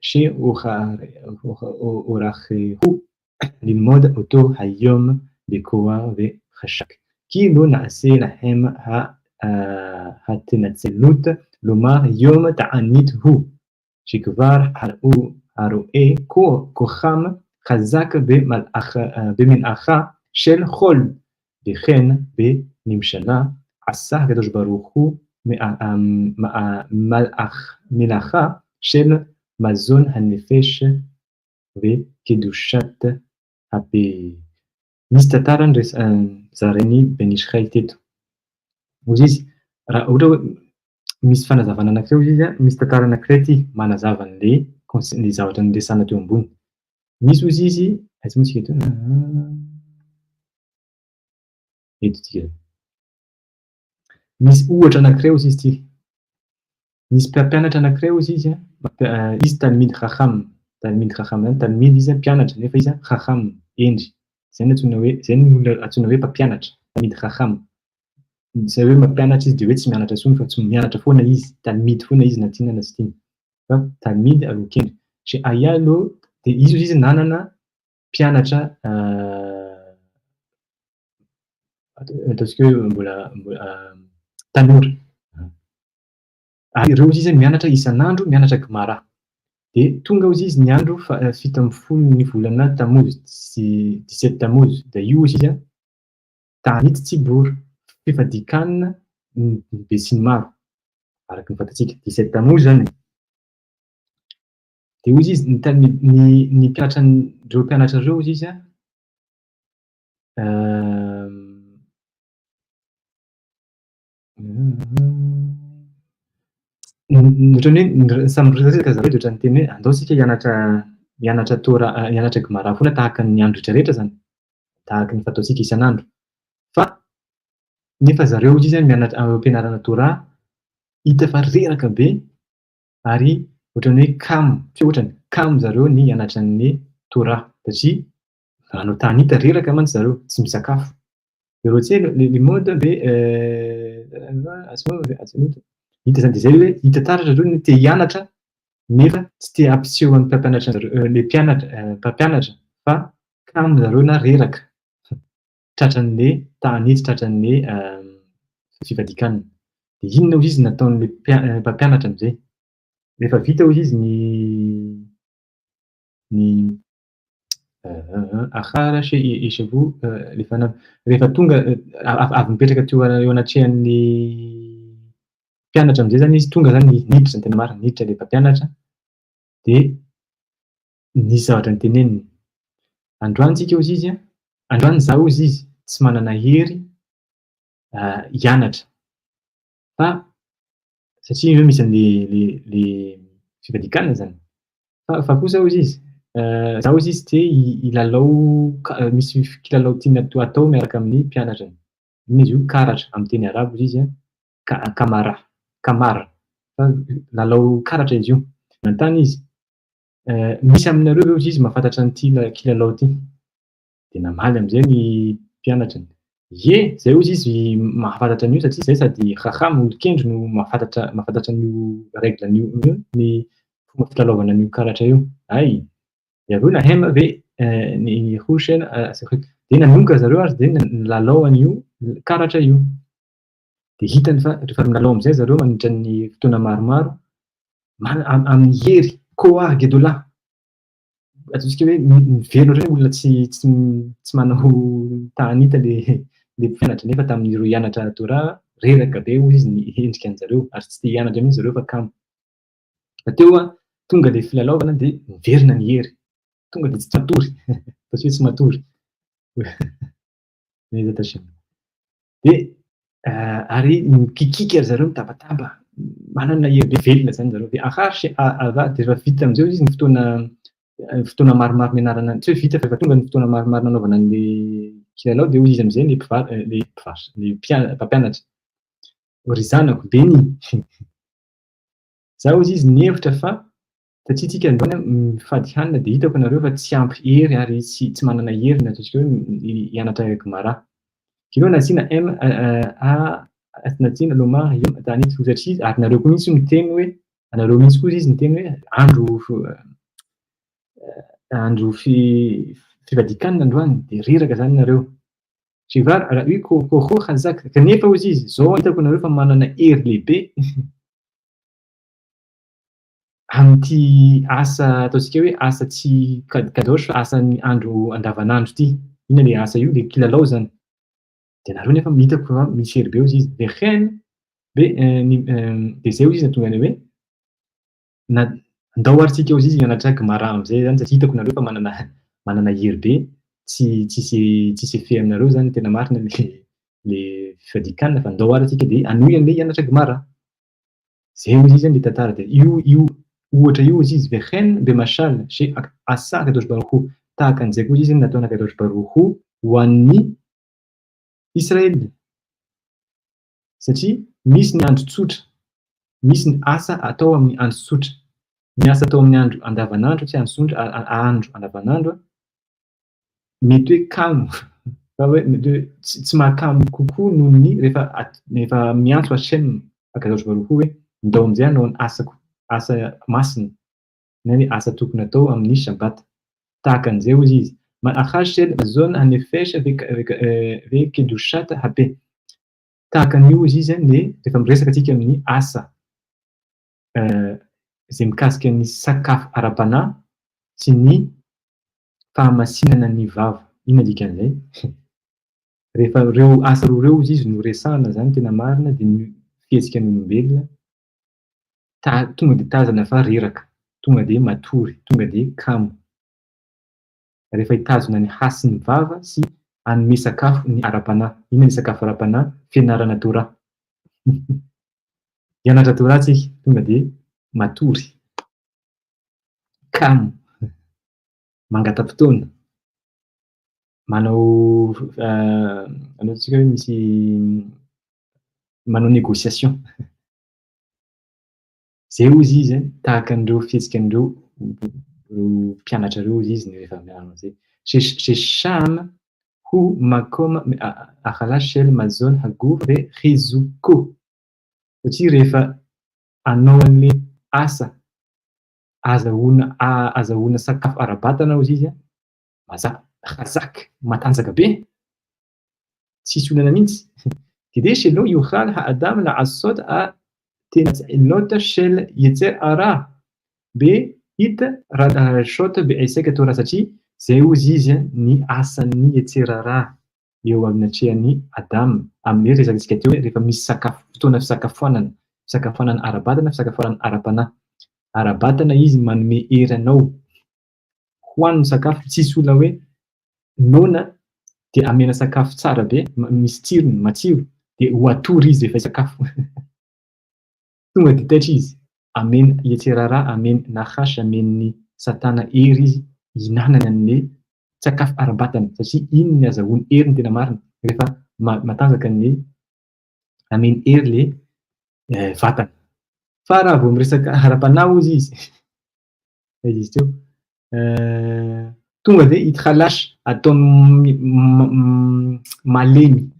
שהוכרחו ללמוד אותו היום בכוח וחשק. כי לא נעשה להם התנצלות, לומר יום תענית הוא, שכבר הרואה כוחם חזק במלאכה של חול, וכן בנמשלה עשה הקדוש ברוך הוא מלאכה של מזון הנפש וקדושת הפה. מסתתרן זרני בנשחייתת. Uzis raha ohatra hoe misy fanazavana anankiray izy misy tantara anankiray ty manazava an'le zavatra niresana teo ambony. Misy ozy izy, aiza moa tsika eto? Eto tsika. Misy ohatra anankiray ozy izy ty. Misy mpianatra anankiray ozy izy, izy talmid chacham, talmid izy mpianatra nefa izy chacham, endry. Zay no antsoina hoe mpampianatra, talmid chacham. Zay hoe mampianatra izy dia hoe tsy mianatra intsony fa tsy mianatra foana izy, talmid foana izy na tiana na tsy tiana. Fa talmid alokendry. Sy aya aloha dia izy nanana mpianatra ataontsika hoe mbola tanora. Ary ireo izy zany mianatra isan'andro, mianatra Gemara. De tonga hozy izy ny andro fito amby folo ny volana Tamozy, 17 Tamozy. De io izy a Tanit Tsibory, fifadikanina ny be sy ny maro. Araky ny fantatsika 17 Tamozy zany. De hozy izy ny mpianatra reo mpianatra reo izy a ohatrany hoe samy resaka zareo de ohatrany teny hoe andao sika hianatra Tora, hianatra Gemara foana tahaka ny andro rehetrarehetra zany, tahaka ny fataontsika isan'andro. Fa nefa zareo izy zany mianatra ampianarana Tora hita fa reraka be ary ohatrany hoe kamo, tsy ohatrany kamo zareo ny hianatra ny Tora satria manao tanita reraka mantsy zareo, tsy misakafo. Ireo tsy le mode be hita zany de zay hoe hita taratra zareo ny te hianatra nefa tsy te hampiseho amin'ny mpampianatra le mpampianatra fa kamo zareo na reraka tratran'le tanitsy, tratran'le fifadikanana. De inona hozy izy nataon'le mpampianatra am'zay. Rehefa vita hozy izy ny ahara sy esavo rehefa tonga avy mipetraka teo eo anatrehan'ny mpianatra am'zay zany izy, tonga zany niditra ny tena marina, niditra le mpampianatra de nisy zavatra noteneniny. Androany tsika hozy izy a, androany zaho hozy izy tsy manana hery hianatra fa satria hoe misy an'le fifadikanana zany. Fa kosa hozy izy zaho hozy izy te hilalao misy kilalao tiana atao miaraka amin'ny mpianatrany. Iny izy io karatra amin'ny teny arabo izy a kamara fa lalao karatra izy io. Manontany izy misy aminareo ve hozy izy mahafantatra an'ity kilalao ty? De namaly am'zay ny mpianatrany. Ye, zay hozy izy mahafantatra an'io satria zay sady hahamo olon-kendro no mahafantatra an'io règle an'io ny fomba filalaovana an'io karatra io. Ay, de aveo nahema ve ny hosena de nanomboka zareo ary de nilalao an'io karatra io. De hitany fa rehefa milalao am'zay zareo mandritra ny fotoana maromaro amin'ny hery koa gedola. Ataontsika hoe miverina ohatrany olona tsy manao tanita le mpianatra nefa tamin'ireo hianatra Tora reraka be hozy izy ny endrika an'zareo ary tsy te hianatra mihitsy zareo fa kamo. Teo a tonga le filalaovana de miverina ny hery, tonga de tsy matory ataontsika hoe tsy matory. De ary mikikika ary zareo mitabataba, manana hery be velona zany zareo. De ahary sy de rehefa vita am'zay hozy izy ny fotoana maromaro nianarana, tsy hoe vita fa efa tonga ny fotoana maromaro nanaovana an'le kilalao de hozy izy am'zay le mpampianatra. Ry zanako Beny, zaho hozy izy nihevitra fa satria tsika androany mifady hanina de hitako nareo fa tsy ampy hery ary tsy manana hery ny ataontsika hoe hianatra Gemara. Kinao nasiana natsiana loma io tanit satria ary nareo koa mihitsy miteny hoe nareo mihitsy koa izy miteny hoe andro fifadikanana androany de reraka zany nareo. Trivara raha io koho hazaka kanefa hozy izy zao hitako nareo fa manana hery lehibe amin'ity asa ataontsika hoe asa tsy kadosy fa asa ny andro andavanandro ty. Ina le asa io le kilalao zany. De nareo nefa hitako fa misy hery be hozy izy. De hena be de zay hozy izy natonga ny hoe andao ary tsika hozy izy hianatra Gemara am'zay zany satria hitako nareo fa manana hery be, tsisy efe aminareo zany tena marina le fifadikanana fa andao ary tsika de anoy an'le hianatra Gemara. Zay hozy izy le tantara de io ohatra io hozy izy vehen be mashal sy asa kadosh baruch tahaka an'izay koa izy nataona kadosh baruch ho an'ny Israely. Satria misy ny andro tsotra, misy ny asa atao amin'ny andro tsotra. Ny asa atao amin'ny andro andavanandro tsy andro tsotra, andro andavanandro mety hoe kamo fa hoe tsy mahakamo kokoa noho ny rehefa miantso Hashem kadosh baruch hoe ndao am'zay anao ny asa masina na hoe asa tokony atao amin'ny sabata. Tahaka an'izay hozy izy. Ahashel zone hanefesha ve kedushata habe. Tahaka an'io izy izy rehefa miresaka tsika amin'ny asa izay mikasika ny sakafo ara-panahy sy ny fahamasinana ny vava. Inona dikan'izay? Rehefa reo asa roa reo izy no resahana zany tena marina dia ny fihetsiky ny olombelona tonga dia tazana fa reraka, tonga dia matory, tonga dia kamo. Rehefa hitazona ny hasy ny vava sy hanome sakafo ny ara-panahy. Inona ny sakafo ara-panahy? Fianarana Torah. Hianatra Torah tsika, tonga dia matory, kamo, mangatam-potoana, manao anaotsika hoe misy manao négociation. Zay ozy izy tahaka an'ireo fihetsika an'ireo mpianatra ireo izy ny rehefa miarana zay. Shesham hu makom akhala shel mazon haguf ve rizuko. Satria rehefa anao an'le asa azahoana sakafo ara-batana ozy izy mazaka hazaka matanjaka be, tsisy olana mihitsy. Kide shelo yukhal ha-adam la-asot tenot shel yetzer hara be hita rashot be eseka Torah. Satria zay ozy izy ny asan'ny yetzer hara eo amin'ny atrehan'ny Adam. Amin'ny resakitsika teo hoe rehefa misy sakafo, fotoana fisakafoanana ara-batana, fisakafoanana ara-panahy. Ara-batana izy manome hery anao hoaniny sakafo, tsisy olona hoe nona dia amena sakafo tsara be, misy tsirony, matsiro, dia ho atory izy rehefa sakafo. Tonga dia taitra izy, amena yetzer hara, amena nahash, amen'ny satana hery izy hinanany an'le sakafo ara-batana. Satria iny ny azahoany hery ny tena marina. Rehefa matanjaka ny ameny hery le vatana. Fa raha vao miresaka ara-panahy ozy izy, izy teo tonga dia ithalasha, ataony malemy,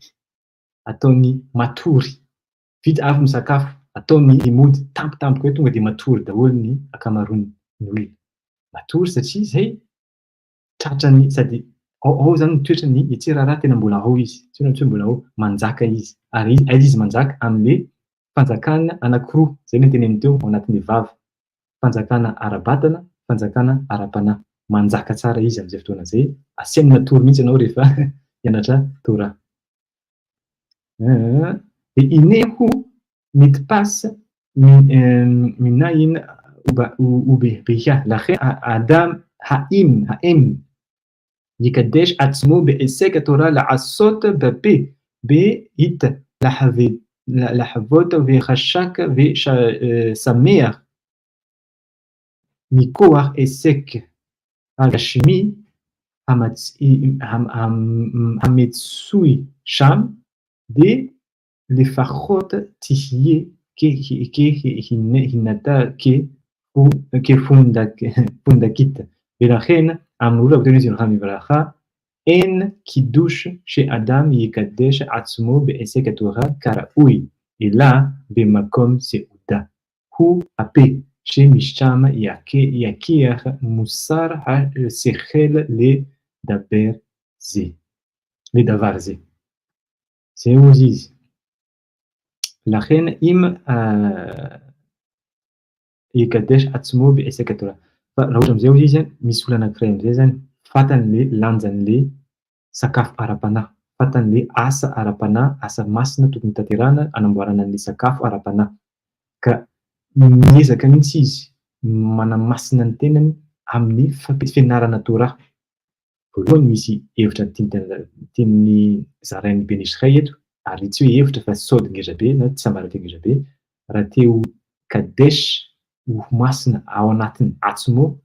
ataony matory, vita avy ny sakafo, ataony mody tampotampoka hoe tonga dia matory daholo ny akamaroan'ny olona. Matory satria zay tratrany, sady ao zany ny toetra ny yetzer hara tena mbola ao izy, tsy hoe mbola ao, manjaka izy. Ary aiza izy manjaka? Amin'le fanjakana anankiroa, zay no teneniny teo ao anatin'ny vava. Fanjakana ara-batana, fanjakana ara-panahy. Manjaka tsara izy amin'izay fotoana zay, asiany matory mihitsy ianao rehefa hianatra Torah. Inehu mitpas minayin ubebeha lache Adam haim yikadesh atzmo be'esek Torah la'asot bape be'it lahvot ve'chashak ve'sameach mikoach esek הגשמי המצוי שם לפחות תהיה כהינתה כפונדקית. ולכן אמרו רבותינו זיכרונם לברכה, אין קידוש שאדם יקדש עצמו בעסק התורה כראוי, אלא במקום סעודה. הוא הפה שמשם יכיח מוסר השכל לדבר זה. זהו זיז. לכן אם יקדש עצמו בעסק התורה. ראו זהו זיז, מסולן הקראים זיזן, פתן לי, לנזן לי, סקף ערפנה. Fatan le asa ara-panahy, asa masina tokony tanterahana anamboarana ny sakafo ara-panahy. Ka miezaka mihitsy izy manamasina ny tenany amin'ny fianarana Torah. Voalohany misy hevitra tian'ny zarain'ny Ben Israel eto, ary tsy hoe hevitra fa sody ngezabe na tsy sambarate ngezabe, raha teo Kadesh ho masina ao anatin'ny Atsmo,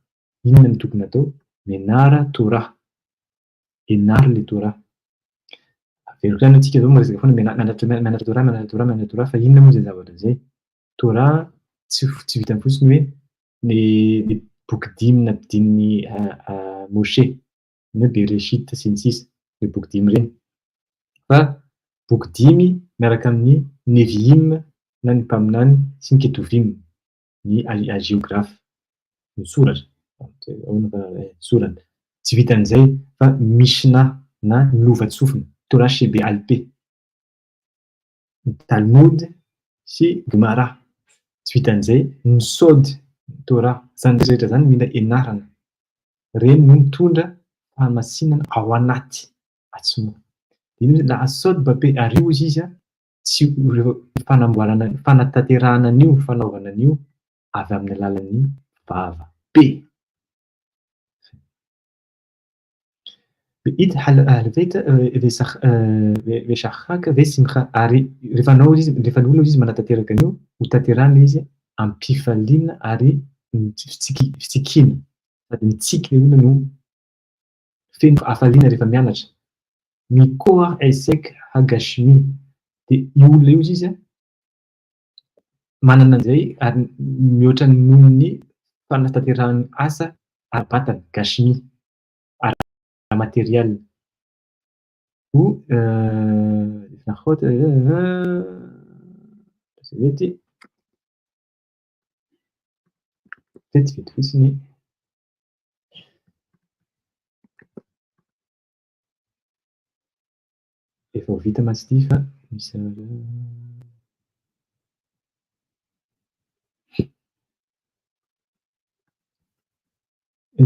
inona ny tokony atao? Mianara Torah. Ianara le Torah. Verokana antsika zao miresaka foana mianatra Torah, fa inona moa zay zavatra zay? Torah tsy vitany fotsiny hoe ny boky dimy nampidinin'ny Moshe, na Bereshit sy ny sisa, ny boky dimy reny. Fa boky dimy miaraka amin'ny Neviim na ny mpaminany sy ny Ketuvim, ny géographe, ny soratra. Soratra. Tsy vitan'izay fa Mishnah na Lovatsofina. Torah Shebe Alpe, Talmud sy Gemara. tsy vitan'izay misôdy Torah zany rehetra zany mila ianarana. Reny no mitondra fahamasinana ao anaty Atsomo. Iny hoe la asôdy babe ary io izy a tsy fanamboarana fanatanterahana an'io fanaovana an'io avy amin'ny alalan'ny vava be. Ita على shahaka ve simcha ary rehefa anao izy rehefa ny olona izy manatanteraka an'io ho tanterahana izy am-pifaliana ary fitsikina sady mitsiky ny olona no feno hafaliana rehefa mianatra. Mikoa esek hagashmi de io olona io izy manana an'izay ary mihoatra noho ny fanatanterahany asa ara-batana gashmi matériel ou peut-être fotsiny efa ho vita mantsy ity fa misy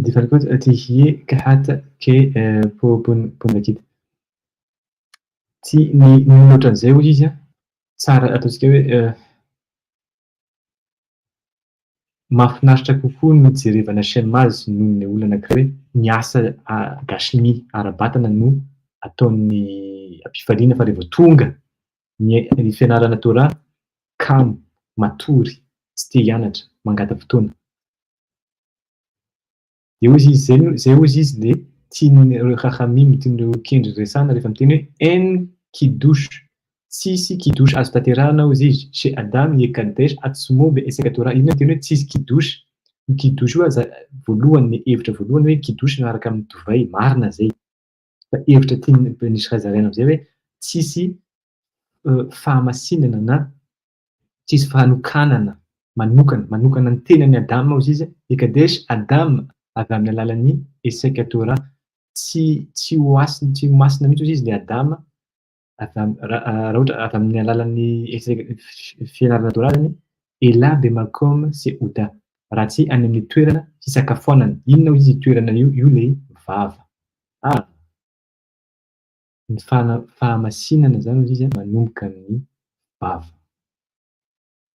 difficulté atihie kahata ke ponakita tsy ny ohatran'izay hoy izy a tsara ataontsika hoe mahafinaritra kokoa ny jerevana chômage noho ny olona anankiray hoe miasa gashmi ara-batana no ataon'ny am-pifaliana fa rehefa tonga ny fianarana Torah kamo matory tsy te hianatra mangata fotoana. De hoy izy zay hoy izy le tian'ny Chachamim tian'ireo kendry resana rehefa miteny hoe en kidouche tsisy kidouche azo tanterahana hoy izy chez Adam Yekadesh Atsumo be eseka Torah. Iny miteny hoe tsisy kidouche. Ny kidouche io aza voalohany ny hevitra voalohany hoe kidouche miaraka amin'ny divay marina zay. Fa hevitra tian'ny Beny Israely zaraina am'izay hoe tsisy fahamasinana na tsisy fanokanana manokana ny tenany Adama hoy izy Yekadesh Adam avy amin'ny alalan'ny eseka Torah tsy hoasina tsy masina mihitsy izy le Adama raha ohatra avy amin'ny alalan'ny fianarana Torah zany ela be makom seuda raha tsy any amin'ny toerana fisakafoanana. Inona hoy izy toerana io le vava. Ny fahamasinana zany hoy izy manomboka amin'ny vava.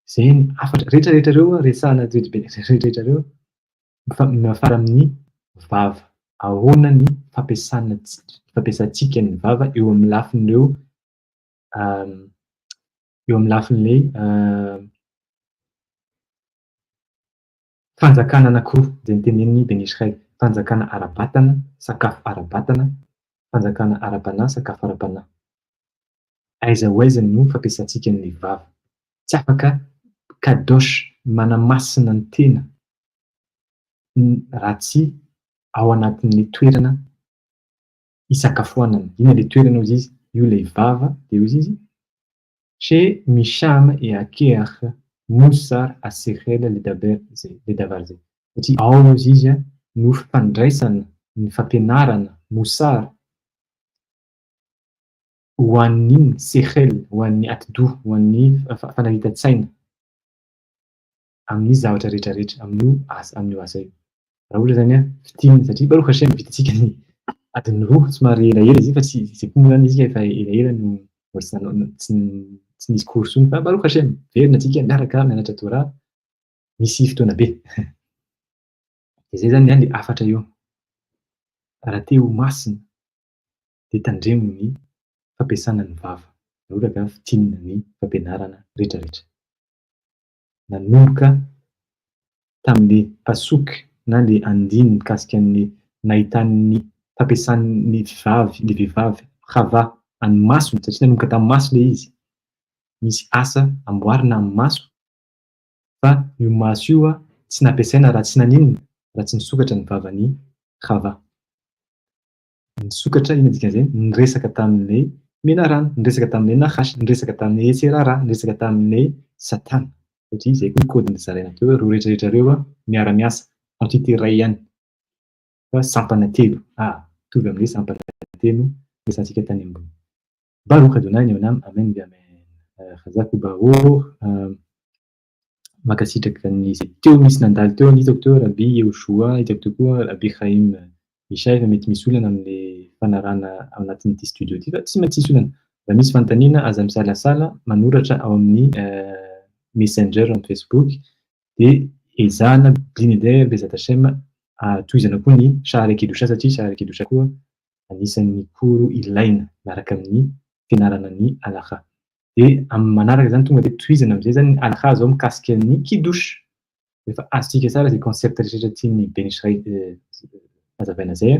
Zay ny afatra rehetrarehetra reo resahana rehetrarehetra reo mafara amin'ny vava. Ahoana ny fampiasantsika ny vava eo amin'ny lafin'ireo eo amin'ny lafin'ilay fanjakana anankiroa izay notenenin'ny Beny Israely. Fanjakana ara-batana, sakafo ara-batana, fanjakana ara-panahy, sakafo ara-panahy. Aiza ho aiza no fampiasantsika ny vava. Tsy afaka kadosh manamasina ny tena raha tsy ao anatin'ny toerana isakafoanana. Ina le toerana hoy izy io le vava de hoy izy chez Misham et Akeach Musar Asechel le davar zay. Satria ao hoy izy no fandraisana ny fampianarana Musar ho an'ny Sechel ho an'ny atidoha ho an'ny fanahita-tsaina amin'ny zavatra rehetrarehetra amin'io asa io. Raha ohatra zany fitinana satria Baruch Hashem vitantsika ny adiny roa somary elaela izy fa tsy sekonda izy efa elaela no tsy nisy korsony fa Baruch Hashem verina antsika miaraka mianatra Torah misy fotoana be. De zay zany le afatra io. Raha te ho masina de tandremo ny fampiasana ny vava. Raha ohatra ka fitinana ny fampianarana rehetrarehetra. Nanomboka tamin'le pasoky na le andiny mikasika ny nahitan'ny fampiasan'ny vehivavy Chava amin'ny maso satria nanomboka tamin'ny maso le izy. Misy asa amboarina amin'ny maso fa io maso io tsy nampiasaina raha tsy naninona raha tsy nisokatra ny vavan'ny Chava. Nisokatra ina dikan'izay niresaka tamin'ilay menarana, niresaka tamin'ilay Nachash, niresaka tamin'ilay Etserara, niresaka tamin'ilay Satana. Satria izay koa kôdiny zaraina teo roa rehetrarehetra reo miara-miasa entité iray ihany. Fa sampana telo. Mitovy amin'ilay sampana telo resantsika tany ambony. Baruch Adonai Olam, amen, amen. Chazak ubaruch. makasitraka ny teo misy nandalo teo ny hitako teo Rabi Yehoshua, hitako teo koa Rabi Chaim Ishay fa mety misy olana amin'le fanarahana ao anatin'ity studio ity fa tsy maintsy misy olana. Raha misy fanontaniana aza misalasala manoratra ao amin'ny messenger amin'ny Facebook dia ezahana Blinder Bezat Hashem tohizana koa ny Shahar Kedusha satria Shahar Kedusha koa anisan'ny koro ilaina miaraka amin'ny fianarana ny halakha. Dia amin'ny manaraka zany tonga dia tohizana amin'izay zany halakha zao mikasika ny kidosha. Rehefa azontsika tsara izay concept rehetra tian'ny Ben Israel hazavaina izay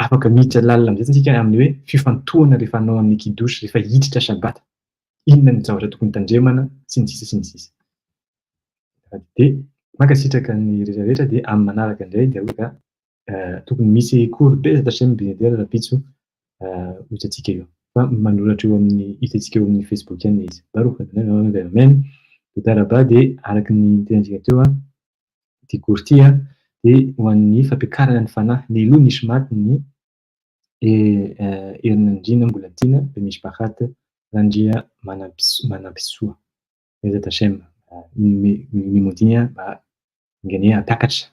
afaka miditra lalina amin'izay tsika amin'ny hoe fifantohana rehefa hanao amin'ny kidosha rehefa hiditra Shabbat. Inona ny zavatra tokony tandremana sy ny sisa sy ny sisa. Dia mankasitraka ny rehetrarehetra dia amin'ny manaraka indray dia hoe tokony misy cours Bezat Hashem Blinder Rapitso hitantsika eo. Fa manoratra eo amin'ny hitantsika eo amin'ny Facebook ihany izy. Baruch Adonai Amen. Todaraba dia araky ny tenentsika teo ity cours ity dia ho an'ny fampiakarana ny fanahy Leilu Nishmat ny Herinandriana mbola tiana Bemishpachat Randria Manampisoa Bezat Hashem mimodia mba ingany hampiakatra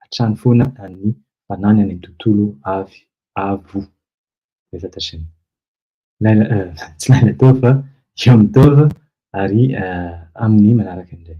hatrany foana ny fanany any tontolo avy avo Bezat Hashem. Tsy laila tao fa eo amin'ny tao ary amin'ny manaraka indray.